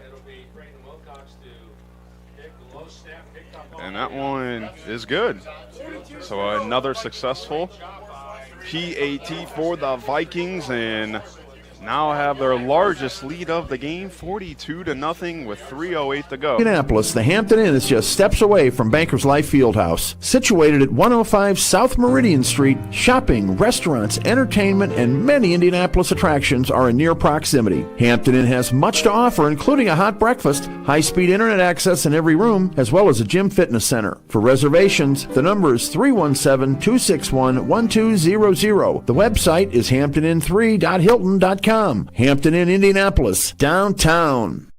[SPEAKER 1] And that one is good. So another successful PAT for the Vikings, and now have their largest lead of the game, 42-0 with 3:08 to go.
[SPEAKER 12] Indianapolis, the Hampton Inn is just steps away from Bankers Life Fieldhouse. Situated at 105 South Meridian Street, shopping, restaurants, entertainment, and many Indianapolis attractions are in near proximity. Hampton Inn has much to offer, including a hot breakfast, high-speed internet access in every room, as well as a gym fitness center. For reservations, the number is 317-261-1200. The website is hamptonin3.hilton.com. Hampton Inn, Indianapolis, downtown.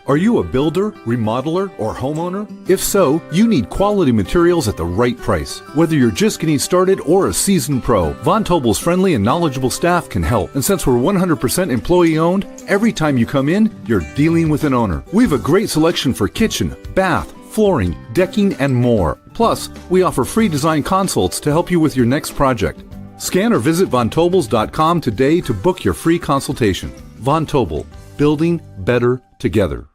[SPEAKER 3] Are you a builder, remodeler, or homeowner? If so, you need quality materials at the right price. Whether you're just getting started or a seasoned pro, Von Tobel's friendly and knowledgeable staff can help. And since we're 100% employee owned, every time you come in, you're dealing with an owner. We have a great selection for kitchen, bath, flooring, decking, and more. Plus, we offer free design consults to help you with your next project. Scan or visit VonTobels.com today to book your free consultation. Von Tobel, building better together.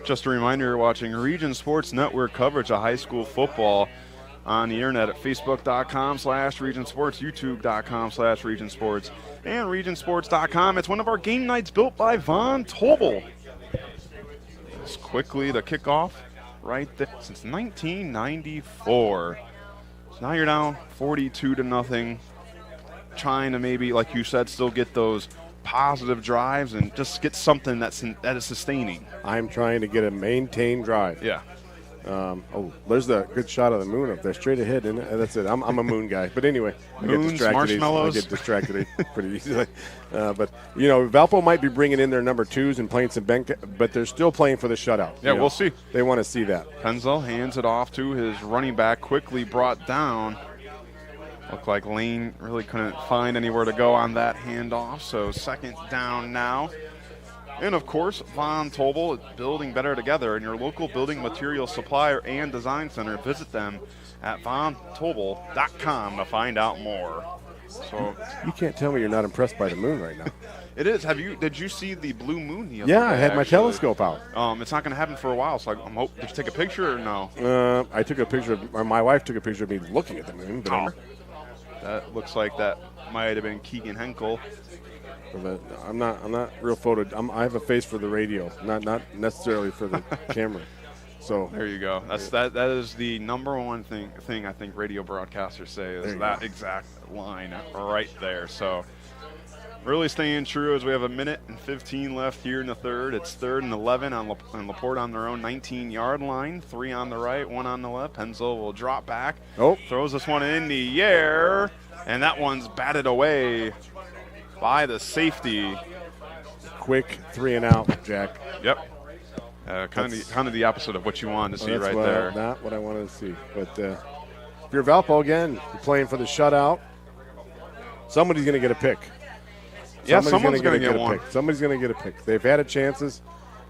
[SPEAKER 1] Just a reminder, you're watching Region Sports Network coverage of high school football on the internet at Facebook.com/Region Sports, YouTube.com/Region Sports, and RegionSports.com. It's one of our game nights built by Von Tobel. Just quickly, the kickoff right there since 1994. So now you're down 42-0, trying to maybe, like you said, still get those positive drives and just get something that is sustaining.
[SPEAKER 2] I'm trying to get a maintained drive.
[SPEAKER 1] Yeah.
[SPEAKER 2] There's the good shot of the moon up there, straight ahead, isn't it? That's it. I'm a moon guy. But anyway,
[SPEAKER 1] Moons, marshmallows.
[SPEAKER 2] I get distracted pretty easily. But, Valpo might be bringing in their number 2s and playing some bench, but they're still playing for the shutout.
[SPEAKER 1] Yeah, we'll see.
[SPEAKER 2] They want to see that.
[SPEAKER 1] Penzel hands it off to his running back, quickly brought down. Looked like Lane really couldn't find anywhere to go on that handoff, so second down now. And, of course, Von Tobel, building better together. And your local building material supplier and design center, visit them at VonTobel.com to find out more. So
[SPEAKER 2] you can't tell me you're not impressed by the moon right now.
[SPEAKER 1] It is. Did you see the blue moon the other
[SPEAKER 2] Yeah,
[SPEAKER 1] day,
[SPEAKER 2] I had my telescope out.
[SPEAKER 1] It's not going to happen for a while, so I'm hoping. Did you take a picture or no?
[SPEAKER 2] I took a picture or my wife took a picture of me looking at the moon. But
[SPEAKER 1] that looks like that might have been Keegan Henkel.
[SPEAKER 2] But I'm not real photo. I have a face for the radio, not necessarily for the camera. So
[SPEAKER 1] there you go. That is the number one thing I think radio broadcasters say is that exact line right there. So really staying true as we have 1:15 left here in the third. It's 3rd and 11 on LaPorte on their own 19-yard line. 3 on the right, 1 on the left. Penzel will drop back. Throws this one in the air, and that one's batted away by the safety.
[SPEAKER 2] Quick 3 and out, Jack.
[SPEAKER 1] Yep. Kind of the opposite of what you wanted to see right there.
[SPEAKER 2] Not what I wanted to see. But if you're Valpo again, you're playing for the shutout. Somebody's going to get a pick.
[SPEAKER 1] Someone's going to get one.
[SPEAKER 2] Somebody's going to get a pick. They've had a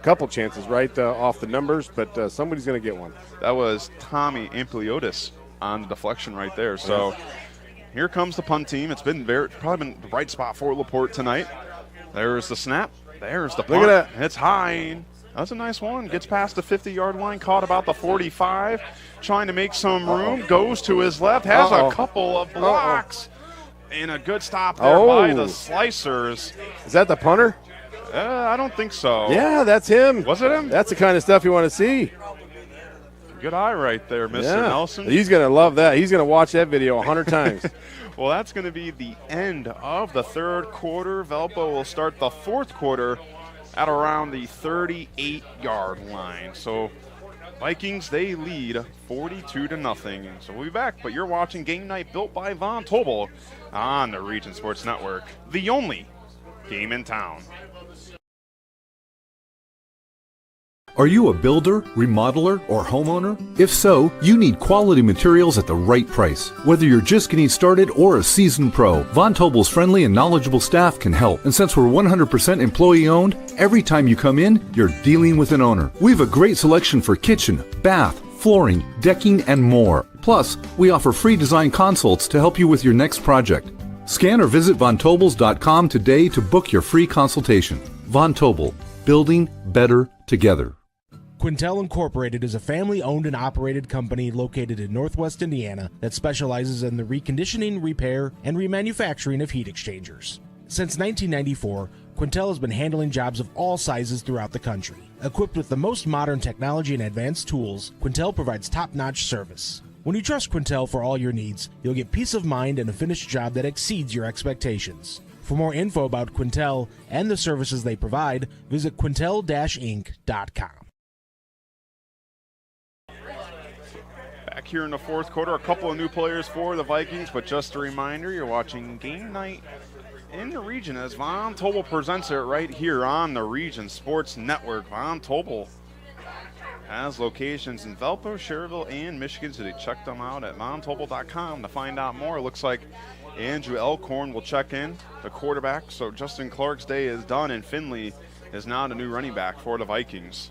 [SPEAKER 2] couple chances right off the numbers, but somebody's going to get one.
[SPEAKER 1] That was Tommy Ampliotis on the deflection right there. So here comes the punt team. It's been probably been the right spot for LaPorte tonight. There's the snap. There's the punt.
[SPEAKER 2] Look at that.
[SPEAKER 1] It's high. That's a nice one. Gets past the 50-yard line, caught about the 45, trying to make some room. Goes to his left, has a couple of blocks. And a good stop there by the Slicers.
[SPEAKER 2] Is that the punter?
[SPEAKER 1] I don't think so.
[SPEAKER 2] Yeah, that's him.
[SPEAKER 1] Was it him?
[SPEAKER 2] That's the kind of stuff you want to see.
[SPEAKER 1] Good eye right there, Mr. Nelson.
[SPEAKER 2] He's going to love that. He's going to watch that video 100 times.
[SPEAKER 1] Well, that's going to be the end of the third quarter. Valpo will start the fourth quarter at around the 38-yard line. So Vikings, they lead 42-0. So we'll be back, but you're watching Game Night built by Von Tobel on the Region Sports Network, the only game in town.
[SPEAKER 3] Are you a builder, remodeler, or homeowner? If so, you need quality materials at the right price. Whether you're just getting started or a seasoned pro, Von Tobel's friendly and knowledgeable staff can help. And since we're 100% employee owned, every time you come in, you're dealing with an owner. We have a great selection for kitchen, bath, flooring, decking, and more. Plus, we offer free design consults to help you with your next project. Scan or visit VonTobels.com today to book your free consultation. Von Tobel, building better together.
[SPEAKER 4] Quintel Incorporated is a family-owned and operated company located in Northwest Indiana that specializes in the reconditioning, repair, and remanufacturing of heat exchangers. Since 1994, Quintel has been handling jobs of all sizes throughout the country. Equipped with the most modern technology and advanced tools, Quintel provides top-notch service. When you trust Quintel for all your needs, you'll get peace of mind and a finished job that exceeds your expectations. For more info about Quintel and the services they provide, visit quintel-inc.com.
[SPEAKER 1] Back here in the fourth quarter, a couple of new players for the Vikings, but just a reminder, you're watching Game Night in the region as Von Tobel presents it right here on the Region Sports Network. Von Tobel has locations in Valpo, Schererville, and Michigan City. Check them out at vontobel.com to find out more. It looks like Andrew Elkhorn will check in, the quarterback. So Justin Clark's day is done, and Finley is now the new running back for the Vikings.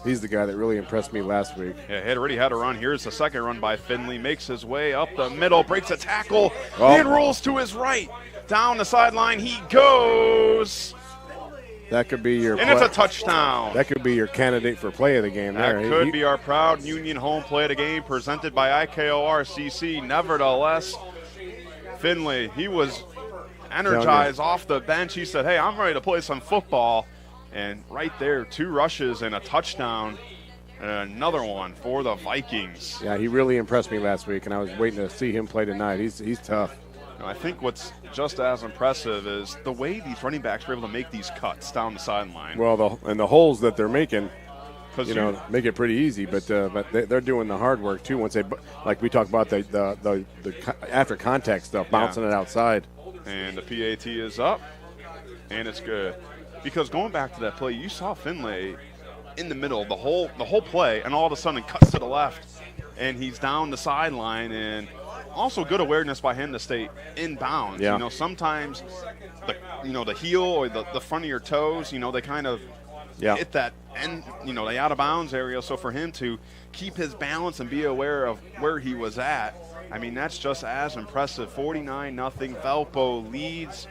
[SPEAKER 2] He's the guy that really impressed me last week.
[SPEAKER 1] Yeah, he already had a run. Here's the second run by Finley. Makes his way up the middle, breaks a tackle, and rolls to his right. Down the sideline he goes.
[SPEAKER 2] That could be your
[SPEAKER 1] it's a touchdown.
[SPEAKER 2] That could be your candidate for play of the game there.
[SPEAKER 1] That could be our proud Union home play of the game presented by IKORCC. Nevertheless, Finley, he was energized off the bench. He said, hey, I'm ready to play some football. And right there, 2 rushes and a touchdown, and another one for the Vikings.
[SPEAKER 2] Yeah, he really impressed me last week, and I was waiting to see him play tonight. He's tough.
[SPEAKER 1] I think what's just as impressive is the way these running backs were able to make these cuts down the sideline.
[SPEAKER 2] Well, the holes that they're making, make it pretty easy. But they're doing the hard work too. Once they, like we talked about the after contact stuff, bouncing it outside.
[SPEAKER 1] And the PAT is up, and it's good. Because going back to that play, you saw Finlay in the middle the whole play, and all of a sudden cuts to the left, and he's down the sideline. And also good awareness by him to stay in bounds.
[SPEAKER 2] Yeah.
[SPEAKER 1] You know, sometimes the heel or the front of your toes, they kind of hit that end, the out of bounds area. So for him to keep his balance and be aware of where he was at, I mean, that's just as impressive. 49-0, Valpo leads.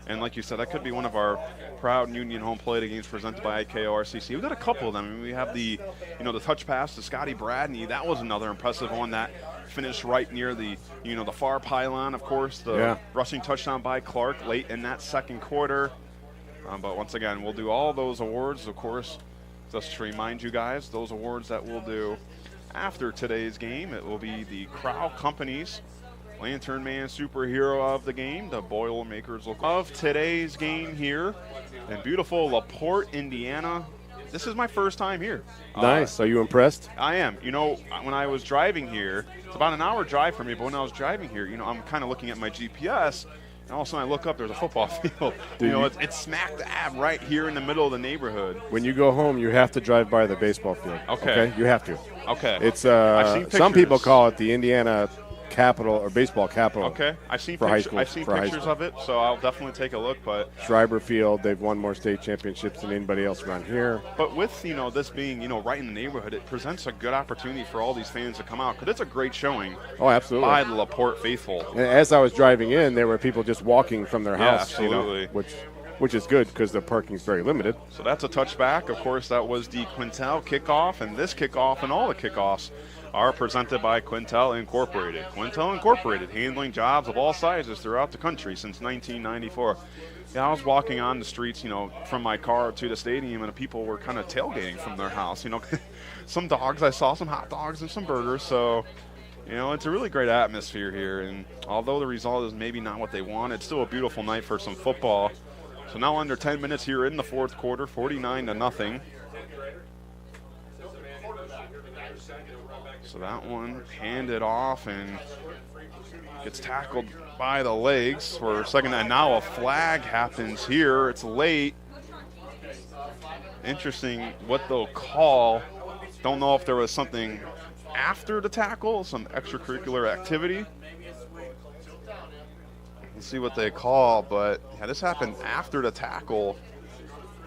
[SPEAKER 1] And like you said, that could be one of our proud Union home play games presented by IKORCC. We've got a couple of them. I mean, we have the touch pass to Scotty Bradney. That was another impressive one that finished right near the far pylon, of course. The rushing touchdown by Clark late in that second quarter. But once again, we'll do all those awards, of course, just to remind you guys, those awards that we'll do after today's game. It will be the Crow Company's Lantern Man Superhero of the game, the Boilermakers of today's game here in beautiful LaPorte, Indiana. This is my first time here.
[SPEAKER 2] Nice. Are you impressed?
[SPEAKER 1] I am. When I was driving here, it's about an hour drive for me, but when I was driving here, I'm kind of looking at my GPS, and all of a sudden I look up, there's a football field. It's smack dab right here in the middle of the neighborhood.
[SPEAKER 2] When you go home, you have to drive by the baseball field.
[SPEAKER 1] Okay?
[SPEAKER 2] You have to.
[SPEAKER 1] Okay.
[SPEAKER 2] It's
[SPEAKER 1] I've seen pictures.
[SPEAKER 2] Some people call it the Indiana capital or baseball capital.
[SPEAKER 1] Okay, I've seen
[SPEAKER 2] high school,
[SPEAKER 1] pictures of it, so I'll definitely take a look. But
[SPEAKER 2] Schreiber Field, they've won more state championships than anybody else around here.
[SPEAKER 1] But with this being right in the neighborhood, it presents a good opportunity for all these fans to come out because it's a great showing.
[SPEAKER 2] Oh, absolutely.
[SPEAKER 1] By the LaPorte faithful.
[SPEAKER 2] And as I was driving in, there were people just walking from their house.
[SPEAKER 1] Absolutely.
[SPEAKER 2] Which is good because the parking's very limited.
[SPEAKER 1] So that's a touchback. Of course, that was the Quintel kickoff, and this kickoff and all the kickoffs are presented by Quintel Incorporated. Quintel Incorporated, handling jobs of all sizes throughout the country since 1994. Yeah, I was walking on the streets, from my car to the stadium, and people were kind of tailgating from their house. Some dogs, I saw some hot dogs and some burgers. So, it's a really great atmosphere here. And although the result is maybe not what they want, it's still a beautiful night for some football. So now under 10 minutes here in the fourth quarter, 49-0. So that one handed off and gets tackled by the legs for a second. And now a flag happens here. It's late. Interesting what they'll call. Don't know if there was something after the tackle, some extracurricular activity. Let's see what they call, but this happened after the tackle,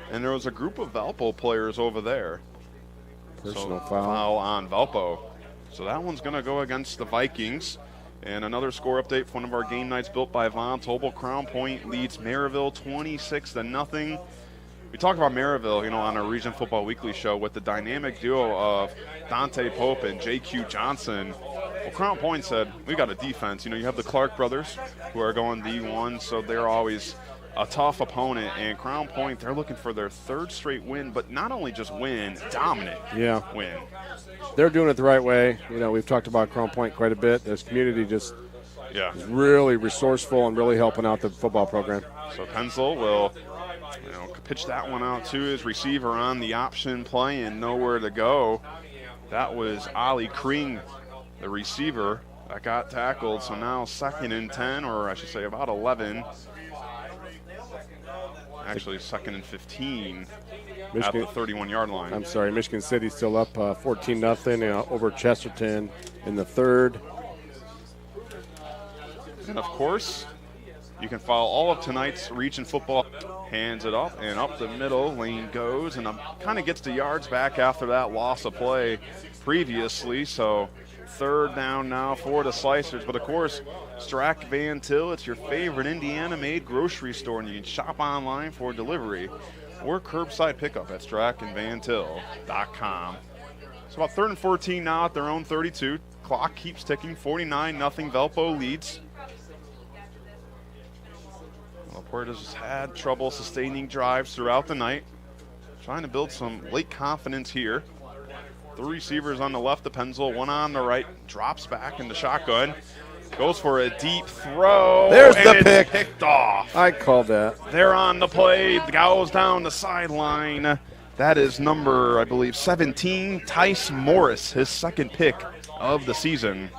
[SPEAKER 1] and there was a group of Valpo players over there.
[SPEAKER 2] Personal
[SPEAKER 1] foul on Valpo. So that one's going to go against the Vikings. And another score update for one of our game nights built by Von Tobel. Crown Point leads Maryville 26-0. We talk about Maryville, on our Region Football Weekly show with the dynamic duo of Dante Pope and J.Q. Johnson. Well, Crown Point said, we got a defense. You have the Clark brothers who are going D1, so they're always a tough opponent. And Crown Point, they're looking for their third straight win, but not only just win, dominant win.
[SPEAKER 2] They're doing it the right way. We've talked about Crown Point quite a bit. This community just is really resourceful and really helping out the football program.
[SPEAKER 1] So Penzel will pitch that one out to his receiver on the option play and nowhere to go. That was Ali Kring, the receiver, that got tackled. So now 2nd and 10, or I should say about 11. Actually, 2nd and 15
[SPEAKER 2] Michigan,
[SPEAKER 1] at the 31-yard line.
[SPEAKER 2] I'm sorry, Michigan City's still up 14-0 over Chesterton in the third.
[SPEAKER 1] And, of course, you can follow all of tonight's Region Football. Hands it up, and up the middle, Lane goes, and kind of gets the yards back after that loss of play previously. So 3rd down now for the Slicers. But, of course, Strack Van Til, it's your favorite Indiana-made grocery store, and you can shop online for delivery or curbside pickup at strackandvantil.com. It's about 3rd and 14 now at their own 32. Clock keeps ticking, 49-0, Valpo leads. LaPorte has had trouble sustaining drives throughout the night. Trying to build some late confidence here. 3 receivers on the left of Penzel, 1 on the right. Drops back in the shotgun. Goes for a deep throw.
[SPEAKER 2] There's
[SPEAKER 1] and
[SPEAKER 2] the
[SPEAKER 1] it's
[SPEAKER 2] pick.
[SPEAKER 1] Picked off.
[SPEAKER 2] I called that.
[SPEAKER 1] They're on the play. Goes down the sideline. That is number, I believe, 17, Tice Morris, his 2nd pick of the season.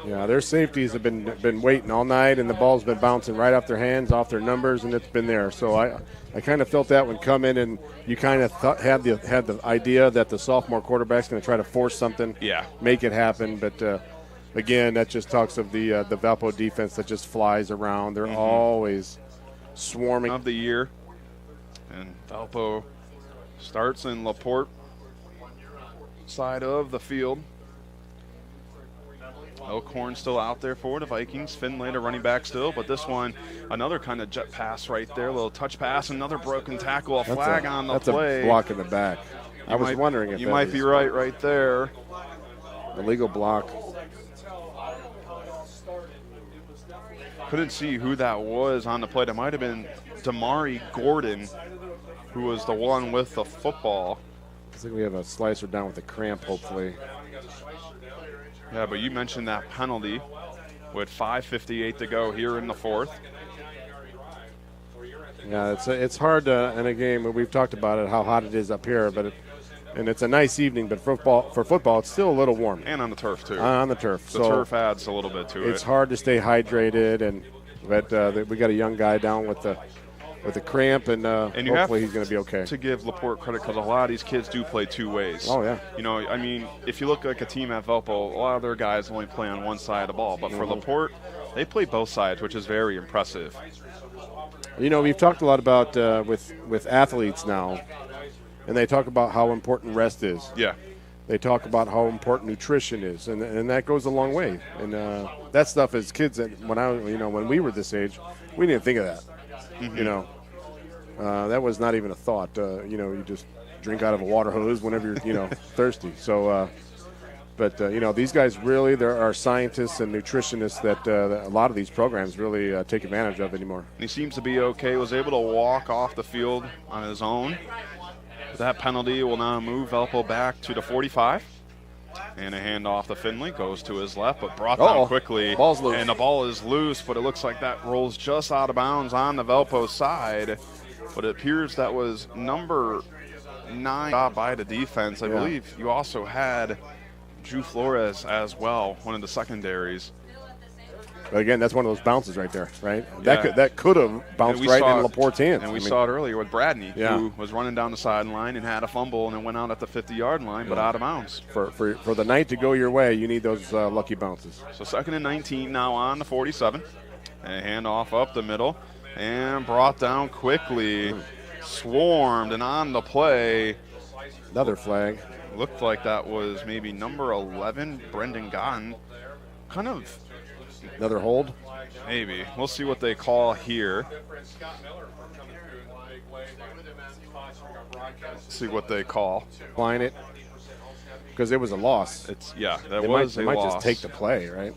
[SPEAKER 2] Yeah, their safeties have been waiting all night, and the ball's been bouncing right off their hands, off their numbers, and it's been there. So I kind of felt that one come in, and you kind of had the idea that the sophomore quarterback's going to try to force something, make it happen. But again, that just talks of the Valpo defense that just flies around. They're always swarming.
[SPEAKER 1] Of the year, and Valpo starts in LaPorte side of the field. Elkhorn still out there for the Vikings. Finlay, the running back still, but this one, another kind of jet pass right there, a little touch pass, another broken tackle, a flag on the play.
[SPEAKER 2] That's a block in the back. I was wondering if
[SPEAKER 1] you might be right there.
[SPEAKER 2] Illegal block.
[SPEAKER 1] Couldn't see who that was on the play. That might have been Damari Gordon, who was the one with the football.
[SPEAKER 2] I think we have a slicer down with a cramp, hopefully.
[SPEAKER 1] Yeah, but you mentioned that penalty with 5:58 to go here in the 4th.
[SPEAKER 2] Yeah, it's hard to, in a game, we've talked about it, how hot it is up here, but and it's a nice evening, but for football, it's still a little warm.
[SPEAKER 1] And on the turf, too.
[SPEAKER 2] On the turf.
[SPEAKER 1] The turf adds a little bit to it.
[SPEAKER 2] It's hard to stay hydrated, but we got a young guy down with the cramp, and hopefully he's going to be okay.
[SPEAKER 1] To give LaPorte credit, because a lot of these kids do play 2 ways.
[SPEAKER 2] Oh, yeah.
[SPEAKER 1] You know, I mean, if you look like a team at Valpo, a lot of their guys only play on one side of the ball. But for LaPorte, they play both sides, which is very impressive.
[SPEAKER 2] You know, we've talked a lot about with athletes now, and they talk about how important rest is.
[SPEAKER 1] Yeah.
[SPEAKER 2] They talk about how important nutrition is, and that goes a long way. And that stuff as kids, when we were this age, we didn't think of that.
[SPEAKER 1] Mm-hmm.
[SPEAKER 2] You know, that was not even a thought. You just drink out of a water hose whenever you're, thirsty. So, these guys really, there are scientists and nutritionists that a lot of these programs really take advantage of anymore.
[SPEAKER 1] And he seems to be okay. Was able to walk off the field on his own. That penalty will now move Valpo back to the 45. And a handoff to Finley goes to his left, but brought down quickly.
[SPEAKER 2] Ball's loose.
[SPEAKER 1] And the ball is loose, but it looks like that rolls just out of bounds on the Valpo side. But it appears that was number 9 by the defense. I believe you also had Drew Flores as well, one of the secondaries.
[SPEAKER 2] But again, that's one of those bounces right there, right? Yeah. That could have bounced right in LaPorte's hands.
[SPEAKER 1] And we saw it earlier with Bradney, who was running down the sideline and had a fumble and then went out at the 50-yard line, but out of bounds.
[SPEAKER 2] For the night to go your way, you need those lucky bounces.
[SPEAKER 1] So 2nd and 19 now on the 47. And handoff up the middle and brought down quickly. Swarmed and on the play.
[SPEAKER 2] Another flag.
[SPEAKER 1] Looked like that was maybe number 11, Brendan Gotton. Kind of.
[SPEAKER 2] Another hold?
[SPEAKER 1] Maybe. We'll see what they call here. See what they call.
[SPEAKER 2] Line it. Because it was a loss.
[SPEAKER 1] They
[SPEAKER 2] might just take the play, right?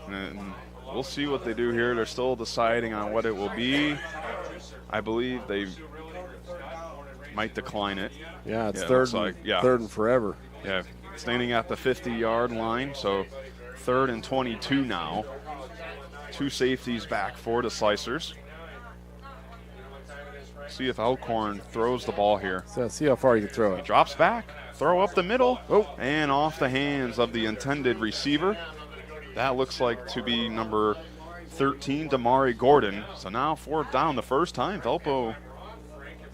[SPEAKER 1] And we'll see what they do here. They're still deciding on what it will be. I believe they might decline it.
[SPEAKER 2] Yeah, it's third and forever.
[SPEAKER 1] Yeah, standing at the 50-yard line, so 3rd and 22 now. 2 safeties back for the Slicers. See if Elkhorn throws the ball here.
[SPEAKER 2] So see how far you can throw it.
[SPEAKER 1] He drops back, throw up the middle, and off the hands of the intended receiver. That looks like to be number 13, Damari Gordon. So now 4th down the first time. Valpo,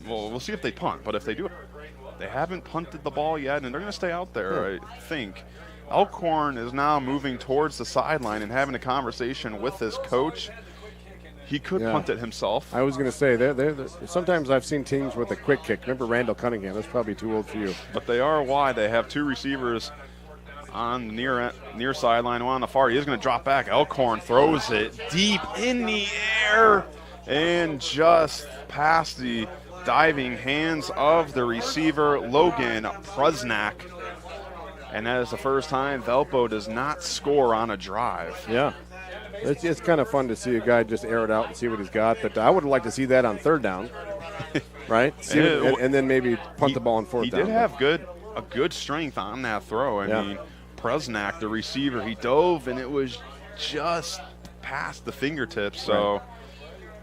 [SPEAKER 1] well, we'll see if they punt, but if they do, they haven't punted the ball yet, and they're going to stay out there, I think. Elkhorn is now moving towards the sideline and having a conversation with his coach. He could punt it himself.
[SPEAKER 2] I was going to say, sometimes I've seen teams with a quick kick. Remember Randall Cunningham? That's probably too old for you.
[SPEAKER 1] But they are wide. They have 2 receivers on the near sideline, one on the far. He is going to drop back. Elkhorn throws it deep in the air and just past the diving hands of the receiver, Logan Prusnak. And that is the first time Valpo does not score on a drive.
[SPEAKER 2] Yeah. It's kind of fun to see a guy just air it out and see what he's got, but I would like to see that on 3rd down, right? And then maybe punt the ball on 4th down.
[SPEAKER 1] He did have a good strength on that throw. I mean, Prusnak, the receiver, he dove, and it was just past the fingertips. So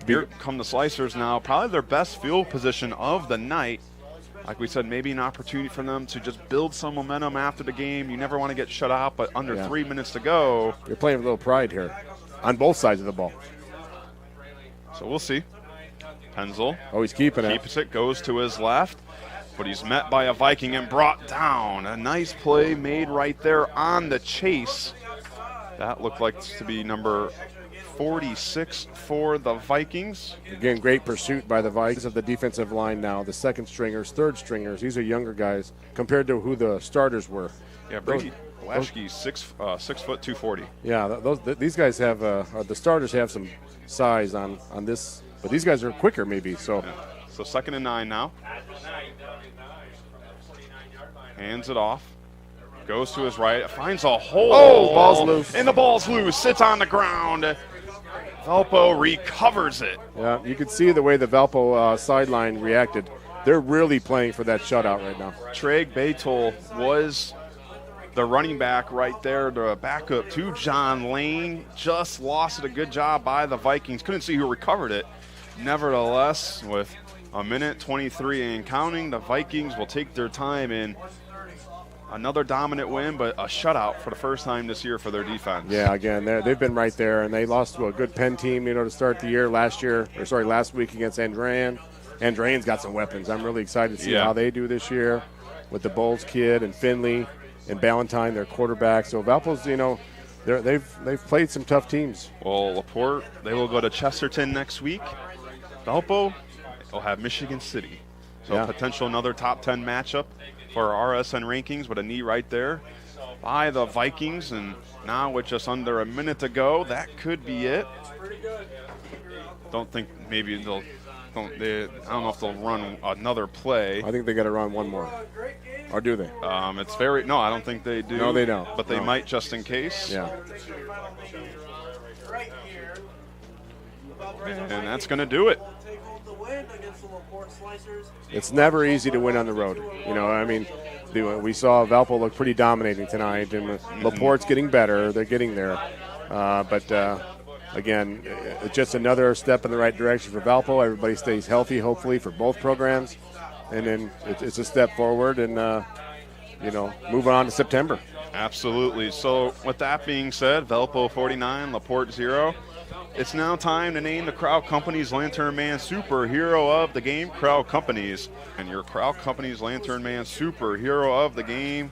[SPEAKER 1] here come the Slicers now, probably their best field position of the night. Like we said, maybe an opportunity for them to just build some momentum after the game. You never want to get shut out, but under 3 minutes to go.
[SPEAKER 2] You're playing with a little pride here on both sides of the ball.
[SPEAKER 1] So we'll see. Penzel.
[SPEAKER 2] Oh, he's keeping it.
[SPEAKER 1] Keeps it, goes to his left, but he's met by a Viking and brought down. A nice play made right there on the chase. That looked like to be number 46 for the Vikings.
[SPEAKER 2] Again, great pursuit by the Vikings of the defensive line now. The 2nd stringers, 3rd stringers, these are younger guys compared to who the starters were.
[SPEAKER 1] Yeah, Brady Blaschke's 6 foot 240.
[SPEAKER 2] Yeah, these guys have the starters have some size on this, but these guys are quicker maybe. So,
[SPEAKER 1] so 2nd and 9 now. Hands it off. Goes to his right. Finds a hole.
[SPEAKER 2] Oh, ball's loose.
[SPEAKER 1] And the ball's loose. Sits on the ground. Valpo recovers it.
[SPEAKER 2] Yeah, you could see the way the Valpo sideline reacted. They're really playing for that shutout right now.
[SPEAKER 1] Treg Batol was the running back right there, the backup to John Lane. Just lost it. A good job by the Vikings. Couldn't see who recovered it. Nevertheless, with a minute 23 and counting, the Vikings will take their time in another dominant win, but a shutout for the first time this year for their defense.
[SPEAKER 2] Yeah, again, they've been right there, and they lost to a good Penn team, to start the year last week against Andrean. Andrean's got some weapons. I'm really excited to see how they do this year with the Bowles kid and Finley and Ballantyne, their quarterback. So Valpo's, they've played some tough teams.
[SPEAKER 1] Well, LaPorte, they will go to Chesterton next week. Valpo, they'll have Michigan City. So potential another top 10 matchup for our RSN rankings, with a knee right there by the Vikings. And now with just under a minute to go, that could be it. Don't think maybe I don't know if they'll run another play.
[SPEAKER 2] I think they got to run one more. Or do they?
[SPEAKER 1] No, I don't think they do.
[SPEAKER 2] No, they don't.
[SPEAKER 1] But they might just in case.
[SPEAKER 2] Yeah.
[SPEAKER 1] And that's going to do it.
[SPEAKER 2] It's never easy to win on the road. We saw Valpo look pretty dominating tonight, and LaPorte's getting better. They're getting there. Again, it's just another step in the right direction for Valpo. Everybody stays healthy, hopefully, for both programs. And then it's a step forward and, moving on to September.
[SPEAKER 1] Absolutely. So with that being said, Valpo 49, LaPorte 0. It's now time to name the Crowd Companies Lantern Man Superhero of the Game, Crowd Companies. And your Crowd Companies Lantern Man Superhero of the Game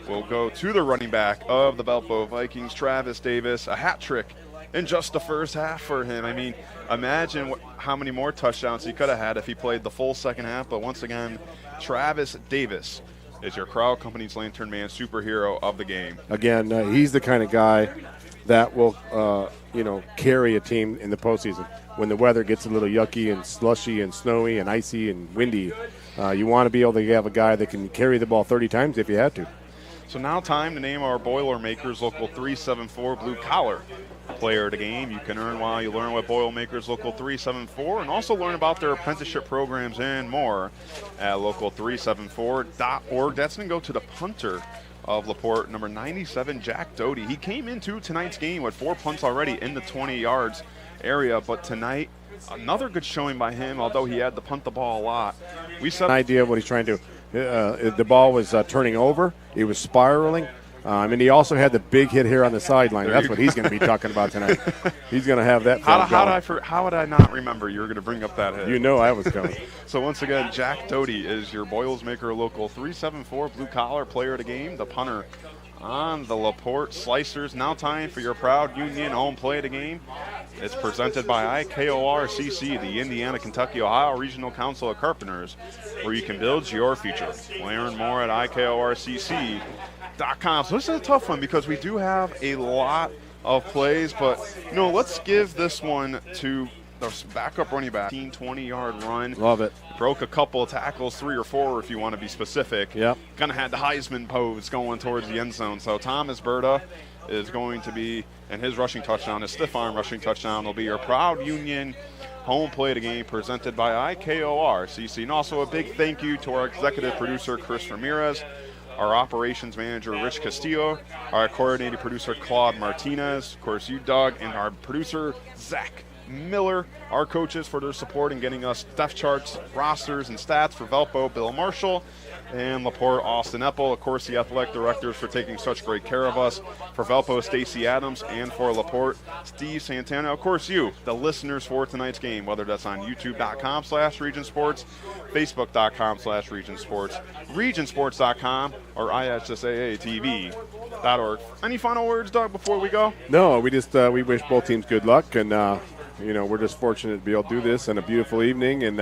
[SPEAKER 1] will go to the running back of the Valpo Vikings, Travis Davis. A hat trick in just the first half for him. I mean, imagine how many more touchdowns he could have had if he played the full second half. But once again, Travis Davis is your Crowd Companies Lantern Man Superhero of the Game.
[SPEAKER 2] Again, he's the kind of guy that will, carry a team in the postseason. When the weather gets a little yucky and slushy and snowy and icy and windy, you want to be able to have a guy that can carry the ball 30 times if you had to.
[SPEAKER 1] So now time to name our Boilermakers Local 374 Blue Collar Player of the Game. You can earn while you learn with Boilermakers Local 374, and also learn about their apprenticeship programs and more at local374.org. That's going to go to the punter of LaPorte, number 97, Jack Doty. He came into tonight's game with 4 punts already in the 20 yards area, but tonight, another good showing by him, although he had to punt the ball a lot. We said
[SPEAKER 2] an idea of what he's trying to do. The ball was turning over. It was spiraling. And he also had the big hit here on the sideline. That's what he's going to be talking about tonight. He's going to have that.
[SPEAKER 1] How would I not remember you were going to bring up that hit?
[SPEAKER 2] You know I was going.
[SPEAKER 1] So once again, Jack Doty is your Boilermaker Local 374 blue-collar player of the game, the punter on the LaPorte Slicers. Now time for your proud Union home play of the game. It's presented by IKORCC, the Indiana, Kentucky, Ohio Regional Council of Carpenters, where you can build your future. Learn more at IKORCC.com. So this is a tough one because we do have a lot of plays, but let's give this one to the backup running back. 20-yard run.
[SPEAKER 2] Love it.
[SPEAKER 1] Broke a couple of tackles, 3 or 4 if you want to be specific.
[SPEAKER 2] Yep.
[SPEAKER 1] Kind of had the Heisman pose going towards the end zone. So Thomas Berta is going to be, and his rushing touchdown, his stiff arm rushing touchdown, will be your proud Union home play of the game presented by IKORCC. And also a big thank you to our executive producer, Chris Ramirez, our operations manager, Rich Castillo, our coordinating producer, Claude Martinez, of course, you, Doug, and our producer, Zach Miller, our coaches for their support in getting us depth charts, rosters, and stats for Valpo, Bill Marshall, and LaPorte, Austin Eppel. Of course, the athletic directors for taking such great care of us. For Valpo, Stacy Adams, and for LaPorte, Steve Santana. Of course, you, the listeners for tonight's game, whether that's on youtube.com/regionsports, facebook.com/regionsports, regionsports.com, or ISSAATV.org. Any final words, Doug, before we go?
[SPEAKER 2] No, we just we wish both teams good luck, and we're just fortunate to be able to do this on a beautiful evening, and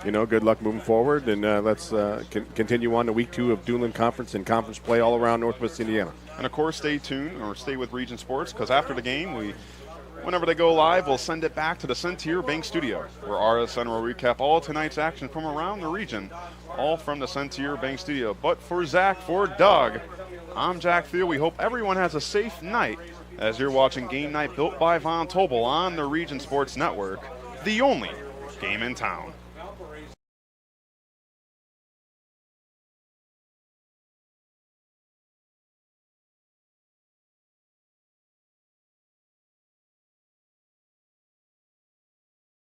[SPEAKER 2] good luck moving forward, and let's continue on to week 2 of Duneland Conference and conference play all around Northwest Indiana.
[SPEAKER 1] And of course, stay tuned or stay with Region Sports, because after the game, whenever they go live, we'll send it back to the Centier Bank Studio, where RSN will recap all tonight's action from around the region, all from the Centier Bank Studio. But for Zach, for Doug, I'm Jack Thiel. We hope everyone has a safe night as you're watching Game Night built by Von Tobel on the Region Sports Network, the only game in town.